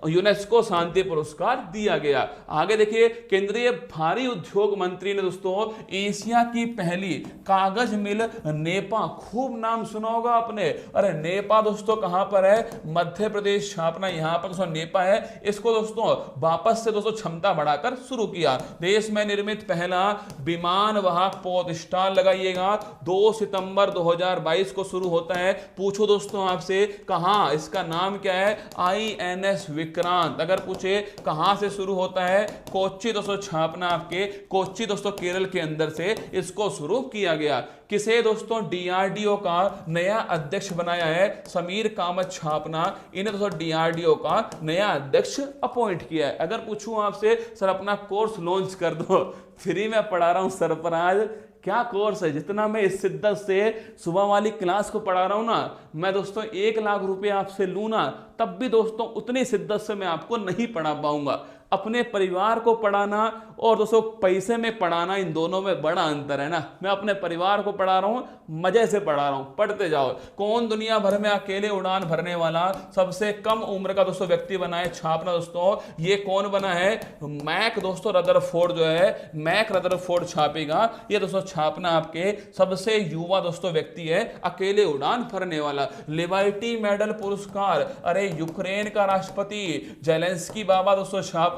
यूनेस्को शांति पुरस्कार दिया गया। आगे देखिए केंद्रीय भारी उद्योग मंत्री ने दोस्तों एशिया की पहली कागज मिल नेपा, खूब नाम सुना होगा आपने, अरे नेपा दोस्तों कहां पर है, मध्य प्रदेश छापना यहां पर दोस्तों नेपा है। इसको दोस्तों वापस से दोस्तों क्षमता बढ़ाकर शुरू किया। देश में निर्मित पहला विमान वाहक पोत स्टार लगाइएगा, 2 सितंबर 2022 को शुरू होता है। पूछो दोस्तों आपसे कहां, इसका नाम क्या है, INS विक्रांत। अगर पूछे कहां से शुरू होता है, कोच्चि दोस्तों छापना आपके कोच्चि दोस्तों केरल के अंदर से इसको शुरू किया गया। किसे दोस्तों DRDO का नया अध्यक्ष बनाया है, समीर कामत छापना, इन्हें दोस्तों DRDO का नया अध्यक्ष अपॉइंट किया है। अगर पूछूं आपसे सर अपना कोर्स लॉन्च कर दो, फ्री में पढ़ा रहा हूं सरफराज, क्या कोर्स है, जितना मैं इस शिद्दत से सुबह वाली क्लास को पढ़ा रहा हूं ना, मैं दोस्तों 1 लाख रुपए आपसे लूं ना, तब भी दोस्तों उतनी शिद्दत से मैं आपको नहीं पढ़ा पाऊंगा। अपने परिवार को पढ़ाना और दोस्तों पैसे में पढ़ाना, इन दोनों में बड़ा अंतर है ना। मैं अपने परिवार को पढ़ा रहा हूं, मजे से पढ़ा रहा हूं, पढ़ते जाओ। कौन दुनिया भर में अकेले उड़ान भरने वाला सबसे कम उम्र का दोस्तों व्यक्ति बना है, छापना दोस्तों ये कौन बना है, मैक दोस्तों रदरफोर्ड जो है, मैक रदरफोर्ड छापेगा। ये दोस्तों छापना आपके सबसे युवा दोस्तों व्यक्ति है अकेले उड़ान भरने वाला। लिबर्टी मेडल पुरस्कार, अरे यूक्रेन का राष्ट्रपति जेलेंस्की बाबा दोस्तों छापना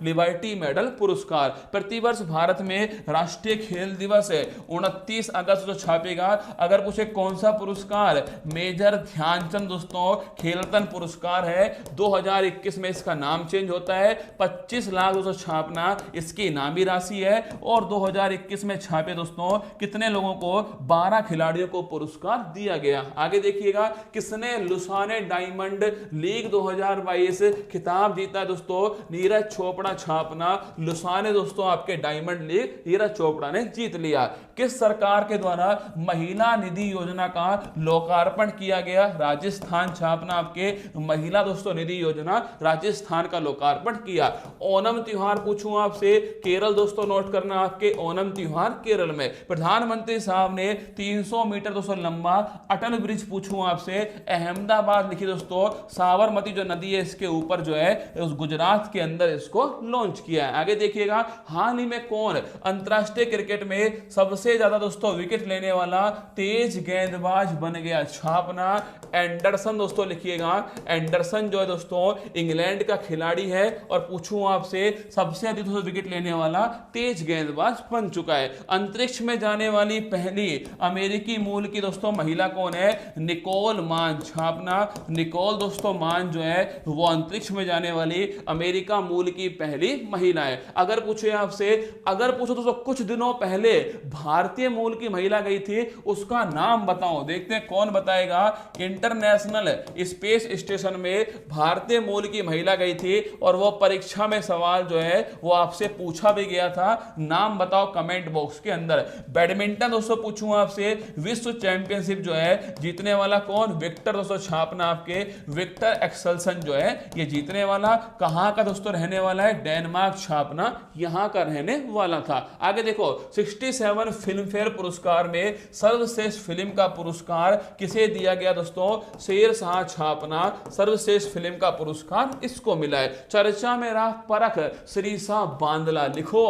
लिबर्टी मेडल पुरस्कार। प्रतिवर्ष भारत में राष्ट्रीय खेल दिवस है 29 अगस्त को छापेगा। अगर पूछे कौन सा पुरस्कार, मेजर ध्यानचंद दोस्तों खेल रत्न पुरस्कार है, 2021 में इसका नाम चेंज होता है। 25 लाख दोस्तों छापना इसकी इनामी राशि है। और 2021 में छापे दोस्तों कितने लोगों को, 12 खिलाड़ियों को पुरस्कार दिया गया। आगे देखिएगा किसने लुसाने डायमंड लीग 2022 खिताब जीता है दोस्तों, नीरज चोपड़ा छापना, लुसाने दोस्तों आपके डायमंड लीग नीरज चोपड़ा ने जीत लिया। किस सरकार के द्वारा महिला निधि योजना का लोकार्पण किया गया, राजस्थान छापना आपके महिला दोस्तों निधि योजना राजस्थान का लोकार्पण किया। ओणम त्योहार पूछूं आपसे, केरल दोस्तों नोट करना, आपके ओणम त्योहार केरल में। प्रधानमंत्री साहब ने 300 मीटर दोस्तों लंबा अटल ब्रिज पूछूं आपसे, अहमदाबाद लिखी दोस्तों, साबरमती जो नदी है इसके ऊपर जो है उस गुजरात के अंदर इसको लॉन्च किया है। आगे देखिएगा हाल ही में कौन अंतरराष्ट्रीय क्रिकेट में सबसे ज्यादा दोस्तों विकेट लेने वाला तेज गेंदबाज बन गया, छापना एंडरसन दोस्तों लिखिएगा। एंडरसन जो है दोस्तों इंग्लैंड का खिलाड़ी है और पूछूं आपसे सबसे अधिक दोस्तों विकेट लेने वाला तेज गेंदबाज बन चुका है। अंतरिक्ष में जाने वाली पहली अमेरिकी मूल की दोस्तों महिला कौन है, निकोल मान, छापना निकोल दोस्तों मान जो है वो अंतरिक्ष में जाने वाली अमेरिका मूल की पहली महिला है। अगर पूछे आपसे, अगर पूछो दोस्तों कुछ दिनों पहले भारतीय मूल की महिला गई थी, उसका नाम बताओ, देखते हैं कौन बताएगा। इंटरनेशनल स्पेस स्टेशन में भारतीय मूल की महिला गई थी और वो परीक्षा में सवाल जो है वो आपसे पूछा भी गया था, नाम बताओ कमेंट बॉक्स के अंदर। बैडमिंटन दोस्तों पूछूं आपसे, विश्व चैंपियनशिप जो है जीतने वाला कौन, विक्टर दोस्तों छापना आपके विक्टर एक्सेल्सन जो है ये जीतने वाला। कहां का दोस्तों रहने वाला है, डेनमार्क छापना यहां का रहने वाला था। आगे देखो 67 फिल्म फेयर पुरस्कार में सर्वश्रेष्ठ फिल्म का पुरस्कार किसे दिया गया दोस्तों, शेरशाह छापना सर्वश्रेष्ठ फिल्म का पुरस्कार इसको मिला है। चर्चा में रहा परख श्रीसा बांदला, लिखो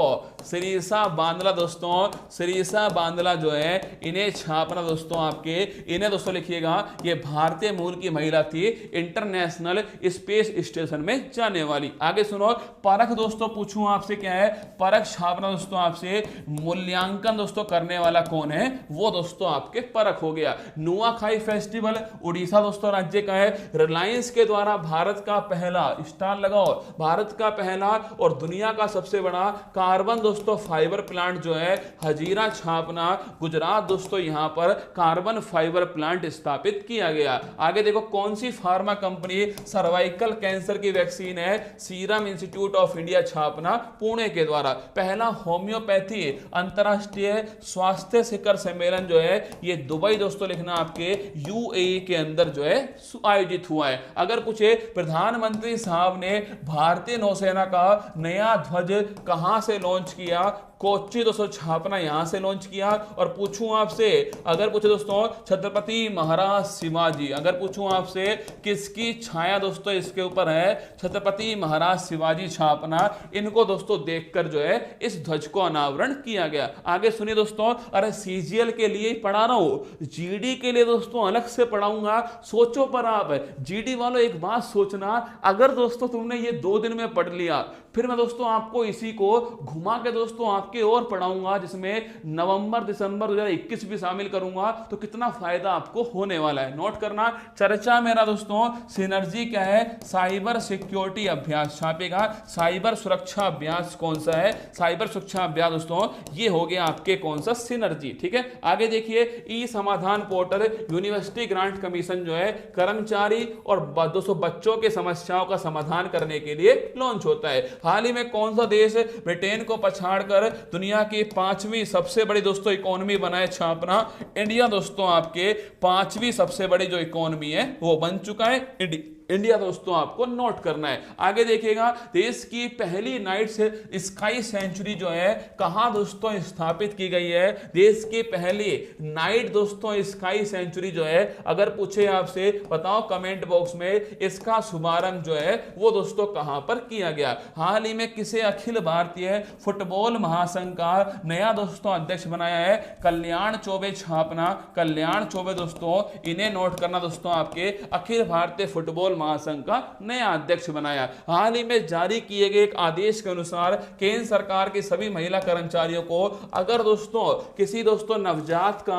श्रीसा बांदला दोस्तों, श्रीसा बांदला जो है इन्हें छापना दोस्तों आपके, इन्हें दोस्तों लिखिएगा ये भारतीय मूल की महिला थी, इंटरनेशनल स्पेस स्टेशन में जाने वाली। आगे सुनो परख दोस्तों पूछूं आपसे क्या है, परख छापना दोस्तों आपसे मूल्यांकन दोस्तों करने वाला कौन है, वो दोस्तों आपके परख हो गया। नुआखाई फेस्टिवल उड़ीसा दोस्तों राज्य का है। रिलायंस के द्वारा भारत का पहला, स्टार लगाओ, भारत का पहला और दुनिया का सबसे बड़ा कार्बन दोस्तों फाइबर प्लांट जो है हजीरा छापना गुजरात दोस्तों, यहां पर कार्बन फाइबर प्लांट स्थापित किया गया। आगे देखो कौन सी फार्मा कंपनी सर्वाइकल कैंसर की वैक्सीन है, सीरम इंस्टीट्यूट ऑफ इंडिया छापना पुणे के द्वारा। पहला होम्योपैथी अंतरराष्ट्रीय स्वास्थ्य शिखर सम्मेलन जो है ये दुबई दोस्तों लिखना आपके यूएई के अंदर जो है आयोजित हुआ है। अगर पूछे प्रधानमंत्री साहब ने भारतीय नौसेना का नया ध्वज कहां से लॉन्च किया, कोच्चि दोस्तों छापना यहां से लॉन्च किया। और पूछूं आपसे, अगर पूछे दोस्तों छत्रपति महाराज शिवाजी, अगर पूछूं आपसे किसकी छाया दोस्तों इसके ऊपर है, छत्रपति महाराज शिवाजी छापना, इनको दोस्तों देखकर जो है इस ध्वज को अनावरण किया गया। आगे सुनिए दोस्तों, अरे सीजीएल के लिए पढ़ा रहा हूं, जीडी के लिए दोस्तों अलग से पढ़ाऊंगा, सोचो पर आप जीडी वालों एक बात सोचना, अगर दोस्तों तुमने ये 2 दिन में पढ़ लिया, फिर मैं दोस्तों आपको इसी को घुमा के दोस्तों आपके और पढ़ाऊंगा, जिसमें नवंबर दिसंबर 2021 भी शामिल करूंगा, तो कितना फायदा आपको होने वाला है। नोट करना, चर्चा मेरा दोस्तों सिनर्जी क्या है, साइबर सिक्योरिटी अभ्यास छापेगा। साइबर सुरक्षा अभ्यास कौन सा है, साइबर सुरक्षा अभ्यास दोस्तों ये हो गया आपके कौन सा, सिनर्जी। ठीक है, आगे देखिए ई समाधान पोर्टल यूनिवर्सिटी ग्रांट कमीशन जो है कर्मचारी और दोस्तों बच्चों के समस्याओं का समाधान करने के लिए लॉन्च होता है। हाल ही में कौन सा देश ब्रिटेन को पछाड़कर दुनिया की 5वीं सबसे बड़ी दोस्तों इकोनॉमी बनाए छापना, इंडिया दोस्तों आपके 5वीं सबसे बड़ी जो इकोनॉमी है वो बन चुका है इंडिया दोस्तों, आपको नोट करना है। आगे देखिएगा, देश की पहली नाइट स्काई सेंचुरी जो है कहां दोस्तों स्थापित की गई है, देश की पहली नाइट दोस्तों स्काई सेंचुरी जो है, अगर पूछे आपसे बताओ कमेंट बॉक्स में इसका शुभारंभ जो है वो दोस्तों कहां पर किया गया। हाल ही में किसे अखिल भारतीय फुटबॉल महासंघ का नया दोस्तों अध्यक्ष बनाया है, कल्याण चौबे छापना, कल्याण चौबे दोस्तों, इन्हें नोट करना दोस्तों, आपके अखिल भारतीय फुटबॉल महासंघ का नया अध्यक्ष बनाया। हाल ही में जारी किए गए एक आदेश के अनुसार केंद्र सरकार की सभी महिला कर्मचारियों को अगर दोस्तों किसी दोस्तों नवजात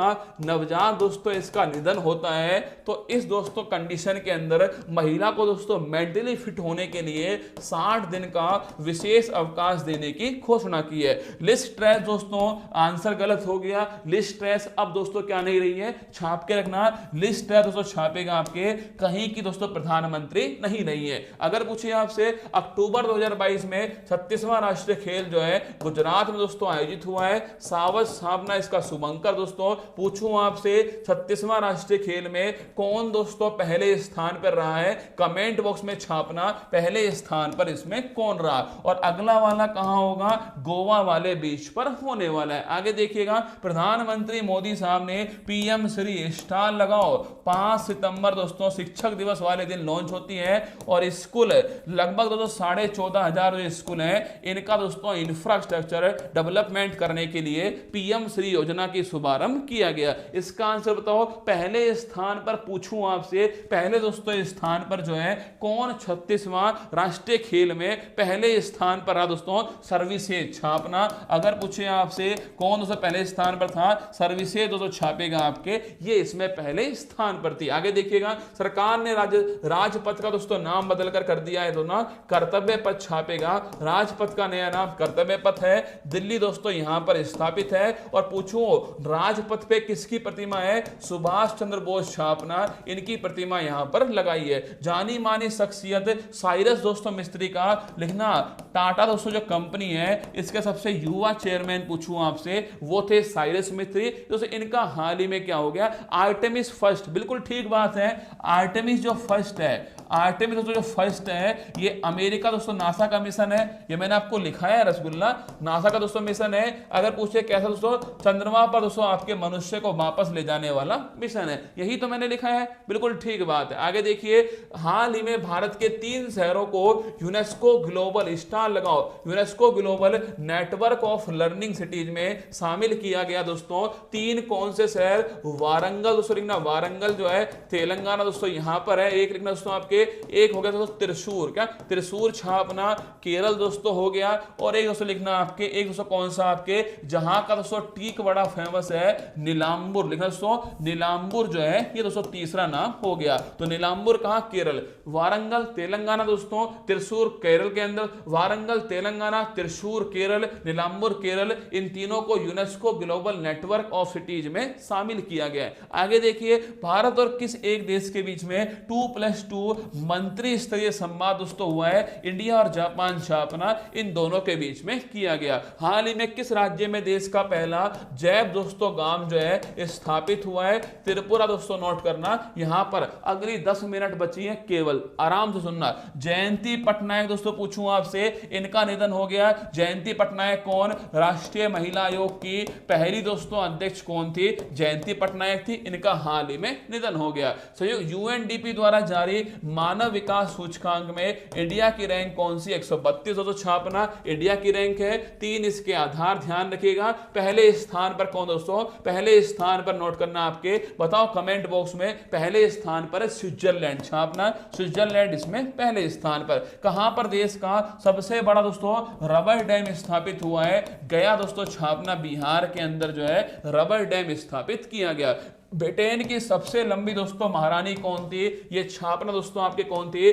दोस्तों इसका निधन होता है, तो इस दोस्तों कंडीशन के अंदर महिला को दोस्तों मेंटली फिट होने के लिए 60 दिन का विशेष अवकाश देने की घोषणा की है। लिस्ट ट्रेस दोस्तों आंसर गलत हो गया, लिस्ट ट्रेस अब दोस्तों क्या नहीं रही है, छाप के रखना, लिस्ट ट्रेस दोस्तों छापेगा आपके कहीं की दोस्तों प्रधानमंत्री नहीं रही है। अगर पूछिए आपसे अक्टूबर 2022 में 36वां राष्ट्रीय खेल जो है गुजरात में दोस्तों आयोजित हुआ है, सावज साबना इसका शुभंकर दोस्तों। पूछूं आपसे 36वां राष्ट्रीय खेल में कौन दोस्तों पहले स्थान पर रहा है, कमेंट बॉक्स में छापना पहले स्थान पर इसमें कौन रहा। और अगला वाला कहां होगा, गोवा वाले बीच पर होने वाला है। आगे देखिएगा, प्रधानमंत्री मोदी साहब ने पीएम श्री स्टार लगाओ 5 सितंबर दोस्तों शिक्षक दिवस वाले दिन लॉन्च होती है। और स्कूल लगभग दोस्तों 14,500 जो स्कूल हैं इनका दोस्तों इंफ्रास्ट्रक्चर डेवलपमेंट करने के लिए पीएम श्री योजना की शुभारंभ किया गया। इसका आंसर बताओ, पहले स्थान पर पूछूं आपसे, पहले दोस्तों स्थान पर जो है कौन 36वां राष्ट्रीय खेल में पहले स्थान पर रहा दोस्तों, सर्विसेज छापना। अगर पूछे आपसे कौन दोस्तों पहले स्थान पर था, सर्विसेज दोस्तों छापेगा आपके, ये इसमें पहले स्थान पर थी। आगे देखिएगा, सरकार ने राजपथ का दोस्तों नाम बदलकर कर दिया है दोनों, कर्तव्य पथ छापेगा, राजपथ का नया नाम कर्तव्य पथ है, दिल्ली दोस्तों यहां पर स्थापित है। और पूछो राजपथ पे किसकी प्रतिमा है, सुभाष चंद्र बोस छापना, इनकी प्रतिमा यहां पर लगाई है। जानी मानी शख्सियत साइरस दोस्तों मिस्त्री का लिखना, टाटा दोस्तों जो कंपनी है इसके सबसे युवा चेयरमैन पूछूं आपसे वो थे साइरस मिस्त्री दोस्तों। इनका हाल ही में क्या हो गया, आर्टेमिस फर्स्ट, बिल्कुल ठीक बात है, आर्टेमिस जो फर्स्ट है, आर्टेमिस दोस्तों जो फर्स्ट है ये अमेरिका दोस्तों नासा का मिशन है, ये मैंने आपको लिखा है रसगुल्ला, नासा का दोस्तों मिशन है। अगर पूछे कैसा दोस्तों, चंद्रमा पर दोस्तों आपके मनुष्य को वापस ले जाने वाला मिशन है, यही तो मैंने लिखा है, बिल्कुल ठीक बात है। आगे देखिए, हाल ही में भारत के 3 शहरों को यूनेस्को ग्लोबल स्टार लगाओ, UNESCO global network of learning cities में शामिल किया गया दोस्तों। 3 कौन से शहर, वारंगल दोस्तों लिखना, वारंगल जो है तेलंगाना दोस्तों यहां पर है, एक लिखना दोस्तों दोस्तों आपके, एक हो गया दोस्तों त्रिशूर, क्या त्रिशूर छापना केरल दोस्तों हो गया। और एक दोस्तों लिखना आपके, एक दोस्तों कौन सा आपके, जहां का दोस्तों टीक बड़ा फेमस है, नीलांबुर लिखना दोस्तों, नीलांबुर जो है ये दोस्तों तीसरा नाम हो गया। तो नीलांबुर कहां, केरल। वारंगल तेलंगाना दोस्तों, त्रिशूर केरल के अंदर, वारंगल तेलंगाना, त्रिशूर केरल, नीलांबुर केरल, इन तीनों को UNESCO global network of cities में शामिल किया गया है। आगे देखिए, भारत और किस एक देश के बीच में 2+2 मंत्री स्तरीय संवाद दोस्तों हुआ है, इंडिया और जापान छापना, इन दोनों के बीच में किया गया। हाल ही में किस राज्य में देश का पहला जैव दोस्तों गांव जो है स्थापित हुआ है, त्रिपुरा दोस्तों। नोट करना, यहां पर अगली 10 मिनट बची है केवल, आराम से सुनना। जयंती पटनायक दोस्तों पूछूं आपसे, इनका निधन हो गया। जयंती पटनायक कौन, राष्ट्रीय महिला आयोग की पहली दोस्तों अध्यक्ष कौन थी, जयंती पटनायक थी, इनका हाल ही में निधन हो गया। संयुक्त यूएनडीपी द्वारा जारी मानव विकास सूचकांक में इंडिया की रैंक कौन सी, 132 दोस्तों छापना इंडिया की रैंक है। 3 इसके आधार ध्यान रखिएगा। पहले स्थान पर कौन दोस्तों, पहले स्थान पर नोट करना आपके, बताओ कमेंट बॉक्स में, पहले स्थान पर स्विट्जरलैंड छापना, स्विट्जरलैंड इसमें पहले स्थान पर। कहां पर देश का सबसे बड़ा दोस्तों रबर डैम स्थापित हुआ है, गया दोस्तों छापना, बिहार के अंदर जो है रबर डैम स्थापित किया गया। ब्रिटेन की सबसे लंबी दोस्तों महारानी कौन थी, ये छापना दोस्तों आपके कौन थी,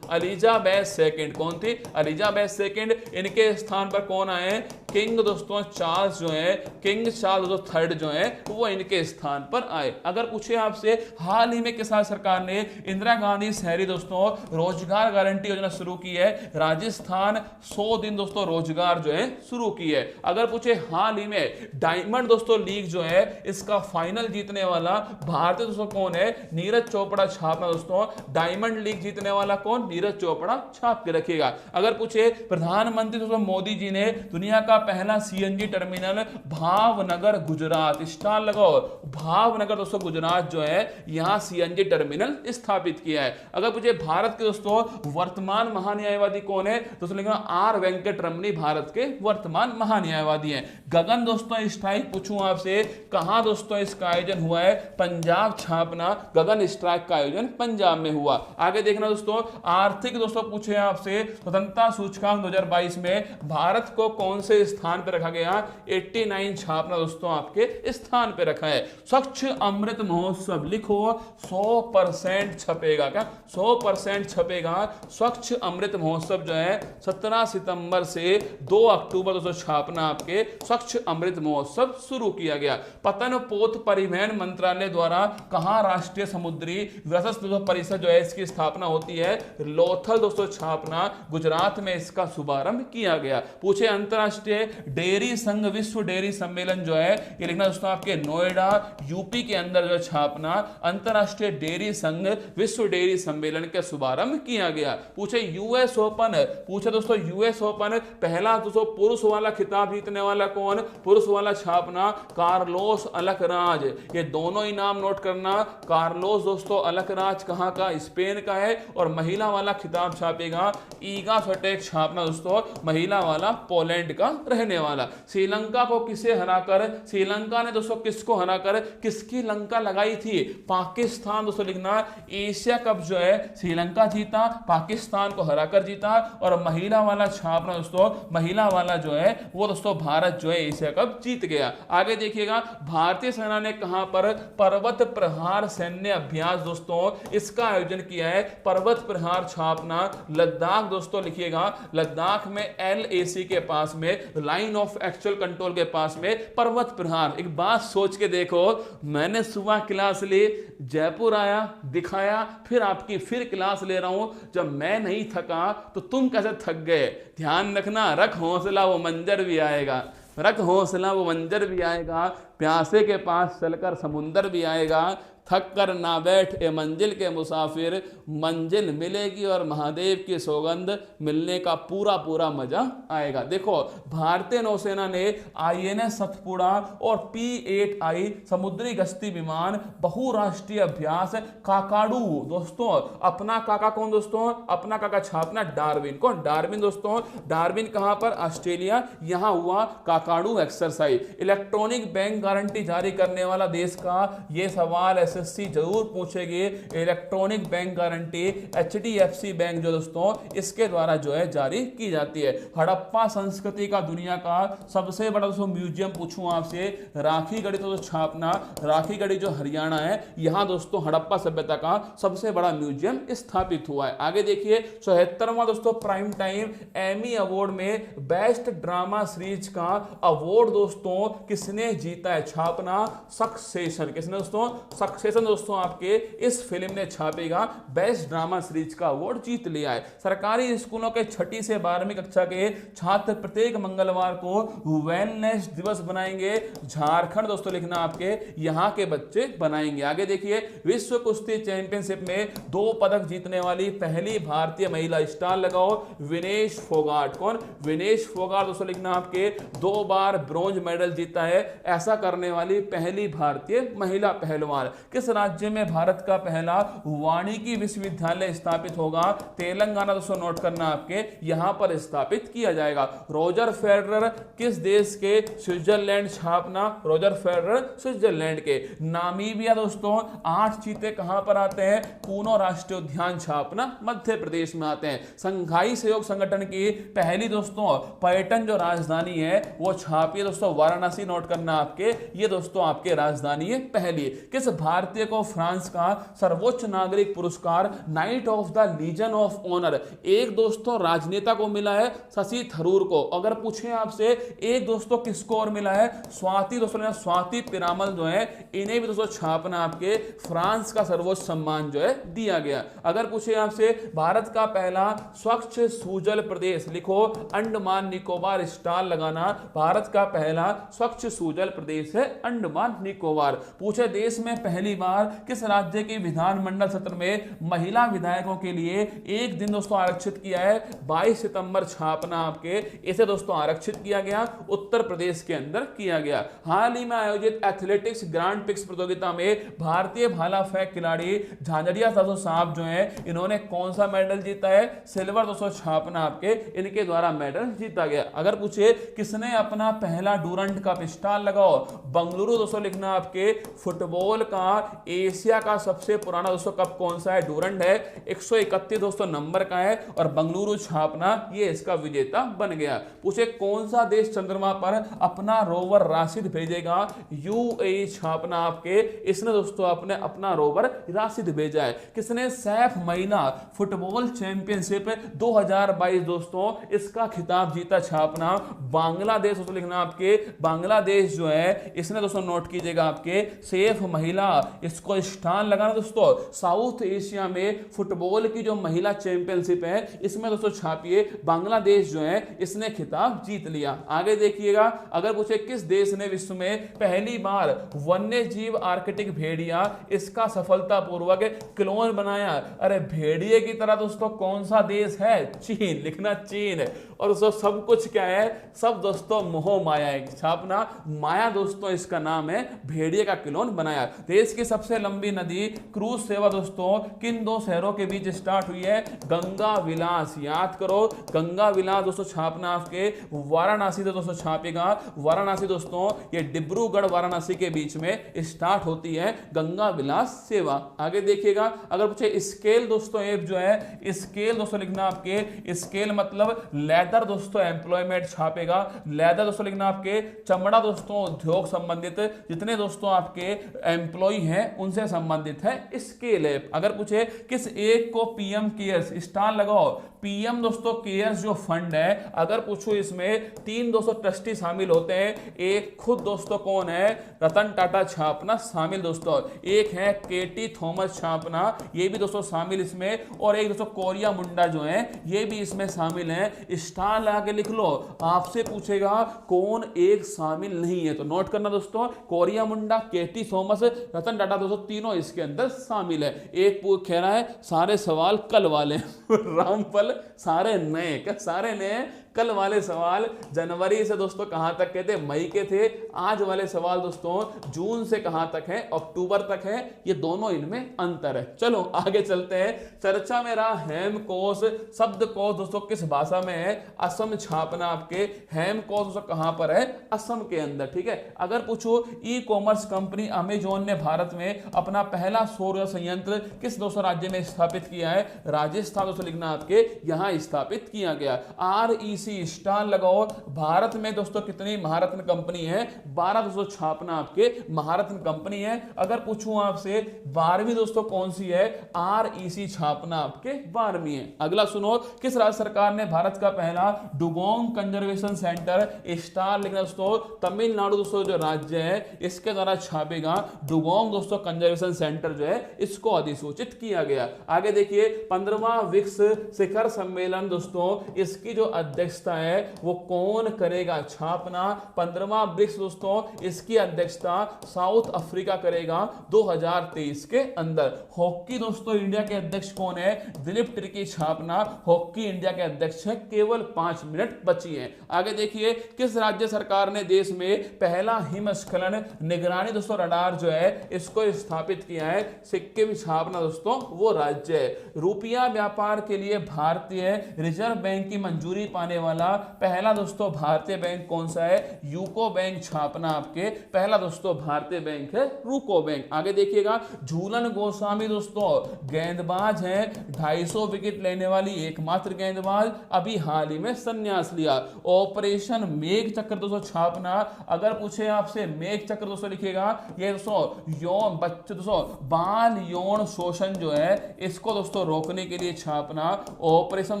एलिजाबेथ सेकंड, कौन थी, एलिजाबेथ सेकंड। इनके स्थान पर कौन आए, किंग दोस्तों चार्ल्स जो है, किंग चार्ल्स दोस्तों थर्ड जो है वो इनके स्थान पर आए। अगर पूछे आपसे, हाल ही में किस सरकार ने इंदिरा गांधी शहरी दोस्तों रोजगार गारंटी योजना शुरू की है, राजस्थान 100 दिन दोस्तों रोजगार जो है शुरू की है। अगर पूछे हाल ही में डायमंड दोस्तों लीग जो है इसका फाइनल जीतने वाला भारतीय दोस्तों कौन है, नीरज चोपड़ा छापना दोस्तों, डायमंड लीग जीतने वाला कौन, नीरज चोपड़ा छाप के रखिएगा। अगर पूछे प्रधानमंत्री दोस्तों मोदी जी ने दुनिया का पहला CNG terminal Bhavnagar Gujarat, star लगाओ, भावनगर दोस्तों गुजरात जो है यहां सीएनजी टर्मिनल स्थापित किया है। अगर पूछे भारत के दोस्तों वर्तमान महान्यायवादी कौन है, दोस्तों लिखना आर वेंकट रमनी भारत के वर्तमान महान्यायवादी हैं। गगन दोस्तों स्ट्राइक पूछूं आपसे, कहां दोस्तों इसका आयोजन हुआ है, पंजाब छापना, गगन स्ट्राइक का आयोजन पंजाब में हुआ। आगे देखना दोस्तों, आर्थिक दोस्तों पूछे आपसे, स्वतंत्रता सूचकांक 2022 में भारत को कौन से स्थान पर रखा गया, 89 छापना दोस्तों आपके स्थान पर रखा है। स्वच्छ अमृत महोत्सव लिखो, 100% छपेगा, क्या 100% छपेगा। स्वच्छ अमृत महोत्सव जो है 17 सितंबर से 2 अक्टूबर दोस्तों छापना आपके स्वच्छ अमृत महोत्सव शुरू किया गया। पतन पोत परिवहन मंत्रालय द्वारा कहां राष्ट्रीय समुद्री विरासत परिषद जो है इसकी स्थापना होती है, लोथल दोस्तों छापना गुजरात में इसका शुभारंभ किया गया। पूछे अंतरराष्ट्रीय डेयरी संघ विश्व डेयरी सम्मेलन जो है ये लिखना दोस्तों आपके नोएडा यूपी के अंदर जो छापना अंतरराष्ट्रीय डेयरी संघ विश्व डेयरी सम्मेलन का शुभारंभ किया गया। पूछे यूएस ओपन, पूछे दोस्तों यूएस ओपन पहला दोस्तों पुरुष वाला खिताब जीतने वाला कौन, पुरुष वाला छापना कार्लोस अलकराज, ये दोनों ही नाम नोट करना। कार्लोस दोस्तों अलकराज कहां का, स्पेन का है, और महिला वाला खिताब छापेगा ईगा स्विटेक छापना दोस्तों महिला वाला पोलैंड का रहने वाला। श्रीलंका को किसे हराकर, श्रीलंका ने दोस्तों किसको हराकर किसकी लंका लगाई थी, पाकिस्तान दोस्तों लिखना। एशिया कप जो है श्रीलंका जीता, पाकिस्तान को हराकर जीता, और महिला वाला छापना दोस्तों महिला वाला जो है वो दोस्तों भारत जो है एशिया कप जीत गया। आगे देखिएगा, भारतीय सेना ने कहां पर पर्वत प्रहार सैन्य अभ्यास दोस्तों इसका आयोजन किया है, पर्वत प्रहार छापना लद्दाख दोस्तों लिखिएगा, लद्दाख में LAC के पास में लाइन ऑफ एक्चुअल कंट्रोल के पास में पर्वत प्रहार। एक बात सोच के देखो, मैंने सुबह क्लास ली, जयपुर आया, दिखाया, फिर आपकी फिर क्लास ले रहा हूं, जब मैं नहीं थका तो तुम कैसे थक गए। ध्यान रखना, रख हौसला वो मंजर भी आएगा, रख हौसला वो मंजर भी आएगा, प्यासे के पास चलकर समुंदर भी आएगा, थक कर ना बैठ ए मंजिल के मुसाफिर, मंजिल मिलेगी और महादेव की सौगंध मिलने का पूरा पूरा मजा आएगा। देखो भारतीय नौसेना ने INS सतपुड़ा और P-8I समुद्री गश्ती विमान बहुराष्ट्रीय अभ्यास काकाडू दोस्तों, अपना काका कौन दोस्तों, अपना काका छापना डार्विन, कौन डार्विन दोस्तों, डार्विन कहां पर, ऑस्ट्रेलिया, यहां हुआ Kakadu exercise. Electronic bank guarantee जारी करने वाला देश का, यह सवाल है एसएससी जरूर पूछेगी। Electronic bank guarantee HDFC bank जो दोस्तों इसके द्वारा जो है जारी की जाती है। हड़प्पा संस्कृति का दुनिया का सबसे बड़ा दोस्तों म्यूजियम पूछूं आपसे, राखीगढ़ी तो छापना, राखीगढ़ी जो हरियाणा है, यहां दोस्तों हड़प्पा सभ्यता का सबसे बड़ा म्यूजियम स्थापित हुआ है। आगे देखिए 74वां दोस्तों प्राइम टाइम एमी अवार्ड में बेस्ट ड्रामा सीरीज का अवार्ड दोस्तों किसने जीता है? छापना सक्सेशन। किसने दोस्तों? सक्सेशन दोस्तों आपके इस फिल्म ने छापेगा बेस्ट ड्रामा सीरीज का अवार्ड जीत लिया है। सरकारी स्कूलों के 6ठी से 12वीं कक्षा के छात्र प्रत्येक मंगलवार को वेलनेस दिवस बनाएंगे। झारखंड दोस्तों लिखना आपके यहां के बच्चे बनाएंगे। आगे देखिए विश्व कुश्ती चैंपियनशिप में 2 पदक जीतने वाली पहली भारतीय महिला, स्टार लगाओ, विनेश फोगाट। कौन? विनेश फोगाट दोस्तों लिखना आपके 2 बार ब्रॉन्ज मेडल जीता है, ऐसा करने वाली पहली भारतीय महिला पहलवान। किस राज्य में भारत का पहला वानिकी विश्वविद्यालय स्थापित होगा? तेलंगाना दोस्तों नोट करना आपके यहां पर स्थापित किया जाएगा। रोजर फेडरर किस देश के? स्विट्जरलैंड। छापना रोजर फेडरर स्विट्जरलैंड के। नामीबिया दोस्तों 8 चीते कहां पर आते हैं? कूनो राष्ट्रीय उद्यान। छापना मध्य प्रदेश में आते हैं। संघाई सहयोग संगठन की पहली दोस्तों पर्यटन जो राजधानी है वो छापिए दोस्तों वाराणसी। नोट करना आपके ये दोस्तों आपके राजधानी है पहली। किस भारतीय को फ्रांस का सर्वोच्च नागरिक पुरस्कार Knight of the Legion of Honour एक दोस्तों राजनेता को मिला है? शशि थरूर को। अगर पूछे आपसे एक दोस्तों किसको और मिला है? स्वाति दोस्तों, स्वाति पिरामल जो है इन्हें भी दोस्तों छापना आपके फ्रांस का सर्वोच्च सम्मान जो है दिया गया। अगर पूछे आपसे भारत का पहला स्वच्छ सूजल प्रदेश, लिखो अंडमान निकोबार, स्टार लगाना। भारत का पहला स्वच्छ सूजल प्रदेश है अंडमान निकोबार। पूछे देश में पहली बार किस राज्य के विधानमंडल सत्र में महिला विधायकों के लिए एक दिन दोस्तों आरक्षित किया है? 22 सितंबर। छापना आपके इसे दोस्तों आरक्षित किया गया, उत्तर प्रदेश के अंदर किया गया। हाल ही में आयोजित एथलेटिक्स ग्रांड प्रिक्स प्रतियोगिता में भारतीय भाला फेंक खिलाड़ी झांझरिया साहब जो है इन्होंने कौन सा मेडल जीता है? सिल्वर दोस्तों। छापना आपके इनके द्वारा मेडल जीता गया। अगर पूछे किसने अपना पहला डूरंट कप, स्टार लगाओ, बंगलुरु दोस्तों लिखना आपके फुटबॉल का एशिया का सबसे पुराना दोस्तों कप कौन सा है? डूरंट है, 131 दोस्तों नंबर का है और बंगलुरु छापना ये इसका विजेता बन गया। पूछे कौन सा देश चंद्रमा पर अपना रोवर राशिद भेजेगा? यूएई। छापना आपके इसने दोस्तों अपना रोवर राशिद भेजा है। किसने सैफ महिला फुटबॉल चैंपियनशिप 2022 दोस्तों इसका खिताब जीता? छापना बांग्लादेश दोस्तों लिखना आपके बांग्लादेश जो है इसने दोस्तों नोट कीजिएगा आपके सैफ महिला, इसको स्टार लगाना दोस्तों। साउथ एशिया में फुटबॉल की जो महिला चैंपियनशिप है इसमें दोस्तों छापिए बांग्लादेश जो है इसने खिताब जीत लिया। आगे देखिएगा अगर पूछे किस देश ने विश्व में पहली बार वन्य जीव आर्कटिक भेड़िया इसका सफलतापूर्वक क्लोन बनाया? अरे भेड़िए की तरह दोस्तों कौन सा देश है? चीन। लिखना चीन। और दोस्तों सब कुछ क्या है? सब दोस्तों मोह माया है। छापना माया दोस्तों इसका नाम है, भेड़िए का क्लोन बनाया। देश की सबसे लंबी नदी क्रूज सेवा दोस्तों किन 2 शहरों के बीच स्टार्ट हुई है? गंगा विलास। याद करो गंगा विलास दोस्तों छापना आपके वाराणसी से दोस्तों छापेगा। वाराणसी दोस्तों ये डिब्रूगढ़ वाराणसी के बीच में स्टार्ट होती है गंगा विलास सेवा। आगे देखिएगा अगर पूछे स्केल दोस्तों ऐप जो है, स्केल दोस्तों लिखना आपके स्केल मतलब लेदर दोस्तों एम्प्लॉयमेंट। छापेगा लेदर दोस्तों लिखना आपके चमड़ा दोस्तों उद्योग संबंधित जितने दोस्तों आपके एम्प्लॉय हैं उनसे संबंधित है स्केल ऐप। अगर पूछे किस एक को पीएम केयर्स, स्टार लगाओ। पीएम दोस्तों केयर्स जो फंड है अगर पूछो इसमें 3 दोस्तों ट्रस्टी शामिल होते हैं। एक खुद दोस्तों कौन है? रतन टाटा। छापना शामिल दोस्तों। एक है केटी थॉमस। छापना ये भी दोस्तों शामिल इसमें। और एक दोस्तों कोरिया मुंडा जो है ये भी इसमें शामिल है। स्टार लगा के लिख लो। आपसे पूछेगा कौन एक शामिल नहीं है तो नोट करना दोस्तों कोरिया मुंडा, केटी थॉमस, रतन टाटा दोस्तों तीनों इसके अंदर शामिल है। एक पूछ कह रहा है सारे सवाल कल वाले रामफल सारे नए, क्या सारे नए? कल वाले सवाल जनवरी से दोस्तों कहां तक के थे, मई के थे। आज वाले सवाल दोस्तों जून से कहां तक है, अक्टूबर तक है। ये दोनों इनमें अंतर है। चलो आगे चलते हैं। चर्चा में रहा हेमकोश। शब्दकोश दोस्तों किस भाषा में है, असम छापना आपके। हेमकोश दोस्तों कहां पर है, असम के अंदर, ठीक है। अगर पूछो ई कॉमर्स कंपनी अमेजॉन ने भारत में अपना पहला सौर संयंत्र किस दोस्तों राज्य में स्थापित किया है, राजस्थान दोस्तों लिखना आपके, यहां स्थापित किया गया। REC स्टार लगाओ। भारत में दोस्तों कितनी महारत्न कंपनी है, 12 दोस्तों छापना आपके महारत्न कंपनी है। अगर पूछूं आपसे 12वीं दोस्तों कौन सी है, REC छापना आपके 12वीं है। अगला सुनो, किस राज्य सरकार ने भारत का पहला डुगोंग कंजर्वेशन सेंटर, स्टार लिखना दोस्तों, तमिलनाडु दोस्तों जो राज्य है इसके द्वारा छापेगा डुगोंग दोस्तों कंजर्वेशन सेंटर जो है, इसको अधिसूचित किया गया। आगे देखिए 15वां ब्रिक्स शिखर सम्मेलन दोस्तों, इसकी जो अध्यक्षता है वो कौन करेगा, छापना 15वां ब्रिक्स दोस्तों, इसकी अध्यक्षता साउथ अफ्रीका करेगा 2023 के अंदर। हॉकी दोस्तों इंडिया के अध्यक्ष कौन है, दिलीप तिर्की छापना हॉकी इंडिया के अध्यक्ष है। केवल 5 मिनट बची है। आगे देखिए किस राज्य सरकार ने देश में पहला हिमस्खलन निगरानी दोस्तों रडार जो है इसको स्थापित किया है, सिक्किम छापना दोस्तों वो राज्य है। रुपया व्यापार के लिए भारतीय रिजर्व बैंक की मंजूरी पाने वाला पहला दोस्तों भारतीय बैंक कौन सा है, यूको बैंक छापना आपके पहला दोस्तों भारतीय बैंक है यूको बैंक। आगे देखिएगा झूलन गोस्वामी दोस्तों गेंदबाज हैं, 250 विकेट लेने वाली एकमात्र गेंदबाज, अभी हाल ही में संन्यास लिया। ऑपरेशन मेघ चक्र दोस्तों छापना, अगर पूछे आपसे मेघ चक्र दोस्तों लिखिएगा, ये दोस्तों यौन बच्चे दोस्तों बाल यौन शोषण जो है इसको दोस्तों रोकने के लिए छापना ऑपरेशन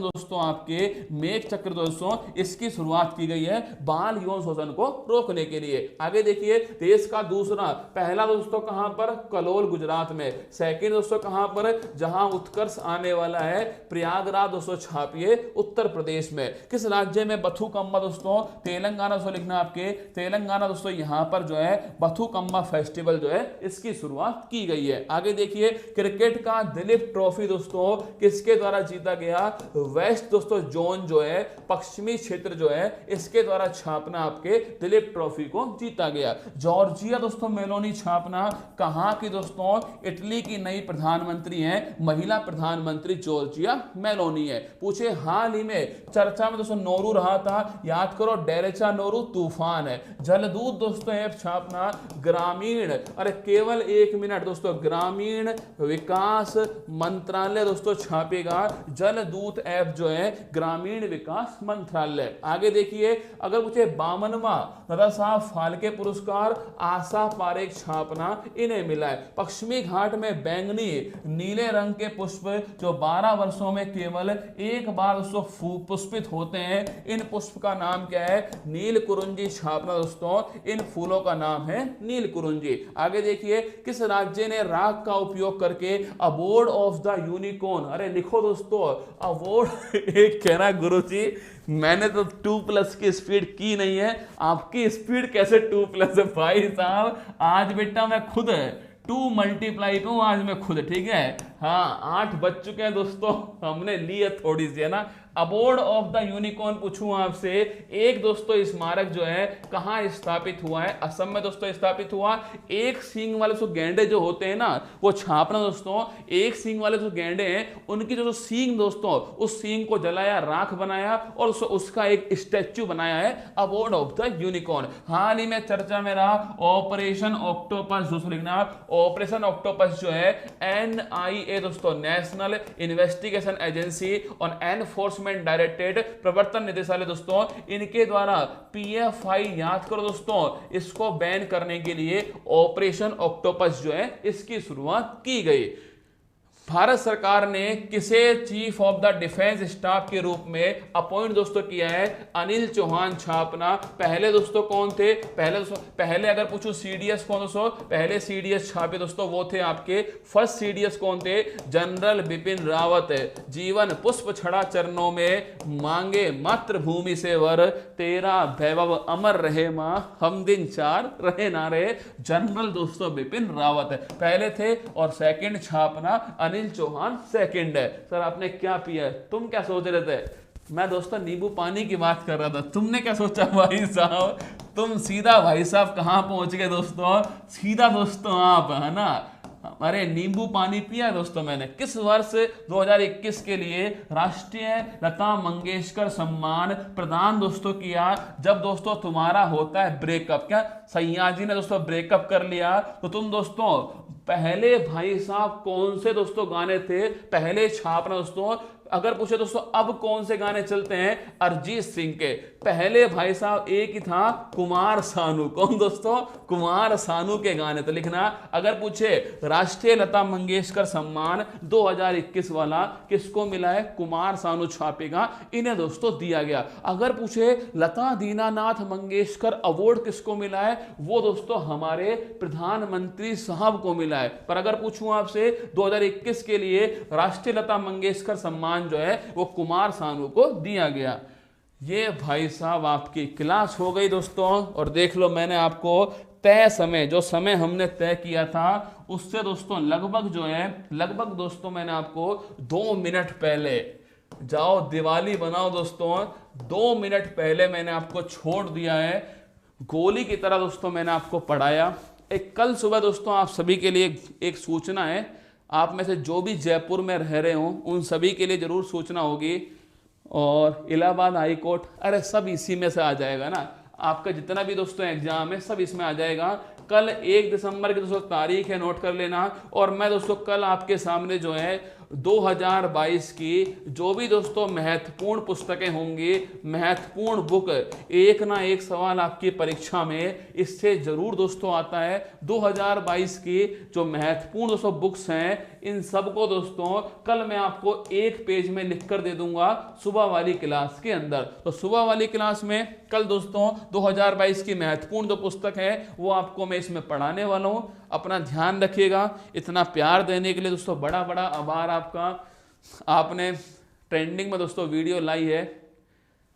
दोस्तों आपके मेघ चक्र दोस्तों, इसकी शुरुआत की गई है बाल यौन शोषण को रोकने के लिए। आगे देखिए देश का दूसरा, पहला दोस्तों कहां पर, कलोल गुजरात में। सेकंड दोस्तों कहां पर, जहां उत्कर्ष आने वाला है, प्रयागराज दोस्तों छापिए उत्तर प्रदेश में। किस राज्य में बथुकम्मा दोस्तों, तेलंगाना दोस्तों लिखना आपके, तेलंगाना दोस्तों यहां पर जो है बथुकम्मा फेस्टिवल जो है इसकी शुरुआत की गई है। आगे देखिए क्रिकेट का दिलीप ट्रॉफी दोस्तों किसके द्वारा जीता गया, वेस्ट दोस्तों जोन जो है पश्चिमी क्षेत्र जो है इसके द्वारा छापना आपके दिलीप ट्रॉफी को जीता गया। जॉर्जिया दोस्तों मेलोनी छापना कहां की दोस्तों, इटली की नई प्रधानमंत्री हैं, महिला प्रधानमंत्री जॉर्जिया मेलोनी है। पूछे हाल ही में चर्चा में दोस्तों नोरू रहा था, याद करो डेरेचा नोरू तूफान है। जलदूत दोस्तों ऐप छापना ग्रामीण, अरे केवल 1 मिनट दोस्तों, ग्रामीण विकास मंत्रालय दोस्तों छापेगा जलदूत ऐप जो है ग्रामीण विकास मंत्रालय। आगे देखिए अगर पूछे 52वां दादा साहब फाल्के पुरस्कार आशा पारेख छापना इन्हें मिला है। पश्चिमी घाट में बैंगनी नीले रंग के पुष्प जो 12 वर्षों में केवल एक बार दोस्तों पुष्पित होते हैं, इन पुष्प का नाम क्या है, नील कुरुंजी छापना दोस्तों, इन फूलों का नाम है नील कुरुंजी। आगे देखिए किस राज्य ने राख का उपयोग करके अवार्ड ऑफ द यूनिकॉर्न, अरे लिखो दोस्तों अवार्ड एक कहना गुरुजी मैंने तो 2+ की स्पीड की नहीं है, आपकी स्पीड कैसे 2+ है भाई साहब, आज बेटा मैं खुद 2 मल्टीप्लाई पे हूं आज मैं खुद, ठीक है। हाँ 8 बज चुके हैं दोस्तों, हमने ली है थोड़ी सी है ना। अवार्ड ऑफ द यूनिकॉर्न पूछूं आपसे, एक दोस्तों स्मारक जो है कहां स्थापित हुआ है, असम में दोस्तों स्थापित हुआ। एक सींग वाले जो गैंडे जो होते हैं ना वो छापना दोस्तों, एक सींग वाले जो गैंडे हैं उनकी जो सींग दोस्तों, उस सींग को जलाया, राख बनाया और उसका एक स्टैच्यू बनाया है, अवार्ड ऑफ द यूनिकॉर्न। हाल ही में चर्चा में रहा ऑपरेशन ऑक्टोपस, दोस्तों लिखना ऑपरेशन ऑक्टोपस जो है NIA दोस्तों, national investigation agency on enforcement directed, प्रवर्तन निदेशालय दोस्तों, इनके द्वारा PFI याद करो दोस्तों, इसको बैन करने के लिए ऑपरेशन ऑक्टोपस जो है इसकी शुरुआत की गई। भारत सरकार ने किसे chief of the defence staff के रूप में अपॉइंट दोस्तों किया है, अनिल चौहान छापना। पहले दोस्तों कौन थे, पहले अगर पूछूं CDS कौन दोस्तों, पहले CDS छापे दोस्तों वो थे आपके, फर्स्ट CDS कौन थे, जनरल बिपिन रावत है। जीवन पुष्प छड़ा चरणों में, मांगे मातृभूमि से वर, तेरा वैभव अमर रहे मां, हम दिन 4 रहे ना रहे, जनरल दोस्तों बिपिन रावत है पहले थे। और सेकंड छापना अनिल चौहान सेकंड है। सर आपने क्या पिया है, तुम क्या सोच रहे थे, मैं दोस्तों नींबू पानी की बात कर रहा था, तुमने क्या सोचा भाई साहब? तुम सीधा भाई साहब कहाँ पहुंच गए दोस्तों? सीधा दोस्तों आप, है ना, अरे नींबू पानी पिया दोस्तों मैंने। किस वर्ष 2021 के लिए राष्ट्रीय लता मंगेशकर सम्मान प्रदान दोस्तों किया? जब दोस्तों तुम्हारा होता है ब्रेकअप, क्या सैया जी ने दोस्तों ब्रेकअप कर लिया, तो तुम दोस्तों पहले भाई साहब कौन से दोस्तों गाने थे पहले छापना दोस्तों? अगर पूछे दोस्तों अब कौन से गाने चलते हैं, अरिजीत सिंह के। पहले भाई साहब एक ही था, कुमार सानू। कौन दोस्तों? कुमार सानू के गाने। तो लिखना, अगर पूछे राष्ट्रीय लता मंगेशकर सम्मान 2021 वाला किसको मिला है, कुमार सानू छापेगा, इन्हें दोस्तों दिया गया। अगर पूछे लता दीनानाथ मंगेशकर अवार्ड किसको मिला है, वो दोस्तों हमारे प्रधानमंत्री साहब को मिला है। पर अगर पूछूं आपसे 2021 के लिए राष्ट्रीय लता मंगेशकर सम्मान जो है वो कुमार सानू को दिया गया। ये भाई साहब आपकी क्लास हो गई दोस्तों। और देख लो, मैंने आपको तय समय, जो समय हमने तय किया था उससे दोस्तों लगभग दोस्तों मैंने आपको 2 मिनट पहले, जाओ दिवाली बनाओ दोस्तों, 2 मिनट पहले मैंने आपको छोड़ दिया है। गोली की तरह दोस्तों मैंने आपको पढ़ाया। एक कल सुबह दोस्तों आप सभी के लिए एक सूचना है, आप में से जो भी जयपुर में रह रहे हो उन सभी के लिए जरूर सूचना होगी। और इलाहाबाद हाई कोर्ट, अरे सब इसी में से आ जाएगा ना, आपका जितना भी दोस्तों एग्जाम है सब इसमें आ जाएगा। कल 1 दिसंबर की दोस्तों तारीख है, नोट कर लेना। और मैं दोस्तों कल आपके सामने जो है 2022 की जो भी दोस्तों महत्वपूर्ण पुस्तकें होंगी, महत्वपूर्ण बुक, एक ना एक सवाल आपकी परीक्षा में इससे जरूर दोस्तों आता है। 2022 की जो महत्वपूर्ण दोस्तों बुक्स हैं, इन सबको दोस्तों कल मैं आपको एक पेज में लिख कर दे दूंगा सुबह वाली क्लास के अंदर। तो सुबह वाली क्लास में कल दोस्तों 2022 की महत्वपूर्ण जो पुस्तक है वो आपको मैं इसमें पढ़ाने वाला हूं। अपना ध्यान रखिएगा। इतना प्यार देने के लिए दोस्तों बड़ा बड़ा आभार आपका। आपने ट्रेंडिंग में दोस्तों वीडियो लाई है।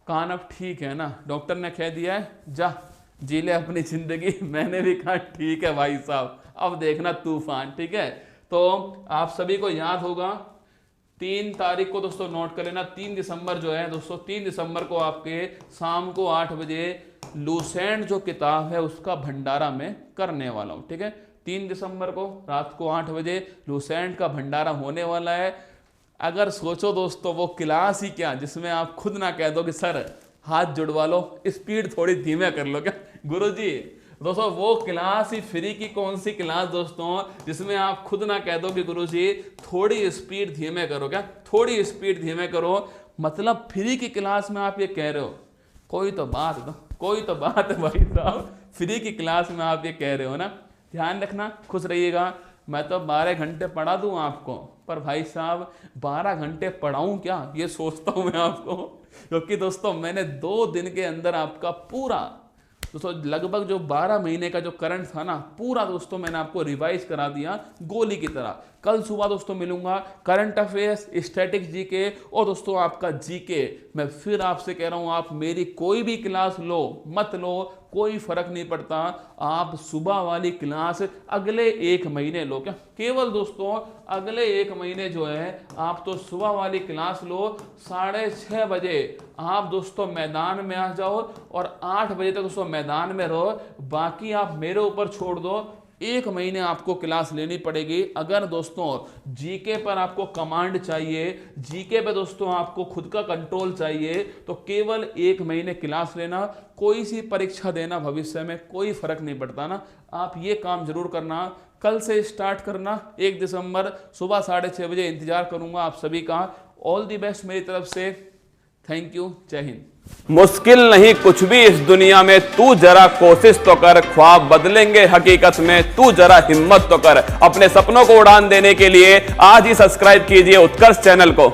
कान अब ठीक है ना, डॉक्टर ने कह दिया है जा जी ले अपनी जिंदगी। मैंने भी कहा ठीक है भाई साहब, अब देखना तूफान। ठीक है, तो आप सभी को याद होगा 3 तारीख को दोस्तों नोट कर लेना, 3 दिसंबर जो है दोस्तों, 3 दिसंबर को आपके शाम को 8 बजे लूसेंट जो किताब है उसका भंडारा मैं करने वाला हूं। ठीक है, 3 दिसंबर को रात को 8 बजे लूसेंट का भंडारा होने वाला है। अगर सोचो दोस्तों वो क्लास ही क्या जिसमें आप खुद ना कह दो कि सर हाथ जुड़वा लो, स्पीड थोड़ी धीमे कर लो क्या गुरुजी। दोस्तों वो क्लास ही फ्री की कौन सी क्लास दोस्तों जिसमें आप खुद ना कह दो कि गुरुजी थोड़ी स्पीड धीमे करो, क्या थोड़ी स्पीड धीमे करो। मतलब फ्री की क्लास में आप ये कह रहे हो, कोई तो बात है भाई साहब, फ्री की क्लास में आप ये कह रहे हो ना। ध्यान रखना, खुश रहिएगा। मैं तो 12 घंटे पढ़ा दूं आपको, पर भाई साहब 12 घंटे पढ़ाऊं क्या ये सोचता हूं मैं आपको, क्योंकि दोस्तों मैंने 2 दिन के अंदर आपका पूरा दोस्तों लगभग जो 12 महीने का जो करंट था ना पूरा दोस्तों मैंने आपको रिवाइज करा दिया गोली की तरह। कल सुबह दोस्तों मिलूंगा करंट अफेयर्स, स्टैटिक जीके और दोस्तों आपका जीके। मैं फिर आपसे कह रहा हूं आप मेरी कोई भी क्लास लो मत लो, कोई फर्क नहीं पड़ता। आप सुबह वाली क्लास अगले 1 महीने लो, क्या केवल दोस्तों अगले 1 महीने जो है आप तो सुबह वाली क्लास लो। 6:30 बजे आप दोस्तों मैदान में आ जाओ और 8 बजे तक दोस्तों मैदान में रहो। बाकी आप मेरे ऊपर छोड़ दो। 1 महीने आपको क्लास लेनी पड़ेगी। अगर दोस्तों जीके पर आपको कमांड चाहिए, जीके पे दोस्तों आपको खुद का कंट्रोल चाहिए, तो केवल 1 महीने क्लास लेना। कोई सी परीक्षा देना भविष्य में कोई फर्क नहीं पड़ता ना। आप ये काम जरूर करना, कल से स्टार्ट करना। 1 दिसंबर सुबह 6:30 बजे इंतजार करूंगा आप सभी का। ऑल द बेस्ट मेरी तरफ से। थैंक यू, जय हिंद।
मुश्किल नहीं कुछ भी इस दुनिया में, तू जरा कोशिश तो कर, ख्वाब बदलेंगे हकीकत में, तू जरा हिम्मत तो कर। अपने सपनों को उड़ान देने के लिए आज ही सब्सक्राइब कीजिए उत्कर्ष चैनल को।